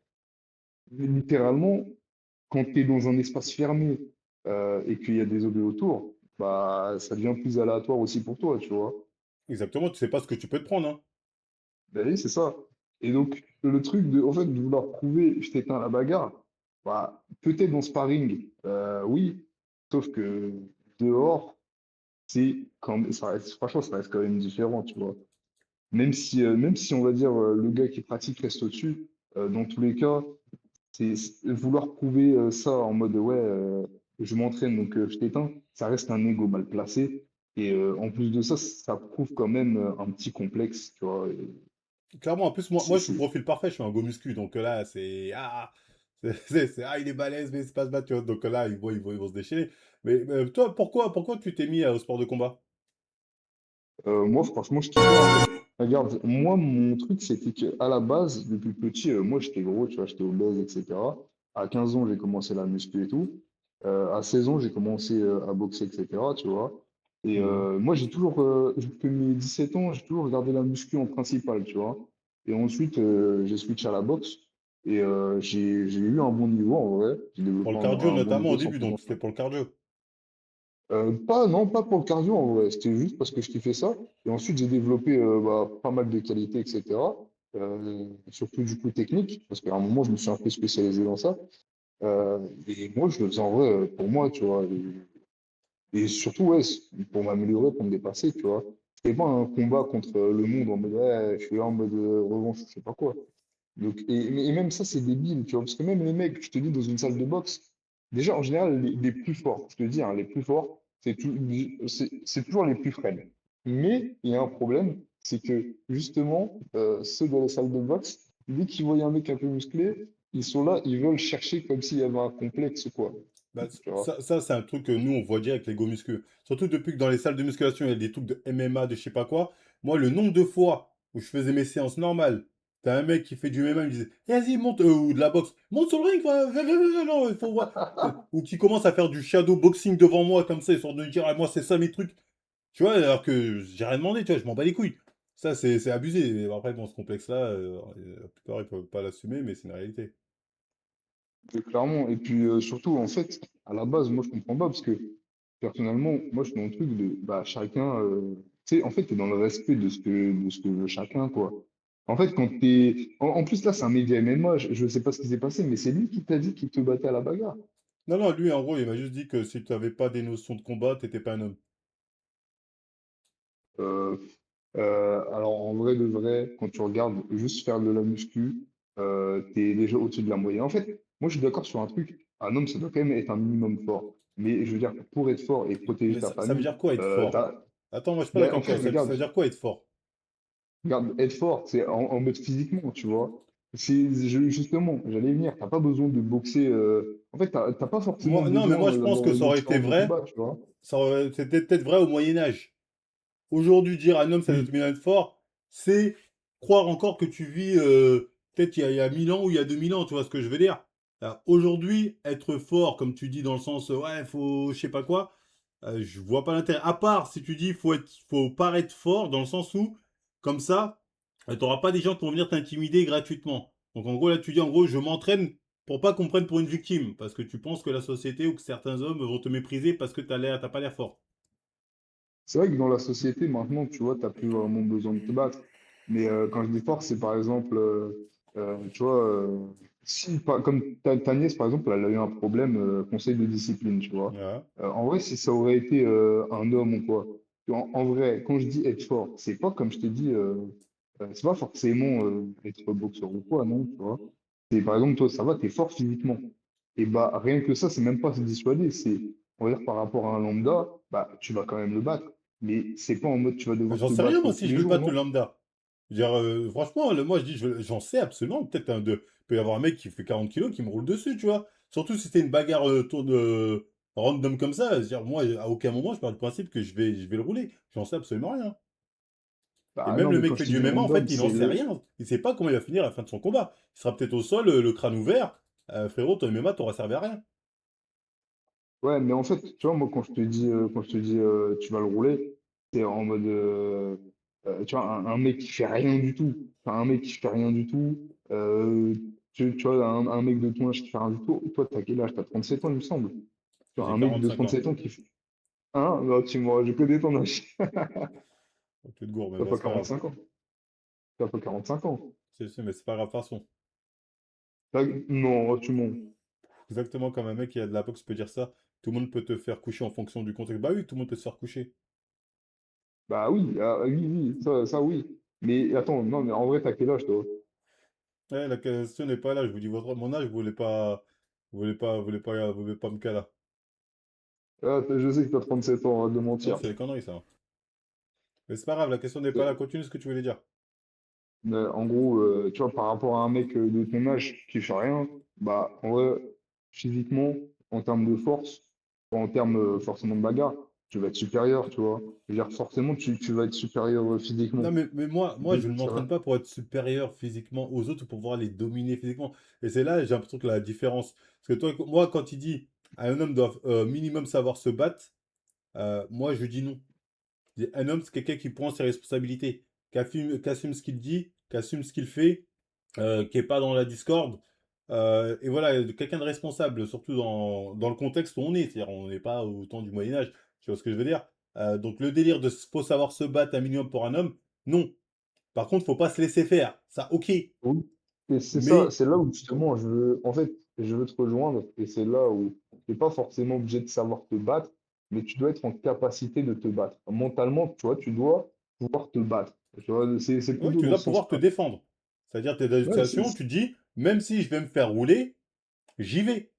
littéralement, quand tu es dans un espace fermé et qu'il y a des objets autour, bah ça devient plus aléatoire aussi pour toi, tu vois. Exactement, tu sais pas ce que tu peux te prendre, hein. Ben oui, c'est ça. Et donc, le truc de, en fait, de vouloir prouver je t'éteins la bagarre, bah, peut-être dans sparring, oui, sauf que dehors, c'est quand même, ça reste, franchement, ça reste quand même différent, tu vois. Même si on va dire le gars qui pratique reste au-dessus, dans tous les cas, vouloir prouver ça en mode ouais, je m'entraîne donc je t'éteins, ça reste un ego mal placé. Et en plus de ça, ça prouve quand même un petit complexe, tu vois. Clairement, en plus, C'est, moi, je suis le c'est- profil parfait, je suis un go muscu, donc là, c'est ah, ah, il est balèze, mais c'est pas se battre, tu vois. Donc là, ils vont se déchirer. Mais toi, pourquoi tu t'es mis au sport de combat? Moi, franchement, je kiffais en fait. Regarde, moi, mon truc, c'était que à la base, depuis petit, moi, j'étais gros, tu vois, j'étais obèse, etc. À 15 ans, j'ai commencé la muscu et tout. À 16 ans, j'ai commencé à boxer, etc. Tu vois. Et Mhm. moi, depuis mes 17 ans, j'ai toujours regardé la muscu en principal, tu vois. Et ensuite, j'ai switché à la boxe. Et j'ai eu un bon niveau en vrai. J'ai Pour développé le cardio, un bon notamment au niveau sans début, pour donc autant. c'était pour le cardio. Non, pas pour le cardio en vrai, c'était juste parce que je kiffais ça. Et ensuite, j'ai développé pas mal de qualités, etc. Surtout du coup technique, parce qu'à un moment, je me suis un peu spécialisé dans ça. Et moi, je le faisais en vrai pour moi, tu vois. Et surtout, ouais, pour m'améliorer, pour me dépasser, tu vois. C'était pas un combat contre le monde en mode, ouais, je suis là en mode revanche, je sais pas quoi. Donc, et même ça, c'est débile, tu vois, parce que même les mecs, je te dis, dans une salle de boxe, déjà, en général, les plus forts, je te dis, hein, les plus forts, c'est toujours les plus frêles. Mais il y a un problème, c'est que, justement, ceux dans les salles de boxe, dès qu'ils voient un mec un peu musclé, ils sont là, ils veulent chercher comme s'il y avait un complexe ou quoi, Bah, tu vois. ça c'est un truc que nous, on voit direct avec les go muscu. Surtout depuis que dans les salles de musculation, il y a des trucs de MMA, de je sais pas quoi. Moi, le nombre de fois où je faisais mes séances normales, t'as un mec qui fait du MMA, il me disait, Eh, vas-y, monte, ou de la boxe, monte sur le ring, non, il faut voir. Ou qui commence à faire du shadow boxing devant moi, comme ça, histoire de me dire, ah, moi, c'est ça mes trucs. Tu vois, alors que j'ai rien demandé, tu vois, je m'en bats les couilles. Ça, c'est abusé. Et après, bon, ce complexe-là, la plupart, ils peuvent pas l'assumer, mais c'est une réalité. Clairement. Et puis surtout, en fait, à la base, moi, je comprends pas parce que personnellement, moi, je suis dans le truc de bah, chacun, tu sais, en fait, tu es dans le respect de ce que veut chacun, quoi. En fait, quand t'es. En plus, là, c'est un média MMA, je sais pas ce qui s'est passé, mais c'est lui qui t'a dit qu'il te battait à la bagarre. Non, non, lui, en gros, il m'a juste dit que si tu n'avais pas des notions de combat, t'étais pas un homme. Euh, alors, en vrai de vrai, quand tu regardes juste faire de la muscu, t'es déjà au-dessus de la moyenne. En fait, moi, je suis d'accord sur un truc. Un homme, ça doit quand même être un minimum fort. Mais je veux dire, pour être fort et protéger Mais ta ça veut famille, dire quoi être fort? t'as. Attends, moi, je suis pas Ben, d'accord en avec toi. fait, Ça veut dire quoi être fort? regarde, être fort, c'est en mode physiquement, tu vois. Justement, j'allais venir, t'as pas besoin de boxer. En fait, t'as pas forcément Moi, non, mais moi, besoin je pense d'avoir que une ça aurait été expérience de vrai. combat, tu vois. C'était peut-être vrai au Moyen-Âge. Aujourd'hui, dire un homme, ça doit être Oui, bien être fort, c'est croire encore que tu vis peut-être il y a 1000 ans ou il y a 2000 ans, tu vois ce que je veux dire? Aujourd'hui, être fort, comme tu dis, dans le sens, ouais, faut, je sais pas quoi, je vois pas l'intérêt. À part si tu dis, faut paraître fort, dans le sens où, comme ça, t'auras pas des gens qui vont venir t'intimider gratuitement. Donc en gros, là, tu dis, en gros, je m'entraîne pour pas qu'on prenne pour une victime, parce que tu penses que la société ou que certains hommes vont te mépriser parce que t'as pas l'air fort. c'est vrai que dans la société, maintenant, tu vois, t'as plus vraiment besoin de te battre. Mais quand je dis fort, c'est par exemple, tu vois, si, comme ta nièce, par exemple, elle a eu un problème, conseil de discipline, tu vois. Ouais. En vrai, si ça aurait été un homme ou quoi, en vrai, quand je dis être fort, c'est pas comme je t'ai dit, c'est pas forcément être boxeur ou quoi, non, tu vois. Par exemple, toi, ça va, t'es fort physiquement. Et bah, rien que ça, c'est même pas se dissuader. On va dire, par rapport à un lambda, bah, tu vas quand même le battre. Mais c'est pas en mode, tu vas Bah, devoir j'en te sais rien, battre moi, tous si je les veux jours, battre le non? lambda. Je veux dire, franchement, moi, je dis, j'en sais absolument. Peut-être il peut y avoir un mec qui fait 40 kilos qui me roule dessus, tu vois. Surtout si c'était une bagarre random comme ça. C'est-à-dire, moi, à aucun moment, je pars du principe que je vais le rouler. J'en sais absolument rien. Et Bah, même non, le mais mec quand qui fait je te du dis MMA, en random, fait, il n'en c'est sait le. rien. Il sait pas comment il va finir à la fin de son combat. Il sera peut-être au sol, le crâne ouvert. Frérot, ton MMA t'aura servi à rien. Ouais, mais en fait, tu vois, moi, quand je te dis tu vas le rouler, c'est en mode, tu vois, un mec qui fait rien du tout. Enfin, un mec qui fait rien du tout. Tu vois, un mec de ton âge qui fait rien du tout. Toi, t'as quel âge? T'as 37 ans, il me semble. Tu vois, J'ai un mec de 45 ans. 37 ans qui fait. Hein? Bah, je connais ton âge. Donc, tu te gourres, mais T'as bon, pas c'est pas grave. 45 ans. T'as pas 45 ans. Si, mais c'est pas grave, de toute façon. Non, tu mens. Exactement comme un mec qui a de la boxe peut dire ça. Tout le monde peut te faire coucher en fonction du contexte. Bah oui, tout le monde peut se faire coucher. Bah oui, oui, oui, ça oui. Mais attends, non, mais en vrai, t'as quel âge, toi? Ouais, la question n'est pas là. Je vous dis mon âge, vous voulez pas me caler. Ah, je sais que t'as 37 ans, arrête de Non, mentir. c'est des conneries, ça. Mais c'est pas grave, la question n'est pas là. Continue ce que tu voulais dire. Mais en gros, tu vois, par rapport à un mec de ton âge qui fait rien, bah, en vrai, physiquement, en termes de force, pas en termes forcément de bagarre, tu vas être supérieur, tu vois. Je veux dire, forcément, tu vas être supérieur physiquement. Non, mais moi, Donc, je ne ça m'entraîne va. pas pour être supérieur physiquement aux autres, pour pouvoir les dominer physiquement. Et c'est là, j'ai l'impression que la différence. Parce que toi, moi, quand il dit un homme doit minimum savoir se battre, moi, je dis non. Un homme, c'est quelqu'un qui prend ses responsabilités, qui assume ce qu'il dit, qui assume ce qu'il fait, qui est pas dans la discorde. Et voilà, quelqu'un de responsable, surtout dans le contexte où on est. C'est-à-dire, on n'est pas au temps du Moyen-Âge. Tu vois ce que je veux dire? Donc, le délire de faut savoir se battre un minimum pour un homme, non. Par contre, faut pas se laisser faire. Ça, ok. Oui. Et c'est ça, Mais, c'est là où justement en fait, je veux te rejoindre, et c'est là où tu n'es pas forcément obligé de savoir te battre, mais tu dois être en capacité de te battre. Mentalement, tu vois, tu dois pouvoir te battre. Tu vois, c'est oui, plutôt tu dans dois ce pouvoir te sens-là. défendre. C'est-à-dire, tu es dans une Ouais, situation où tu te dis, même si je vais me faire rouler, j'y vais.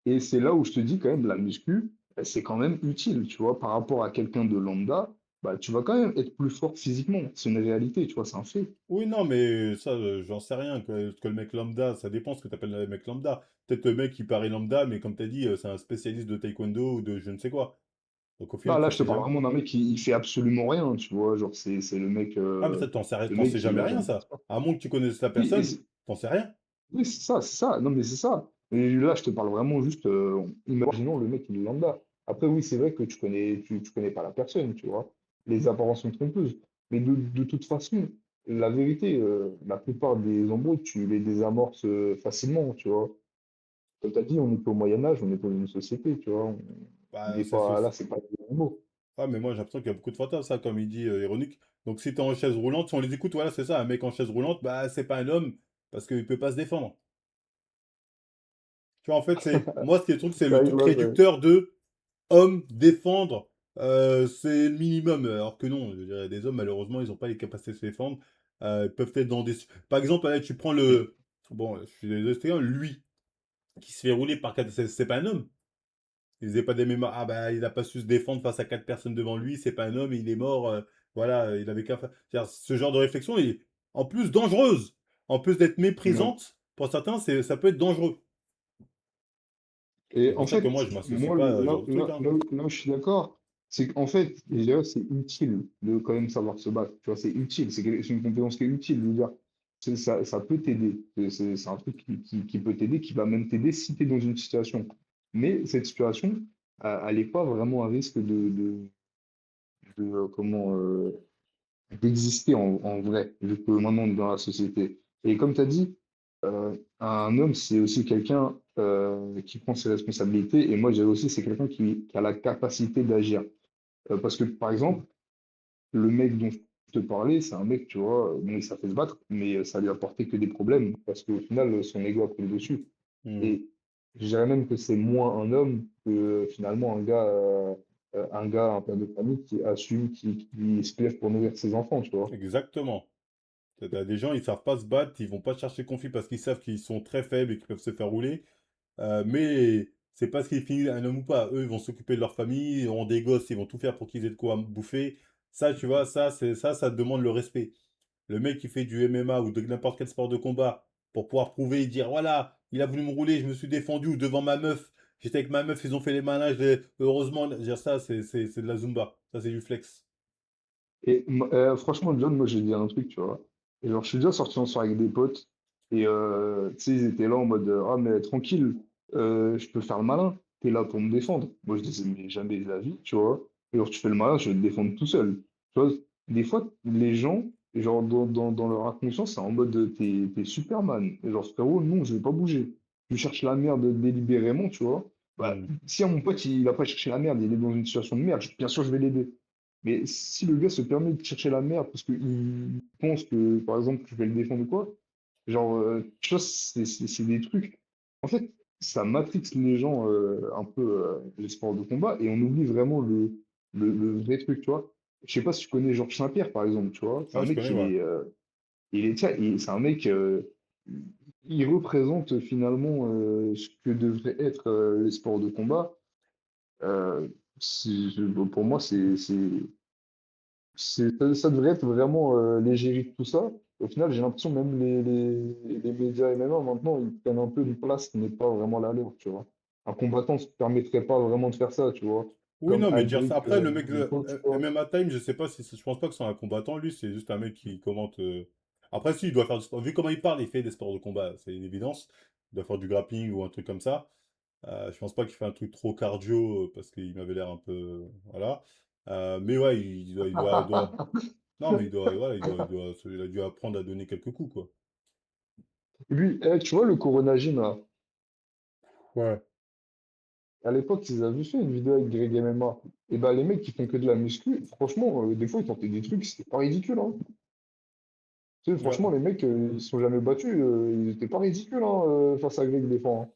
et c'est là où je te dis quand même, la muscu, bah, c'est quand même utile, tu vois, par rapport à quelqu'un de lambda, bah, tu vas quand même être plus fort physiquement. C'est une réalité, tu vois, c'est un fait. Oui, non, mais ça, j'en sais rien. Que le mec lambda, ça dépend ce que tu appelles le mec lambda. Peut-être le mec qui paraît lambda, mais comme tu as dit, c'est un spécialiste de taekwondo ou de je ne sais quoi. Donc au Non, final, là, tu je te sais parle jamais. vraiment d'un mec qui il fait absolument rien, tu vois, genre, c'est Ah, mais ça, t'en sais, le t'en mec sais qui jamais va rien, jamais faire ça. sport. À moins que tu connaisses la Oui, personne, t'en sais rien. oui, c'est ça. Non, mais c'est ça. Et là, je te parle vraiment juste, imaginons le mec, il est lambda. Après, oui, c'est vrai que tu connais pas la personne, tu vois. Les apparences sont trompeuses. Mais de toute façon, la vérité, la plupart des embrouilles, tu les désamorces facilement, tu vois. Comme tu as dit, on est au Moyen-Âge, on est dans une société, tu vois. On Bah, n'est pas là, c'est pas des animaux. Ah, mais moi, j'ai l'impression qu'il y a beaucoup de fantasmes, ça, comme il dit Ironique. Donc, si t'es en chaise roulante, si on les écoute, voilà, c'est ça. Un mec en chaise roulante, bah, c'est pas un homme parce qu'il peut pas se défendre. Tu vois, en fait, moi, ce qui est le truc, c'est le Ouais, truc ouais, ouais. réducteur de homme, défendre, c'est le minimum. Alors que non, je dirais, des hommes, malheureusement, ils n'ont pas les capacités de se défendre. Ils peuvent être dans des. Par exemple, allez, tu prends le. Bon, je suis désolé, c'est lui, qui se fait rouler par quatre. C'est pas un homme. Il faisait pas des mémoires. Ah bah, il a pas su se défendre face à quatre personnes devant lui, c'est pas un homme, il est mort. Voilà, il avait qu'à faire. C'est-à-dire, ce genre de réflexion est en plus dangereuse. En plus d'être Ouais. méprisante, pour certains, ça peut être dangereux. C'est Et en pour ça que moi, fait, je m'associe moi, pas à ce genre de truc, hein. là où je suis d'accord, c'est qu'en fait, déjà, c'est utile de quand même savoir se battre. Tu vois, c'est utile, c'est une compétence qui est utile. Je veux dire, ça peut t'aider. C'est un truc qui peut t'aider, qui va même t'aider si tu es dans une situation. Mais cette situation, elle n'est pas vraiment à risque comment, d'exister en vrai, vu que maintenant on est dans la société. Et comme tu as dit, un homme, c'est aussi quelqu'un qui prend ses responsabilités. Et moi, je dirais aussi, c'est quelqu'un qui a la capacité d'agir. Parce que, par exemple, le mec dont je te parlais, c'est un mec, tu vois, bon, il s'est fait se battre, mais ça lui a apporté que des problèmes. Parce qu'au final, son ego a pris le dessus. Hmm. Et je dirais même que c'est moins un homme que finalement un père de famille qui assume, qui se lève pour nourrir ses enfants, tu vois. Exactement. T'as des gens, ils savent pas se battre, ils vont pas chercher conflit parce qu'ils savent qu'ils sont très faibles et qu'ils peuvent se faire rouler. Mais c'est pas ce qui définit un homme ou pas. Eux, ils vont s'occuper de leur famille, ils auront des gosses, ils vont tout faire pour qu'ils aient de quoi bouffer. Ça, tu vois, ça demande le respect. Le mec qui fait du MMA ou de n'importe quel sport de combat pour pouvoir prouver et dire voilà, il a voulu me rouler, je me suis défendu ou devant ma meuf, j'étais avec ma meuf, ils ont fait les malins, heureusement, dire ça, c'est de la Zumba. Ça, c'est du flex. Et franchement, John, moi, j'ai dit un truc, tu vois. Et genre, je suis déjà sorti en soirée avec des potes. Et tu sais, ils étaient là en mode ah, mais tranquille, je peux faire le malin. T'es là pour me défendre. Moi, je disais, mais jamais de la vie, tu vois. Et genre, tu fais le malin, je vais te défendre tout seul. Tu vois, des fois, les gens, genre, dans leur inconscient, c'est en mode t'es Superman. Et genre, frérot, non, je vais pas bouger. Tu cherches la merde délibérément, tu vois. Bah, Hmm. si mon pote, il a pas cherché la merde, il est dans une situation de merde, bien sûr, je vais l'aider. Mais si le gars se permet de chercher la merde parce qu'il pense que, par exemple, je vais le défendre ou quoi, genre, tu vois, c'est des trucs. En fait, ça matrix les gens un peu les sports de combat et on oublie vraiment le vrai truc, tu vois. Je sais pas si tu connais Georges Saint-Pierre, par exemple, tu vois. C'est un Ouais, je mec, connais, ouais. tiens, c'est un mec, il représente finalement ce que devraient être les sports de combat. Euh, pour moi, ça devrait être vraiment l'égérie de tout ça. Au final, j'ai l'impression même les médias MMA maintenant, ils prennent un peu une place qui n'est pas vraiment la leur, tu vois. Un combattant ne se permettrait pas vraiment de faire ça, tu vois. Oui, Comme non, mais dire ça. Aldric, Après, le mec Gusman, tu vois. MMA Time, je sais pas si je pense pas que c'est un combattant, lui, c'est juste un mec qui commente. Après, si, il doit faire du sport. Vu comment il parle, il fait des sports de combat, c'est une évidence. Il doit faire du grappling ou un truc comme ça. Je pense pas qu'il fait un truc trop cardio parce qu'il m'avait l'air un peu. Voilà. Mais ouais, non, mais voilà, il a dû apprendre à donner quelques coups, quoi. Et puis, tu vois, le Corona Gym, là, Ouais. à l'époque, ils avaient fait une vidéo avec Greg MMA. Et ben, les mecs qui font que de la muscu, franchement, des fois, ils tentaient des trucs, c'était pas ridicule, hein. Tu sais, Ouais. franchement, les mecs, ils se sont jamais battus, ils étaient pas ridicules, hein, face à Greg des fois, hein.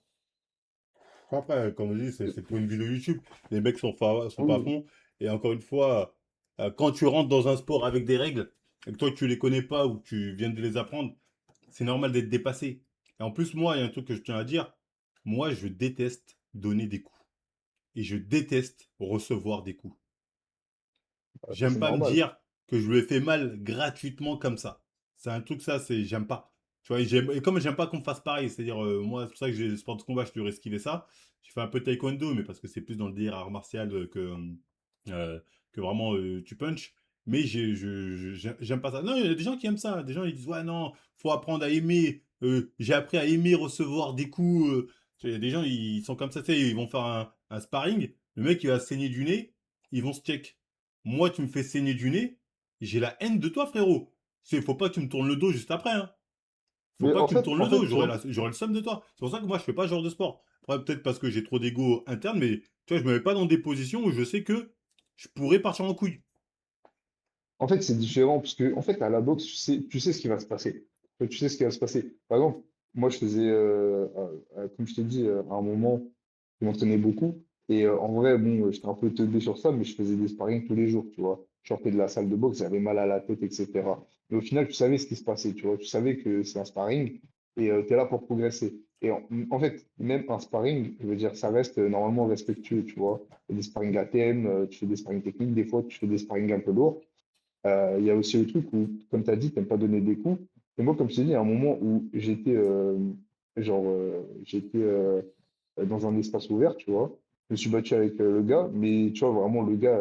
Après, comme on dit, c'est pour une vidéo YouTube. Les mecs sont pas à Oui. fond. Et encore une fois, quand tu rentres dans un sport avec des règles, et que toi tu les connais pas ou que tu viens de les apprendre, c'est normal d'être dépassé. Et en plus, moi, il y a un truc que je tiens à dire. Moi, je déteste donner des coups. Et je déteste recevoir des coups. Ça, J'aime c'est pas me normal. dire que je lui ai fait mal gratuitement comme ça. C'est un truc, ça, j'aime pas. Tu vois, et comme j'aime pas qu'on me fasse pareil, c'est-à-dire, moi, c'est pour ça que j'ai le sport de combat, je lui ai esquivé ça. J'ai fait un peu de taekwondo, mais parce que c'est plus dans le délire art martial que vraiment tu punch. Mais j'aime pas ça. Non, il y a des gens qui aiment ça. Des gens, ils disent, ouais, non, faut apprendre à aimer. J'ai appris à aimer recevoir des coups. Il y a des gens, ils sont comme ça, tu sais, ils vont faire un sparring. Le mec, il va saigner du nez, ils vont se check. Moi, tu me fais saigner du nez, j'ai la haine de toi, frérot. Faut pas que tu me tournes le dos juste après, hein. Faut Mais pas que tu me tournes le en fait, dos, tu vois, j'aurais le seum de toi. C'est pour ça que moi, je fais pas ce genre de sport. Après, peut-être parce que j'ai trop d'ego interne, mais tu vois, je me mets pas dans des positions où je sais que je pourrais partir en couille. en fait, c'est différent parce que, en fait, à la boxe, tu sais ce qui va se passer. Tu sais ce qui va se passer. Par exemple, moi, je faisais, comme je t'ai dit, à un moment, je m'entraînais beaucoup. Et en vrai, bon, j'étais un peu teubé sur ça, mais je faisais des sparring tous les jours, tu vois. Je sortais de la salle de boxe, j'avais mal à la tête, etc. Mais au final, tu savais ce qui se passait, tu vois. Tu savais que c'est un sparring et tu es là pour progresser. Et en fait, même un sparring, je veux dire, ça reste normalement respectueux, tu vois. Tu fais des sparring ATM, tu fais des sparring techniques, des fois, tu fais des sparring un peu lourds. Il y a aussi le truc où, comme tu as dit, tu n'aimes pas donner des coups. Et moi, comme je t'ai dit, à un moment où j'étais dans un espace ouvert, tu vois, je me suis battu avec le gars, mais tu vois, vraiment, le gars,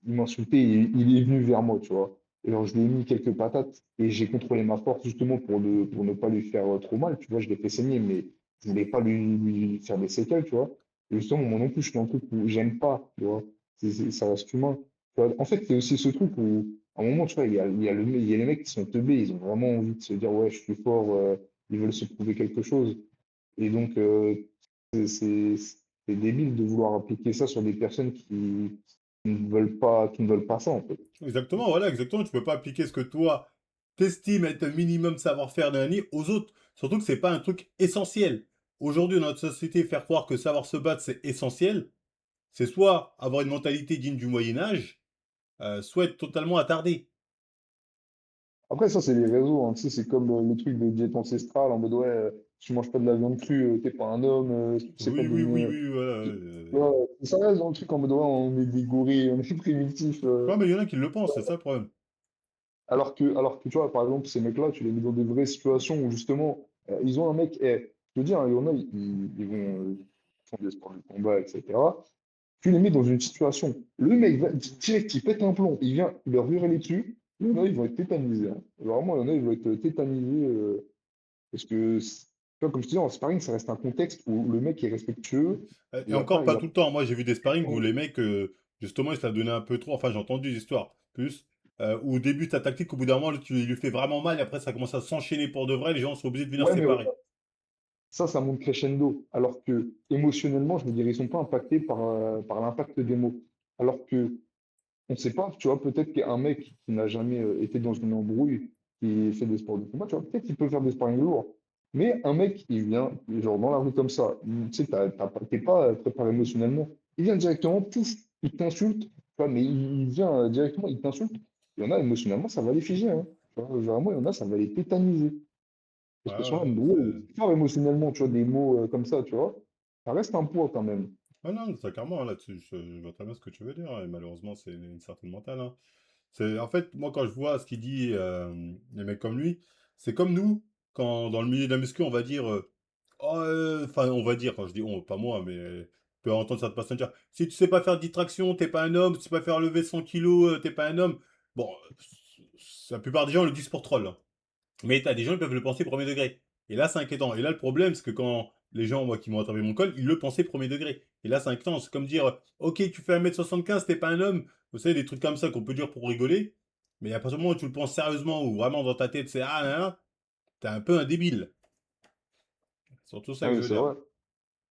il m'insultait, il est venu vers moi, tu vois. Et genre, je lui ai mis quelques patates et j'ai contrôlé ma force justement pour ne pas lui faire trop mal, tu vois. Je l'ai fait saigner, mais je voulais pas lui faire des séquelles, tu vois. Et justement, moi non plus, je suis dans un truc où j'aime pas, tu vois. Ça reste humain. Tu vois, en fait, c'est aussi ce truc où, à un moment, tu vois, il y a les mecs qui sont teubés, ils ont vraiment envie de se dire, ouais, je suis fort, ils veulent se prouver quelque chose. Et donc, c'est débile de vouloir appliquer ça sur des personnes qui ne veulent pas ça, en fait. Exactement, voilà, exactement. Tu peux pas appliquer ce que toi, t'estimes être un minimum savoir-faire d'un nid aux autres. Surtout que c'est pas un truc essentiel. Aujourd'hui, dans notre société, faire croire que savoir se battre, c'est essentiel, c'est soit avoir une mentalité digne du Moyen Âge, soit être totalement attardé. Après, ça, c'est les réseaux, hein. Tu sais, c'est comme le truc de diète ancestrale, en mode, ouais, si tu manges pas de la viande crue, t'es pas un homme, si tu sais pas Oui, oui, oui, donner... oui, voilà. Ouais, ça reste dans le truc en mode, ouais, on est des gorilles, on est primitifs. Ouais, mais il y en a qui le pensent, c'est ça le problème. Alors que, tu vois, par exemple, ces mecs-là, tu les mets dans des vraies situations où justement, ils ont un mec, je veux dire, hein, il y en a, ils vont font des sports de combat, etc. Tu les mets dans une situation, le mec va direct, il pète un plomb, il vient leur hurler dessus, il y en a, ils vont être tétanisés, hein. Vraiment, il y en a, ils vont être tétanisés, parce que, tu vois, comme je te dis, en sparring, ça reste un contexte où le mec est respectueux, Et encore pas tout le temps. Moi, j'ai vu des sparring où les mecs, justement, ils se la donnaient un peu trop. Enfin, j'ai entendu des histoires, plus. Où au début, ta tactique, au bout d'un moment, tu lui fais vraiment mal, et après, ça commence à s'enchaîner pour de vrai. Les gens sont obligés de venir ouais, mais séparer. ça monte crescendo. Alors que émotionnellement, je veux dire, ils sont pas impactés par l'impact des mots. Alors que on ne sait pas, tu vois, peut-être qu'un mec qui n'a jamais été dans une embrouille, qui fait des sports de combat, tu vois, peut-être qu'il peut faire des sparring lourds. Mais un mec, il vient, genre dans la rue comme ça, tu sais, t'es pas préparé émotionnellement. Il vient directement, pouf, il t'insulte, tu vois, mais il vient directement, il t'insulte. Il y en a émotionnellement, ça va les figer, hein. Tu vois, vraiment, il y en a, ça va les tétaniser. Ouais, Parce que sur ouais, un gros, fort émotionnellement, tu vois, des mots comme ça, tu vois, ça reste un poids quand même. ouais, non, ça, clairement, hein, là-dessus, je vois très bien ce que tu veux dire, hein, et malheureusement, c'est une certaine mentale, hein. C'est, en fait, moi, quand je vois ce qu'il dit, les mecs comme lui, c'est comme nous, quand dans le milieu de la muscu, on va dire, oh, enfin, on va dire, quand je dis on, pas moi, mais je peux entendre certaines personnes dire, si tu sais pas faire de distraction, t'es pas un homme, si tu sais pas faire lever 100 kilos, t'es pas un homme. Bon, la plupart des gens le disent pour troll, hein. Mais t'as des gens qui peuvent le penser premier degré. Et là, c'est inquiétant. Et là, le problème, c'est que quand les gens, moi, qui m'ont attrapé mon col, ils le pensaient premier degré. Et là, c'est inquiétant. C'est comme dire, ok, tu fais 1m75, t'es pas un homme. Vous savez, des trucs comme ça qu'on peut dire pour rigoler. Mais à partir du moment où tu le penses sérieusement, ou vraiment dans ta tête, c'est ah, nan, nan, t'es un peu un débile. C'est surtout ça Ah que je oui, veux c'est dire. vrai.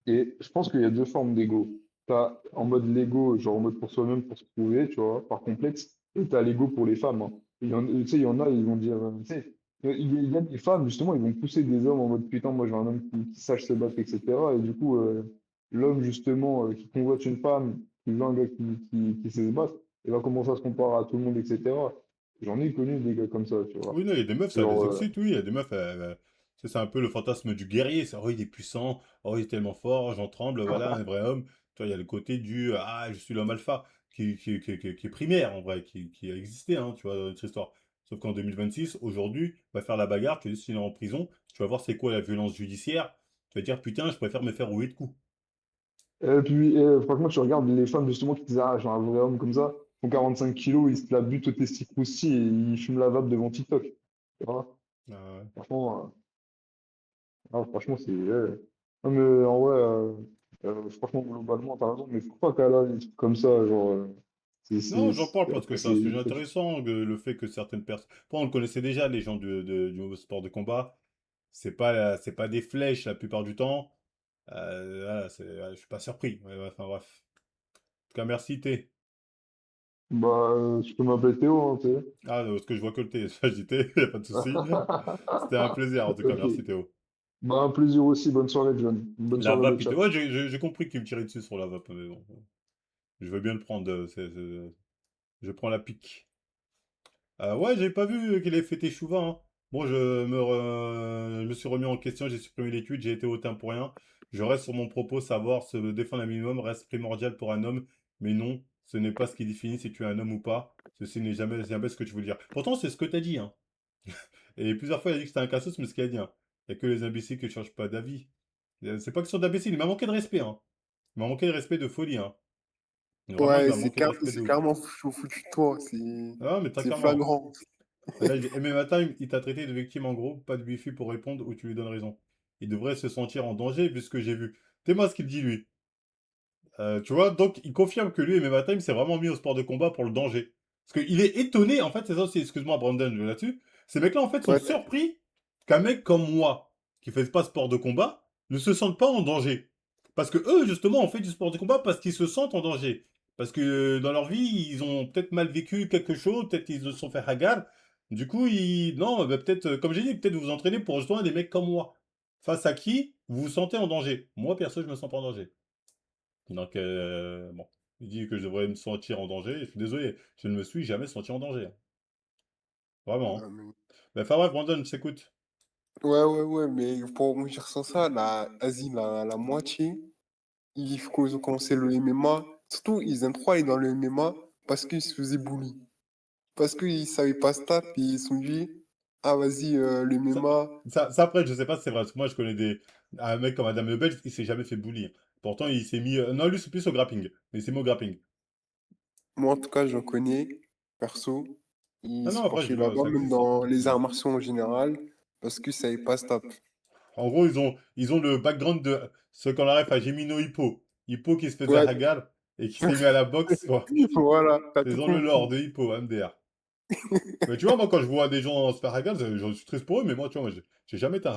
Et je pense qu'il y a deux formes d'ego. T'as en mode l'ego, genre en mode pour soi-même, pour se prouver, tu vois, par complexe. Et t'as l'ego pour les femmes, hein. Tu sais, il y en a, ils vont dire, tu sais, il y a des femmes, justement, ils vont pousser des hommes en mode putain, moi je veux un homme qui sache se battre, etc. Et du coup, l'homme, justement, qui convoite une femme, qui veut un gars qui sait se battre, il va commencer à se comparer à tout le monde, etc. J'en ai connu des gars comme ça, tu vois. Oui, non, il y a des meufs, ça Genre, les excite, oui. Il y a des meufs, c'est un peu le fantasme du guerrier. C'est, oh, il est puissant, oh, il est tellement fort, j'en tremble, voilà, un vrai homme. Tu vois, il y a le côté du, ah, je suis l'homme alpha, qui est primaire, en vrai, qui a existé, hein, tu vois, dans notre histoire. Sauf qu'en 2026, aujourd'hui, va faire la bagarre, tu dis, s'il est en prison, tu vas voir c'est quoi la violence judiciaire. Tu vas dire, putain, je préfère me faire rouer de coups. et puis, franchement, tu regardes les femmes justement qui disent, ah, j'ai un vrai homme comme ça, font 45 kilos, ils se la butent au testicousti et ils fument la vape devant TikTok. Tu vois. Ah ouais. Franchement, franchement, c'est. Non, mais en vrai, franchement, globalement, t'as raison, mais faut pas qu'elle a des trucs comme ça, genre. Non, j'en parle parce que Après, c'est un sujet c'est- intéressant, le fait que certaines personnes... Bon, on le connaissait déjà, les gens du sport de combat. C'est pas des flèches la plupart du temps. Voilà, je suis pas surpris. Ouais, ouais, enfin bref. En tout cas, merci T. Bah, tu peux m'appeler Théo, hein, tu sais. Ah, parce que je vois que le T. Ça, j'ai T, y a pas de souci. C'était un plaisir, en tout cas. Ok. Merci Théo. Bah, un plaisir aussi. Bonne soirée, John. Bonne La soirée, le vape, chat. ouais, j'ai compris qu'il me tirait dessus sur la vape, mais bon. Je veux bien le prendre. Je prends la pique. Ouais, j'avais pas vu qu'il avait fêté Chouva, hein. Bon, je me suis remis en question, j'ai supprimé l'étude, j'ai été hautain pour rien. Je reste sur mon propos, savoir se défendre un minimum reste primordial pour un homme, mais non, ce n'est pas ce qui définit si tu es un homme ou pas. Ceci n'est jamais ce que tu veux dire. Pourtant, c'est ce que t'as dit, hein. Et plusieurs fois, il a dit que c'était un cassos, mais ce qu'il a dit, hein. Il n'y a que les imbéciles qui ne changent pas d'avis. C'est pas question d'imbécile, il m'a manqué de respect, hein. Il m'a manqué de respect de folie, hein. Vraiment, il Ouais, m'a manqué de respect de c'est ouf. carrément foutu de toi. Ah, mais très C'est clairement. flagrant. Ah, là, MMA Time, il t'a traité de victime en gros, pas de wifi pour répondre ou tu lui donnes raison. Il devrait se sentir en danger vu ce que j'ai vu. T'es moi ce qu'il dit lui. Tu vois, donc il confirme que lui, MMA Time, s'est vraiment mis au sport de combat pour le danger. Parce qu'il est étonné, en fait, c'est ça aussi, excuse-moi Brandon, je vais là-dessus. Ces mecs-là, en fait, sont Ouais, surpris qu'un mec comme moi, qui fait pas sport de combat, ne se sente pas en danger. Parce que eux, justement, ont fait du sport de combat parce qu'ils se sentent en danger. Parce que dans leur vie, ils ont peut-être mal vécu quelque chose, peut-être qu'ils se sont fait hagar. Du coup, non, bah, peut-être, comme j'ai dit, peut-être vous vous entraînez pour justement des mecs comme moi. Face à qui vous vous sentez en danger. Moi, perso, je me sens pas en danger. Donc, bon, il dit que je devrais me sentir en danger. Je suis désolé, je ne me suis jamais senti en danger, hein. Vraiment, hein. Bah, enfin bref, Brandon, je t'écoute. Ouais, mais pour rebondir sur ça, la moitié, ils ont commencé le MMA. Surtout, ils aiment trop aller dans le MMA parce qu'ils se faisaient bully. Parce qu'ils savaient pas se taper et ils se sont dit, ah vas-y, le Ça, MMA. ça, après, je sais pas si c'est vrai, parce que moi, je connais un mec comme Adam Lebel, il s'est jamais fait bully, hein. Pourtant, il s'est mis. Non, lui, c'est plus au grappling. Mais il s'est mis au grappling. Moi, en tout cas, j'en connais, perso. Ils Non, se non, après, je penchaient vois, là-bas, ça même existe, hein. dans les arts martiaux en général, parce qu'ils savaient pas se taper. En gros, ils ont le background de ce qu'on arrive à Jimino Hippo. Hippo qui se faisait Ouais, hagal et qui s'est mis à la boxe. Voilà. voilà, t'as tout Ils ont le compris. lore de Hippo, MDR. Mais tu vois, moi, quand je vois des gens se faire hagal, je suis triste pour eux, mais moi, tu vois, moi, j'ai jamais été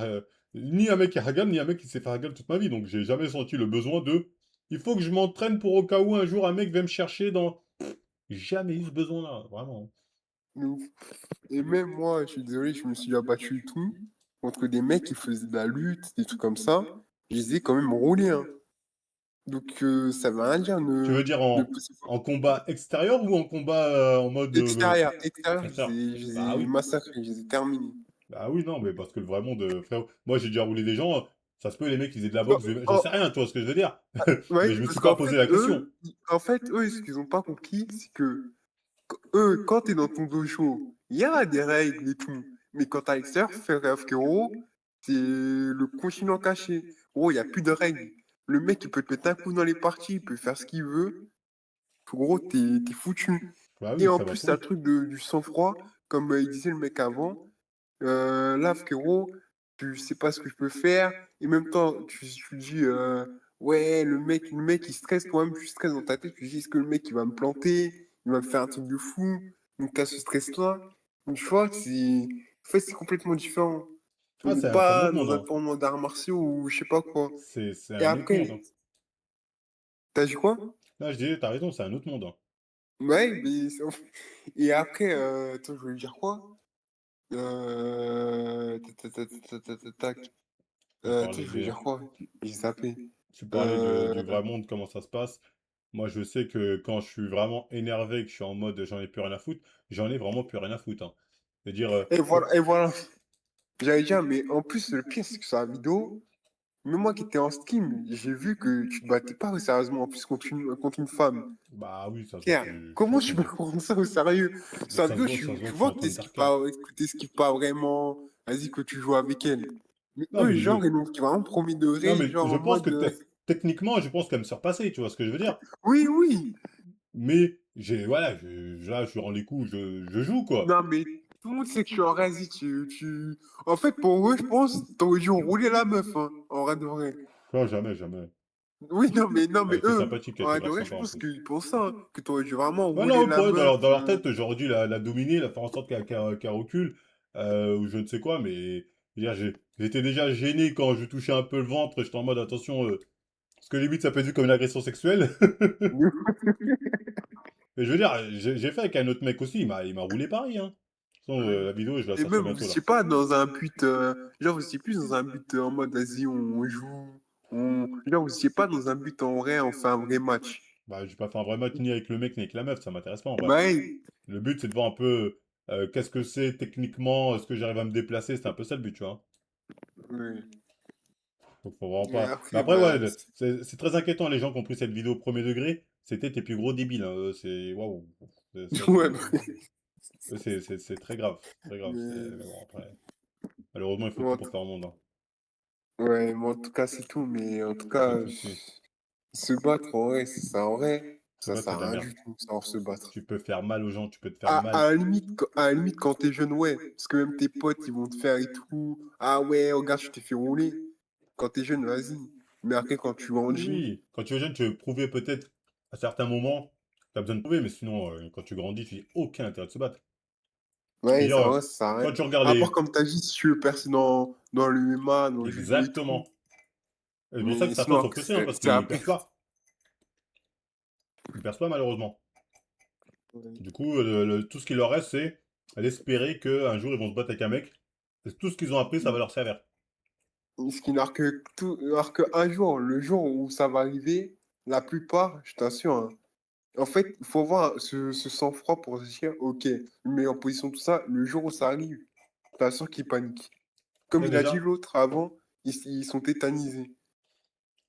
ni un mec qui hagal, ni un mec qui s'est fait hagal toute ma vie. Donc, j'ai jamais senti le besoin de. Il faut que je m'entraîne pour au cas où un jour un mec va me chercher dans. J'ai jamais eu ce besoin-là, vraiment. De ouf. Et même moi, je suis désolé, je me suis abattu et tout, contre des mecs qui faisaient de la lutte, des trucs comme ça. Je les ai quand même roulés, hein. Donc, ça veut rien dire, Tu veux dire ne en combat extérieur ou en combat en mode extérieur, extérieur? je les Bah ai oui. massacrés, je les ai terminés. Bah oui, non, mais parce que le vrai monde, frérot, moi j'ai déjà roulé des gens, ça se peut, les mecs, ils faisaient de la Non, boxe, j'en oh, sais rien, tu vois ce que je veux dire? ouais, Mais je me parce suis pas qu'en posé fait, la question. ce qu'ils ont pas compris, c'est que eux, quand t'es dans ton dojo, il y a des règles et tout. Mais quand t'es à l'extérieur, frérot, c'est le continent caché. Gros, il n'y a plus de règles. Le mec, il peut te mettre un coup dans les parties, il peut faire ce qu'il veut. Gros, t'es foutu. Bah Et oui, en ça va plus, trop t'as le vite. truc du sang-froid, comme il disait le mec avant. Là, frérot, tu sais pas ce que je peux faire. Et en même temps, tu dis, ouais, il stresse, toi-même, tu stresses dans ta tête. Tu dis, est-ce que le mec, il va me planter? Il va me faire un truc de fou? Donc, t'as ce stress-là. Donc, tu vois, en fait, c'est complètement différent. On Ah, n'est c'est un pas autre monde, dans un hein. tournoi d'arts martiaux ou je sais pas quoi. C'est Et un autre monde, après, hein. t'as dit quoi? Là, je disais, t'as raison, c'est un autre monde, hein. Ouais, et après, attends, je voulais dire quoi? Tac. Tu Attends, parlais je voulais dire quoi? J'ai zappé. tu parlais Euh, du vrai monde, comment ça se passe. Moi, je sais que quand je suis vraiment énervé, que je suis en mode j'en ai plus rien à foutre, j'en ai vraiment plus rien à foutre, hein. C'est-à-dire, et voilà. J'allais dire, mais en plus, le pire, c'est que sur la vidéo, même moi qui étais en stream, j'ai vu que tu te battais pas sérieusement, en plus, contre une femme. bah oui, ça se voit Frère, que je suis comment en train tu peux de. prendre ça au sérieux? Sur la vidéo, Ça se voit tu que je suis vois en que train de dark là. t'es ce qui pas vraiment. Vas-y, que tu joues avec elle. Mais Non, eux, mais genre, ils l'ont pris vraiment premier non, degré, mais genre je en pense mode. que techniquement, je pense qu'elle me surpassait, tu vois ce que je veux dire? Oui, oui. Mais voilà, là, je suis rends les coups, je joue, quoi. Non, mais tout le monde sait que tu es en vas-y, En fait, pour eux, je pense, t'aurais dû rouler la meuf, hein, en vrai de vrai. Non, jamais, jamais. Oui, non, mais Elle était eux, sympathique, elle en était vrai de grave vrai, je sympa en pense plus. qu'ils pensent ça, hein, que t'aurais dû vraiment Ouais, rouler non, la pour eux, meuf. dans leur tête, j'aurais dû la dominer, la faire en sorte qu'elle recule, ou je ne sais quoi, mais je veux dire, j'étais déjà gêné quand je touchais un peu le ventre, j'étais en mode attention, parce que limite ça peut être vu comme une agression sexuelle. Mais je veux dire, j'ai fait avec un autre mec aussi, il m'a roulé pareil, hein. De toute façon, la vidéo, je la Et sortirai même, vous bientôt là. étiez pas dans un but, genre, vous étiez plus dans un but en mode, vas-y, on joue, genre, vous étiez pas dans un but en vrai, on fait un vrai match. Bah, j'ai pas fait un vrai match ni avec le mec ni avec la meuf, ça m'intéresse pas en vrai. Bah, hey, Le but, c'est de voir un peu qu'est-ce que c'est techniquement, est-ce que j'arrive à me déplacer, c'est un peu ça le but, tu vois. oui. Donc, faut vraiment Et pas. Mais après, après, ouais, bah, c'est très inquiétant les gens qui ont pris cette vidéo au premier degré. C'était tes plus gros débiles, hein. C'est waouh. Ça, ouais, c'est très grave. Très grave. mais, Mais bon, après, malheureusement, il faut tout bon, pour faire le monde, hein. ouais, mais en tout cas, c'est tout. Mais en tout Pas cas, de souci. se battre, en vrai, ça sert à rien. Se Ça battre, sert c'est à de la rien merde. du tout, savoir se battre. Tu peux faire mal aux gens, tu peux te faire mal. À la limite, à la limite, quand t'es jeune, ouais. Parce que même tes potes, ils vont te faire et tout. Ah ouais, regarde, je t'ai fait rouler. Quand t'es jeune, vas-y. Mais après, quand tu grandis, Oui, quand tu es jeune, tu veux prouver peut-être à certains moments, tu as besoin de prouver, mais sinon, quand tu grandis, tu n'as aucun intérêt de se battre. ouais, C'est-à-dire, ça va, ça sert à quand rien. tu regardes À part, les. comme t'as dit, si tu veux percer dans le MMA, dans le judo et tout. Exactement. Et c'est pour ça que Mais certains sinon, sont après, pressés, hein, parce c'est à qu'ils percent perte. pas. Ils percent pas, malheureusement. Du coup, tout ce qu'il leur reste, c'est d'espérer qu'un jour, ils vont se battre avec un mec. Et tout ce qu'ils ont appris, ça va leur servir. Ce qui n'a que tout, alors que un jour, le jour où ça va arriver, la plupart, je t'assure, hein, en fait, il faut avoir ce sang-froid pour se dire, ok, je me mets en position, tout ça, le jour où ça arrive. t'as sûr qu'ils paniquent. Comme Ouais, il a dit déjà, l'autre avant, ils sont tétanisés.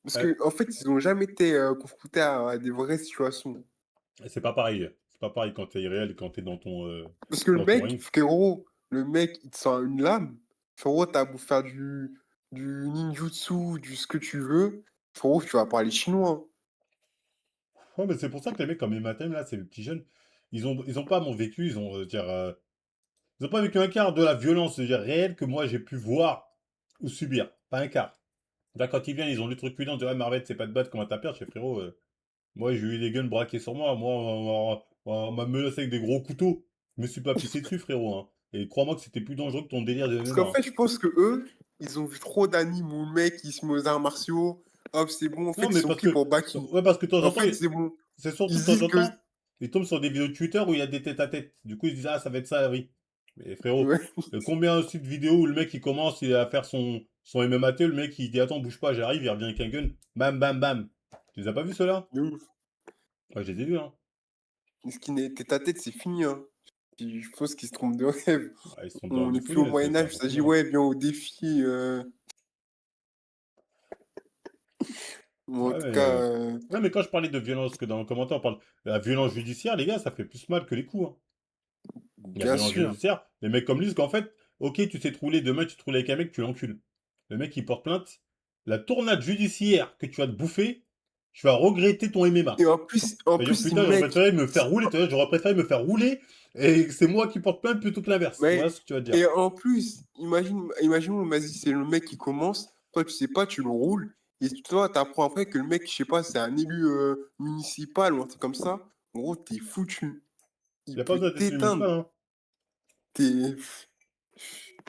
Parce euh, que en fait, ils ont jamais été confrontés à des vraies situations. c'est pas pareil. C'est pas pareil quand t'es irréel et quand t'es Parce que le dans ton mec, ring. frérot, le mec, il te sort une lame. Frérot, t'as beau faire du ninjutsu, du ce que tu veux. Frérot, tu vas parler chinois. Ouais, mais c'est pour ça que les mecs comme Ematem, là, c'est les petits jeunes, ils ont pas mon vécu, ils ont pas vécu un quart de la violence, c'est-à-dire réelle, que moi j'ai pu voir ou subir. Pas un quart. Là, quand ils viennent, ils ont le truc puissant de ouais, Marvel, c'est pas de battre comme un tapeur. Je fais frérot, moi j'ai eu des guns braqués sur moi. Moi, on m'a menacé avec des gros couteaux. Je me suis pas pissé dessus, frérot, hein. Et crois-moi que c'était plus dangereux que ton délire de Parce MMA, qu'en hein. fait, je pense que eux, ils ont vu trop d'animes où le mec, il se met aux arts martiaux. Hop, c'est bon. En fait, Non, ils mais sont parce pris que, pour Baki. ouais, parce que de temps En en temps, fait, c'est bon. c'est surtout Ils de se temps disent en que. temps, ils tombent sur des vidéos de Twitter où il y a des têtes à tête. Du coup, ils se disent, ah, ça va être ça, oui. Mais frérot, Ouais. combien aussi de vidéos où le mec il commence à faire son MMAT, le mec il dit, attends, bouge pas, j'arrive, il revient avec un gun, bam, bam, bam. Tu les as pas vus ceux-là? De ouf. Ouais, je les ai vus, hein. Ce qui n'est ta tête, c'est fini, hein. Je pense qu'ils se trompent de rêve. Ah, ils se trompent On de n'est plus au folie, là, c'est Moyen-Âge, il s'agit, impressionnant. ouais, bien au défi. Ou en Ouais, tout mais, cas, ouais, mais quand je parlais de violence, que dans le commentaire on parle de la violence judiciaire, les gars, ça fait plus mal que les coups, hein. La bien violence sûr. judiciaire, les mecs comme lui, parce qu'en fait, ok, tu sais te rouler, demain tu te roules avec un mec, tu l'encules. Le mec il porte plainte, la tournade judiciaire que tu vas te bouffer, tu vas regretter ton Et MMA. en C'est-à-dire, plus, putain, j'aurais préféré me faire rouler, tu vois, j'aurais préféré me faire rouler et c'est moi qui porte plainte plutôt que l'inverse. mais, Voilà ce que tu vas te dire. et en plus, imaginons, vas-y, c'est le mec qui commence, toi, tu sais pas, tu le roules, et toi, t'apprends après que le mec, je sais pas, c'est un élu municipal ou un truc comme ça. En gros, t'es foutu. Il Il n'y a pas peut besoin d'être élu municipal, t'éteindre. hein. T'es.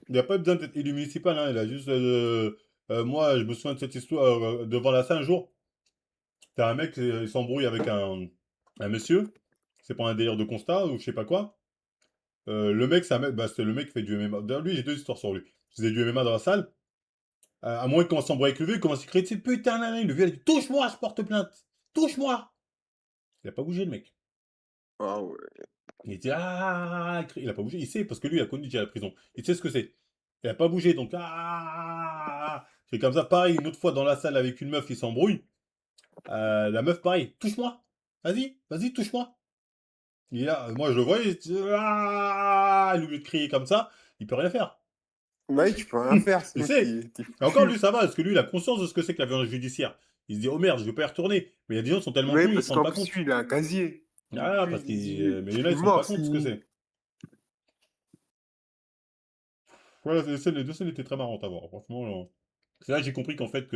Il n'y a pas besoin d'être élu municipal, hein. Il a juste. Moi, je me souviens de cette histoire devant la salle un jour. T'as un mec, il s'embrouille avec un monsieur. C'est pas un délire de constat ou je sais pas quoi. Le mec, bah, c'est le mec qui fait du MMA. D'ailleurs, lui, j'ai deux histoires sur lui. Il faisait du MMA dans la salle. À moins qu'il commence à s'embrouiller avec le vieux, il commence à crier dessus. Putain, nan, nan. Le vieux, il dit touche-moi, je porte plainte. Touche-moi. Il a pas bougé, le mec. Ah ouais. Il était il a pas bougé. Il sait, parce que lui, il a connu déjà la prison. Il sait ce que c'est. Il a pas bougé, donc c'est comme ça. Pareil, une autre fois dans la salle avec une meuf, il s'embrouille. La meuf, pareil, touche-moi. Vas-y, vas-y, touche-moi. Il est là, moi je le vois, il oublie de crier comme ça, il peut rien faire. Ouais, tu peux rien faire, Il sinon sait. t'es Et encore lui, foutu. ça va, parce que lui, il a conscience de ce que c'est que la violence judiciaire. Il se dit, oh merde, je vais pas y retourner. Mais il y a des gens qui sont tellement Ouais, cons, ils se parce rendent qu'en pas plus, compte. lui, il a un casier. Donc, Ah, lui, parce il se dit, mais je il y en a, suis ils se rendent pas mort compte de ce que si. c'est. Voilà, les deux scènes étaient très marrantes à voir, franchement. C'est là que j'ai compris qu'en fait,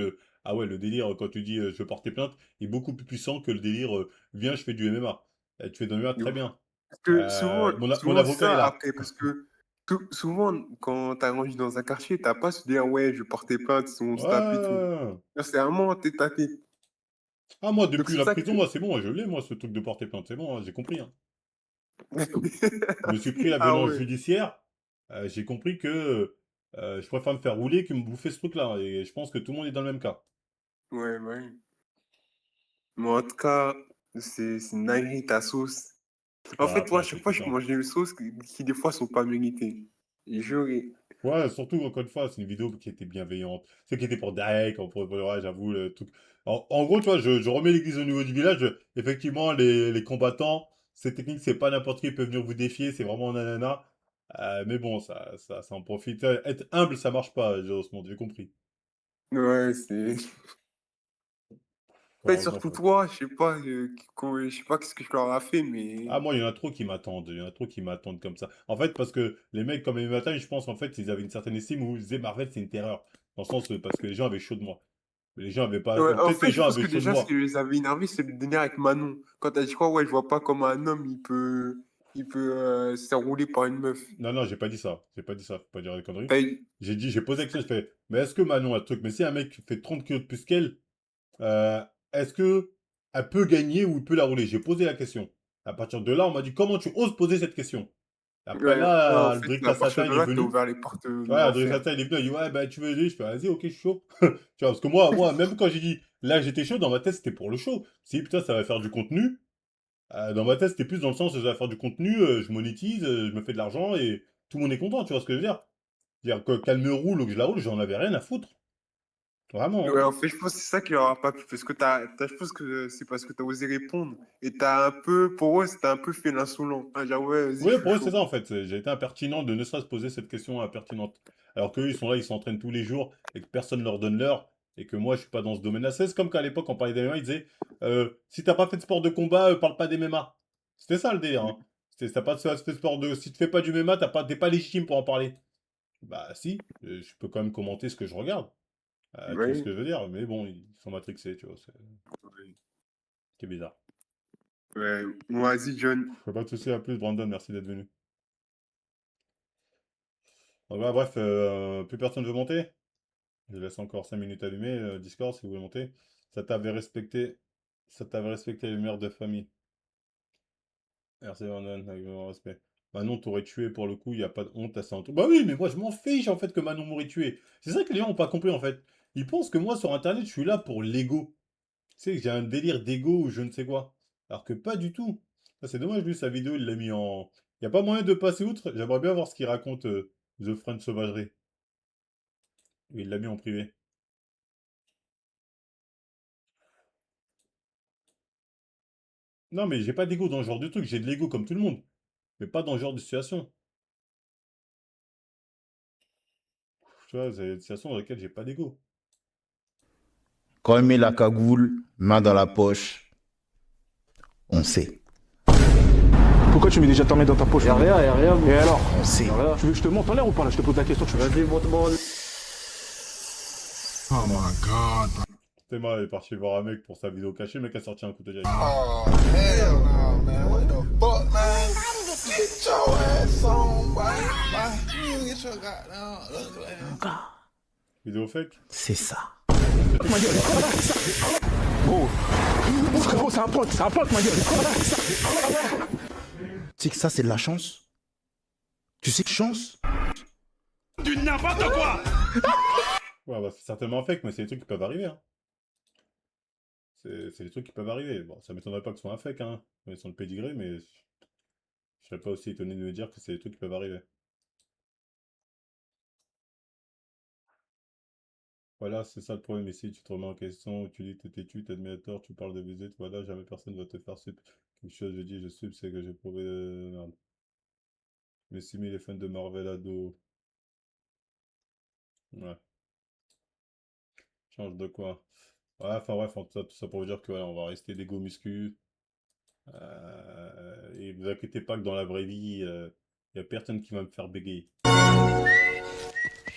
ah ouais, le délire, quand tu dis je vais porter plainte, est beaucoup plus puissant que le délire viens, je fais du MMA. Tu fais du MMA, De très ouf. bien. Parce que souvent, Mon souvent c'est avocat est ça là. après, parce que souvent, quand t'as grandi dans un quartier, t'as pas ce dire, ouais, je portais plainte, on se tape et tout. Ouais. Là, c'est vraiment tête à tête. Ah, moi, Donc depuis c'est la ça prison, que. moi, c'est bon, moi, je l'ai, moi, ce truc de porter plainte, c'est bon, hein, j'ai compris, hein. Je me suis pris la Ah violence ouais. judiciaire, j'ai compris que je préfère me faire rouler que me bouffer ce truc-là. Et je pense que tout le monde est dans le même cas. Ouais, bah oui. Mais en tout cas, c'est une dinguerie ta sauce. En Ouais, fait, moi, à après, chaque c'est fois, tout je ça. mange des sauces qui des fois sont pas méritées. Et je. Ouais, surtout, encore une fois, c'est une vidéo qui était bienveillante. C'est qui était pour Derek, ouais, j'avoue, le truc. En gros, tu vois, je remets l'église au niveau du village. Effectivement, les combattants, ces techniques, c'est pas n'importe qui peut venir vous défier, c'est vraiment nanana. Mais bon, ça en profite. Être humble, ça marche pas, j'ai ce monde, j'ai compris. Ouais, c'est. En fait, Enfin, surtout toi, je sais pas qu'est-ce que je leur ai fait, mais. ah, moi, il y en a trop qui m'attendent. Il y en a trop qui m'attendent comme ça. En fait, parce que les mecs comme Amy je pense qu'en fait, ils avaient une certaine estime où ils disaient Marvel, c'est une terreur. Dans le sens, parce que les gens avaient chaud de moi. Mais les gens avaient pas. Ouais, en Peut-être que fait, les je gens pense avaient que chaud de déjà, ce qui moi. les avait énervés, c'est le délire avec Manon. Quand t'as dit quoi, ouais, je vois pas comment un homme, il peut se faire rouler par une meuf. Non, non, j'ai pas dit ça. J'ai pas dit ça. Faut pas dire des conneries. T'as J'ai posé la question, je fais, mais est-ce que Manon a le truc? Mais si un mec fait 30 kilos de plus qu'elle, euh, est-ce que elle peut gagner ou il peut la rouler? J'ai posé la question. À partir de là, on m'a dit, comment tu oses poser cette question? Après ouais, ouais, là, en fait, Aldric à partir Cassata, de il est là, t'as venu. ouvert les portes de Ouais, Adrien l'enfer. Sata, il est venu, il dit, ouais, bah, tu veux aider? Je fais, vas-y, ok, je suis chaud. Tu vois, parce que moi, même quand j'ai dit, là, j'étais chaud, dans ma tête, c'était pour le show. Si, putain, ça va faire du contenu. Dans ma tête, c'était plus dans le sens, ça va faire du contenu, je monétise, je me fais de l'argent et tout le monde est content, tu vois ce que je veux dire? Dire qu'elle me roule ou que je la roule, j'en avais rien à foutre. Vraiment. Ouais, Hein. en fait, je pense que c'est ça qui leur a pas plu, parce que je pense que c'est parce que t'as osé répondre, et t'as un peu, pour eux, c'était un peu fait l'insolent. Ah, genre, ouais, vas-y, je Oui, suis pour eux, c'est chaud. ça en fait. J'ai été impertinent de ne serait-ce poser cette question impertinente. Alors qu'eux, ils sont là, ils s'entraînent tous les jours et que personne leur donne l'heure et que moi, je suis pas dans ce domaine-là. C'est comme qu'à l'époque, on parlait d'MMA, ils disaient si t'as pas fait de sport de combat, parle pas d'MMA. C'était ça le délire. Hein. C'était si t'as pas fait de sport de. Si tu fais pas du MMA, t'es pas légitime pour en parler. Bah si, je peux quand même commenter ce que je regarde. Tu vois ce Ouais, que je veux dire, mais bon, ils sont matrixés, tu vois. C'est bizarre. ouais. Bon, vas-y, John. Pas de soucis, à plus, Brandon, merci d'être venu. Donc, voilà, bref, plus personne veut monter. Je laisse encore 5 minutes allumées, Discord, si vous voulez monter. Ça t'avait respecté. Ça t'avait respecté les mères de famille. Merci, Brandon, avec mon respect. Manon t'aurait tué pour le coup, il n'y a pas de honte à ça. Bah oui, mais moi je m'en fiche en fait que Manon m'aurait tué. C'est ça que les gens n'ont pas compris en fait. Ils pensent que moi sur internet je suis là pour l'ego. Tu sais, que j'ai un délire d'ego ou je ne sais quoi. Alors que pas du tout. Ah, c'est dommage, lui, sa vidéo, il l'a mis en. Il n'y a pas moyen de passer outre. J'aimerais bien voir ce qu'il raconte, The Friend Sauvagerie. Il l'a mis en privé. Non, mais j'ai pas d'ego dans ce genre de truc. J'ai de l'ego comme tout le monde. Mais pas dans ce genre de situation. Tu vois, c'est des situations dans lesquelles j'ai pas d'ego. Quand il met la cagoule, main dans la poche, on sait. Pourquoi tu mets déjà ta main dans ta poche? Y'a rien, Et alors? On sait. Tu veux que je te monte en l'air ou pas là? Je te pose la question. Vas-y, monte-moi. Oh my god. Théma est parti voir un mec pour sa vidéo cachée. Le mec a sorti un couteau direct. Oh, hell no, man. What the fuck, man? Get your ass on, boy. You get your goddamn Vidéo fake. C'est ça. Gros, frérot, c'est un pote, ma gueule. Tu sais que ça, c'est de la chance? Tu sais que chance? Ouais, bah, c'est certainement fake, mais c'est des trucs qui peuvent arriver. Hein. C'est des trucs qui peuvent arriver. Bon, ça m'étonnerait pas que ce soit un fake, hein. Ils sont le pédigré, mais je serais pas aussi étonné de me dire que c'est des trucs qui peuvent arriver. Voilà, c'est ça le problème ici. Tu te remets en question, tu dis que t'es têtu, t'es admirateur, tu parles de visite. Voilà, jamais personne va te faire quelque chose. Je dis, je suis, c'est que j'ai prouvé. Merde. Mais 6000 est fan de Marvel ado. Ouais. Change de quoi? Ouais, enfin bref, tout ça pour vous dire que voilà, on va rester des go muscu. Et vous inquiétez pas que dans la vraie vie, il y a personne qui va me faire bégayer.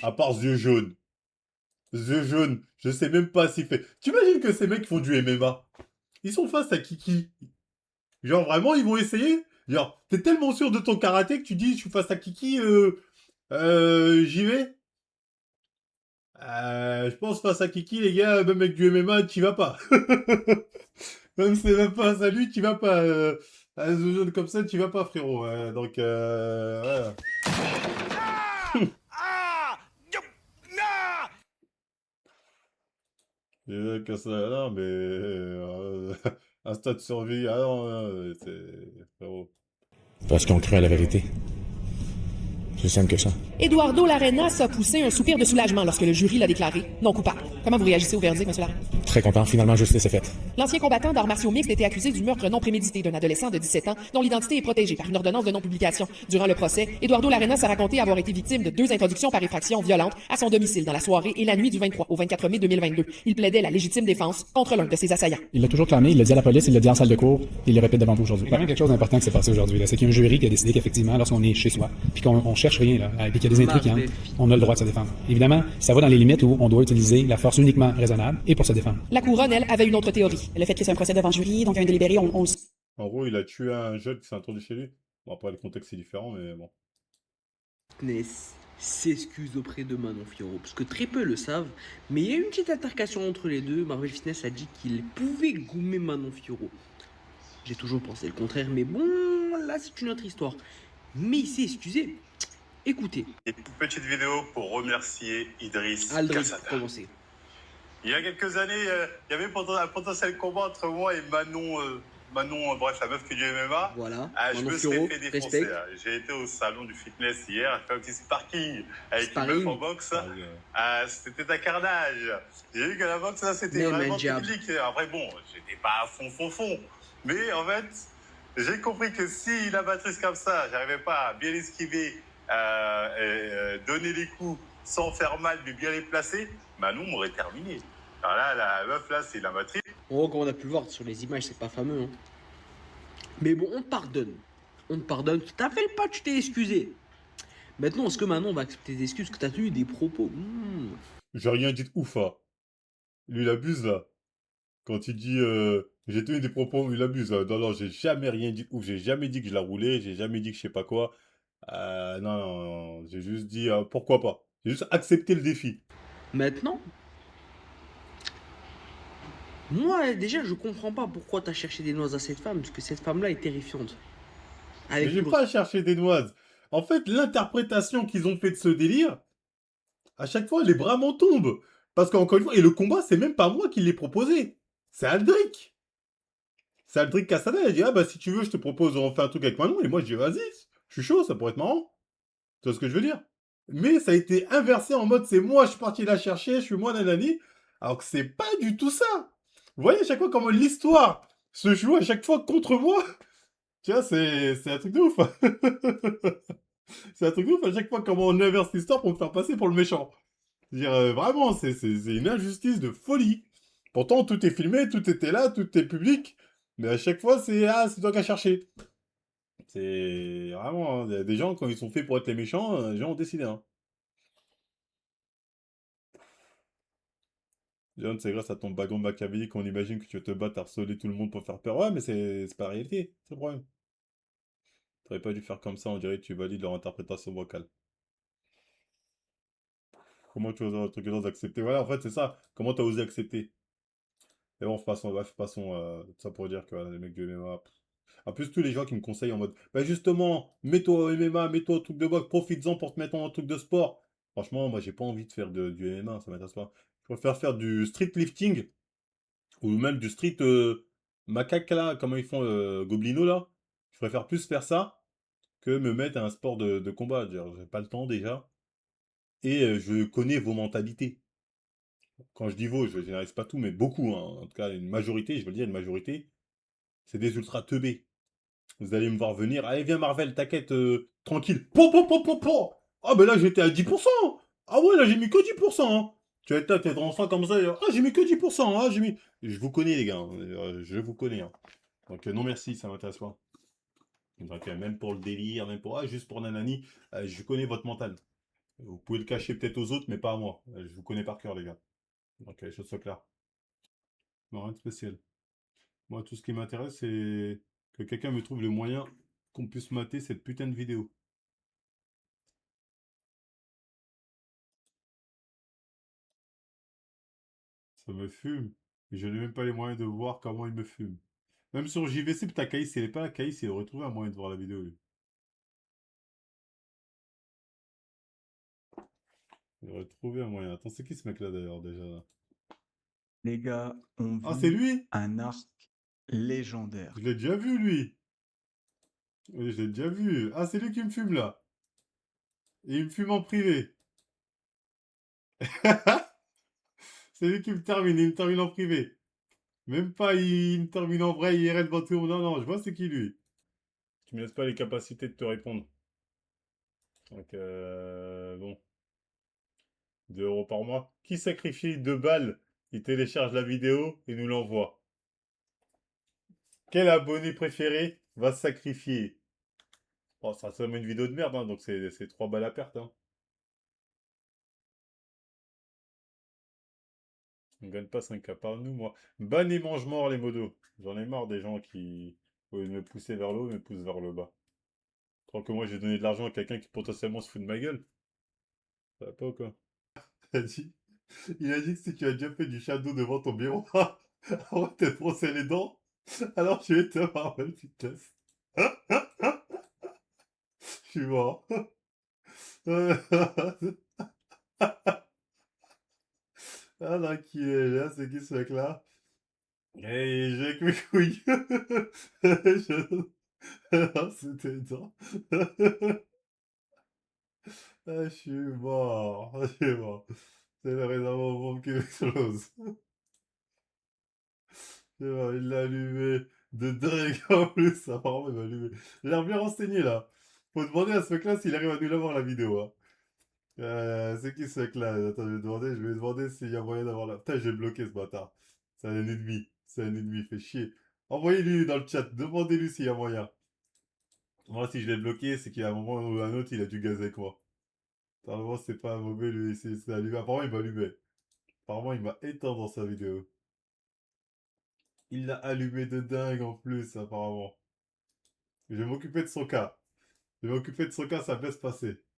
À part yeux jaunes. Yeux jaunes, je sais même pas s'il fait. Tu imagines que ces mecs font du MMA? Ils sont face à Kiki. Genre vraiment, ils vont essayer? Genre, t'es tellement sûr de ton karaté que tu dis, je suis face à Kiki, j'y vais? Je pense face à Kiki, les gars, même avec du MMA, t'y vas pas. Même si c'est même pas à lui, t'y vas pas. À un jeune comme ça, t'y vas pas, frérot. Donc, voilà. Que ça, non, mais un stade de survie, ah non, c'est frérot. Parce qu'on crée à la vérité. C'est simple que ça. Eduardo Larenas a poussé un soupir de soulagement lorsque le jury l'a déclaré non coupable. Comment vous réagissez au verdict, M. Larenas? Très content, finalement, justice est faite. L'ancien combattant d'arts martiaux mixtes était accusé du meurtre non prémédité d'un adolescent de 17 ans dont l'identité est protégée par une ordonnance de non-publication. Durant le procès, Eduardo Larenas a raconté avoir été victime de 2 introductions par effraction violentes à son domicile dans la soirée et la nuit du 23 au 24 mai 2022. Il plaidait la légitime défense contre l'un de ses assaillants. Il l'a toujours clamé, il l'a dit à la police, il l'a dit en salle de cours, il le répète devant vous aujourd'hui. Il y a même quelque chose d'important qui s'est passé aujourd'hui, là. C'est qu'il y a un jury qui a décidé qu'effectivement, lorsqu'on est chez soi, puis qu'on cherche rien, là, puis qu'il y a des intrigues qui entrent, on a le droit de se défendre. Évidemment, ça va dans les limites où on doit utiliser la force uniquement raisonnable et pour se défendre. La couronne, elle, avait une autre théorie. Le fait que c'est un procès devant jury, donc un délibéré, on le... En gros, il a tué un jeune qui s'est introduit chez lui. Bon, après, le contexte est différent, mais bon. Ness s'excuse auprès de Manon Fiorot, parce que très peu le savent, mais il y a eu une petite altercation entre les deux. Marvel Fitness a dit qu'il pouvait gommer Manon Fiorot. J'ai toujours pensé le contraire, mais bon, là c'est une autre histoire. Mais il s'est excusé. Écoutez. Une petite vidéo pour remercier Idriss Aldric, Cassata. commencez. Il y a quelques années, il y avait un potentiel combat entre moi et Manon Manon, bref, la meuf qui est du MMA, Voilà, je Manon me serais Fiorot, fait défoncer. respect. J'ai été au salon du fitness hier, j'ai fait un petit sparking avec une meuf Sparring. en boxe. C'était un carnage. J'ai vu que la boxe, là, c'était Même vraiment un jab. public. Après, bon, j'étais pas à fond. Mais en fait, j'ai compris que si la matrice comme ça, j'arrivais pas à bien esquiver, donner les coups sans faire mal, mais bien les placer, Manon m'aurait terminé. Alors là, la meuf, là, c'est la matrice. En gros, comme on a pu le voir sur les images, c'est pas fameux. Hein. Mais bon, on te pardonne. On te pardonne. Tu t'appelles pas, tu t'es excusé. Maintenant, est-ce que Manon va accepter tes excuses que tu as tenu des propos J'ai rien dit de ouf, hein. Lui, il abuse, là. Quand il dit j'ai tenu des propos, il abuse, là. Non, j'ai jamais rien dit de ouf. J'ai jamais dit que je la roulais. J'ai jamais dit que je sais pas quoi. Non. J'ai juste dit pourquoi pas. J'ai juste accepté le défi. Maintenant, moi, déjà, je comprends pas pourquoi tu as cherché des noises à cette femme, parce que cette femme-là est terrifiante. Mais j'ai pas cherché des noises. En fait, l'interprétation qu'ils ont fait de ce délire, à chaque fois, les bras m'en tombent. Parce qu'encore une fois, et le combat, c'est même pas moi qui l'ai proposé. C'est Aldric. C'est Aldric Cassada. Il a dit, ah bah si tu veux, je te propose, on fait un truc avec Manon. Et moi, je dis, vas-y, je suis chaud, ça pourrait être marrant. Tu vois ce que je veux dire? Mais ça a été inversé en mode, c'est moi, je suis parti la chercher, je suis moi, nanani. Alors que c'est pas du tout ça. Vous voyez à chaque fois comment l'histoire se joue à chaque fois contre moi? Tu vois, c'est un truc de ouf. C'est un truc de ouf à chaque fois comment on inverse l'histoire pour me faire passer pour le méchant. C'est-à-dire, vraiment, c'est une injustice de folie. Pourtant, tout est filmé, tout était là, tout est public. Mais à chaque fois, c'est toi qui as cherché. C'est vraiment, hein, il y a des gens, quand ils sont faits pour être les méchants, les gens ont décidé. Hein. John, c'est grâce à ton background machiavélique qu'on imagine que tu vas te battre, harceler tout le monde pour faire peur. Ouais, mais c'est pas la réalité, c'est le problème. T'aurais pas dû faire comme ça, on dirait que tu valides leur interprétation vocale. Comment tu oses accepter? Voilà, en fait, c'est ça. Comment t'as osé accepter? Et bon, passons, tout ça pour dire que voilà, les mecs du MMA. En plus, tous les gens qui me conseillent en mode, bah justement, mets-toi au MMA, mets-toi au truc de boxe, profites-en pour te mettre en truc de sport. Franchement, moi, j'ai pas envie de faire du MMA, ça m'intéresse pas. Je préfère faire du street lifting, ou même du street macaque là, comment ils font Goblino là. Je préfère plus faire ça que me mettre à un sport de combat. J'ai pas le temps déjà. Et je connais vos mentalités. Quand je dis vos, je généralise pas tout, mais beaucoup, hein. En tout cas, une majorité, je veux le dire, une majorité, c'est des ultra teubés. Vous allez me voir venir, allez viens Marvel, t'inquiète, tranquille. Ah ben là j'étais à 10%. Ah ouais, là j'ai mis que 10%. Hein. Tu vas être là, t'es dans ça comme ça, j'ai mis que 10%. Ah, j'ai mis... Je vous connais les gars, hein. Je vous connais. Hein. Donc non merci, ça m'intéresse pas. Donc même pour le délire, même pour... juste pour nanani, je connais votre mental. Vous pouvez le cacher peut-être aux autres, mais pas à moi. Je vous connais par cœur les gars. Donc les choses soient claires. Non, rien de spécial. Moi, tout ce qui m'intéresse, c'est que quelqu'un me trouve le moyen qu'on puisse mater cette putain de vidéo. Ça me fume. Et je n'ai même pas les moyens de voir comment il me fume. Même sur JVC, putain, Caïs, il n'est pas là. Caïs, il aurait trouvé un moyen de voir la vidéo, lui. Il aurait trouvé un moyen. Attends, c'est qui ce mec-là, d'ailleurs, déjà là? Les gars, on Ah, c'est vit lui? un arc légendaire. Je l'ai déjà vu, lui. Oui, je l'ai déjà vu. Ah, c'est lui qui me fume, là. Et il me fume en privé. C'est lui qui me termine. Il me termine en privé. Même pas, il me termine en vrai, IRL devant tout le monde. Non, non, je vois c'est qui, lui. Tu me laisses pas les capacités de te répondre. Donc, bon. 2 € par mois. Qui sacrifie 2 balles? Il télécharge la vidéo et nous l'envoie. Quel abonné préféré va se sacrifier? Bon, ça seulement une vidéo de merde, hein, donc c'est 3 balles à perte. Hein. On gagne pas 5K par nous, moi. Ban et mange-mort, les modos. J'en ai marre des gens qui, au lieu de me pousser vers le haut, me poussent vers le bas. Je crois que moi, j'ai donné de l'argent à quelqu'un qui potentiellement se fout de ma gueule. Ça va pas ou quoi? Il a dit que si tu as déjà fait du shadow devant ton bureau, avant de te brosser les dents, alors tu es te Marvel Fitness. Je suis mort. Ah là, qui est là? C'est qui ce mec-là? Hey, j'ai avec mes couilles. Ah, c'était dur. Ah, je suis mort. Ah, je suis mort. C'est le réservoir bombe qui explose. C'est bon, il l'a allumé de dingue en plus. Apparemment, il m'a allumé. J'ai l'air bien renseigné là. Faut demander à ce mec-là s'il arrive à nous l'avoir la vidéo. Hein. C'est qui ce mec-là? Attends, je vais demander s'il y a moyen d'avoir la. Putain, j'ai bloqué ce bâtard. C'est un ennemi. C'est un ennemi, fait chier. Envoyez-lui dans le chat. Demandez-lui s'il y a moyen. Moi, si je l'ai bloqué, c'est qu'il y a un moment ou un autre, il a dû gazer avec moi. Apparemment, c'est pas mauvais, lui. C'est allumé. Apparemment, il m'a allumé. Apparemment, il m'a éteint dans sa vidéo. Il l'a allumé de dingue en plus, apparemment. Je vais m'occuper de son cas. Je vais m'occuper de son cas, ça va bien se passer.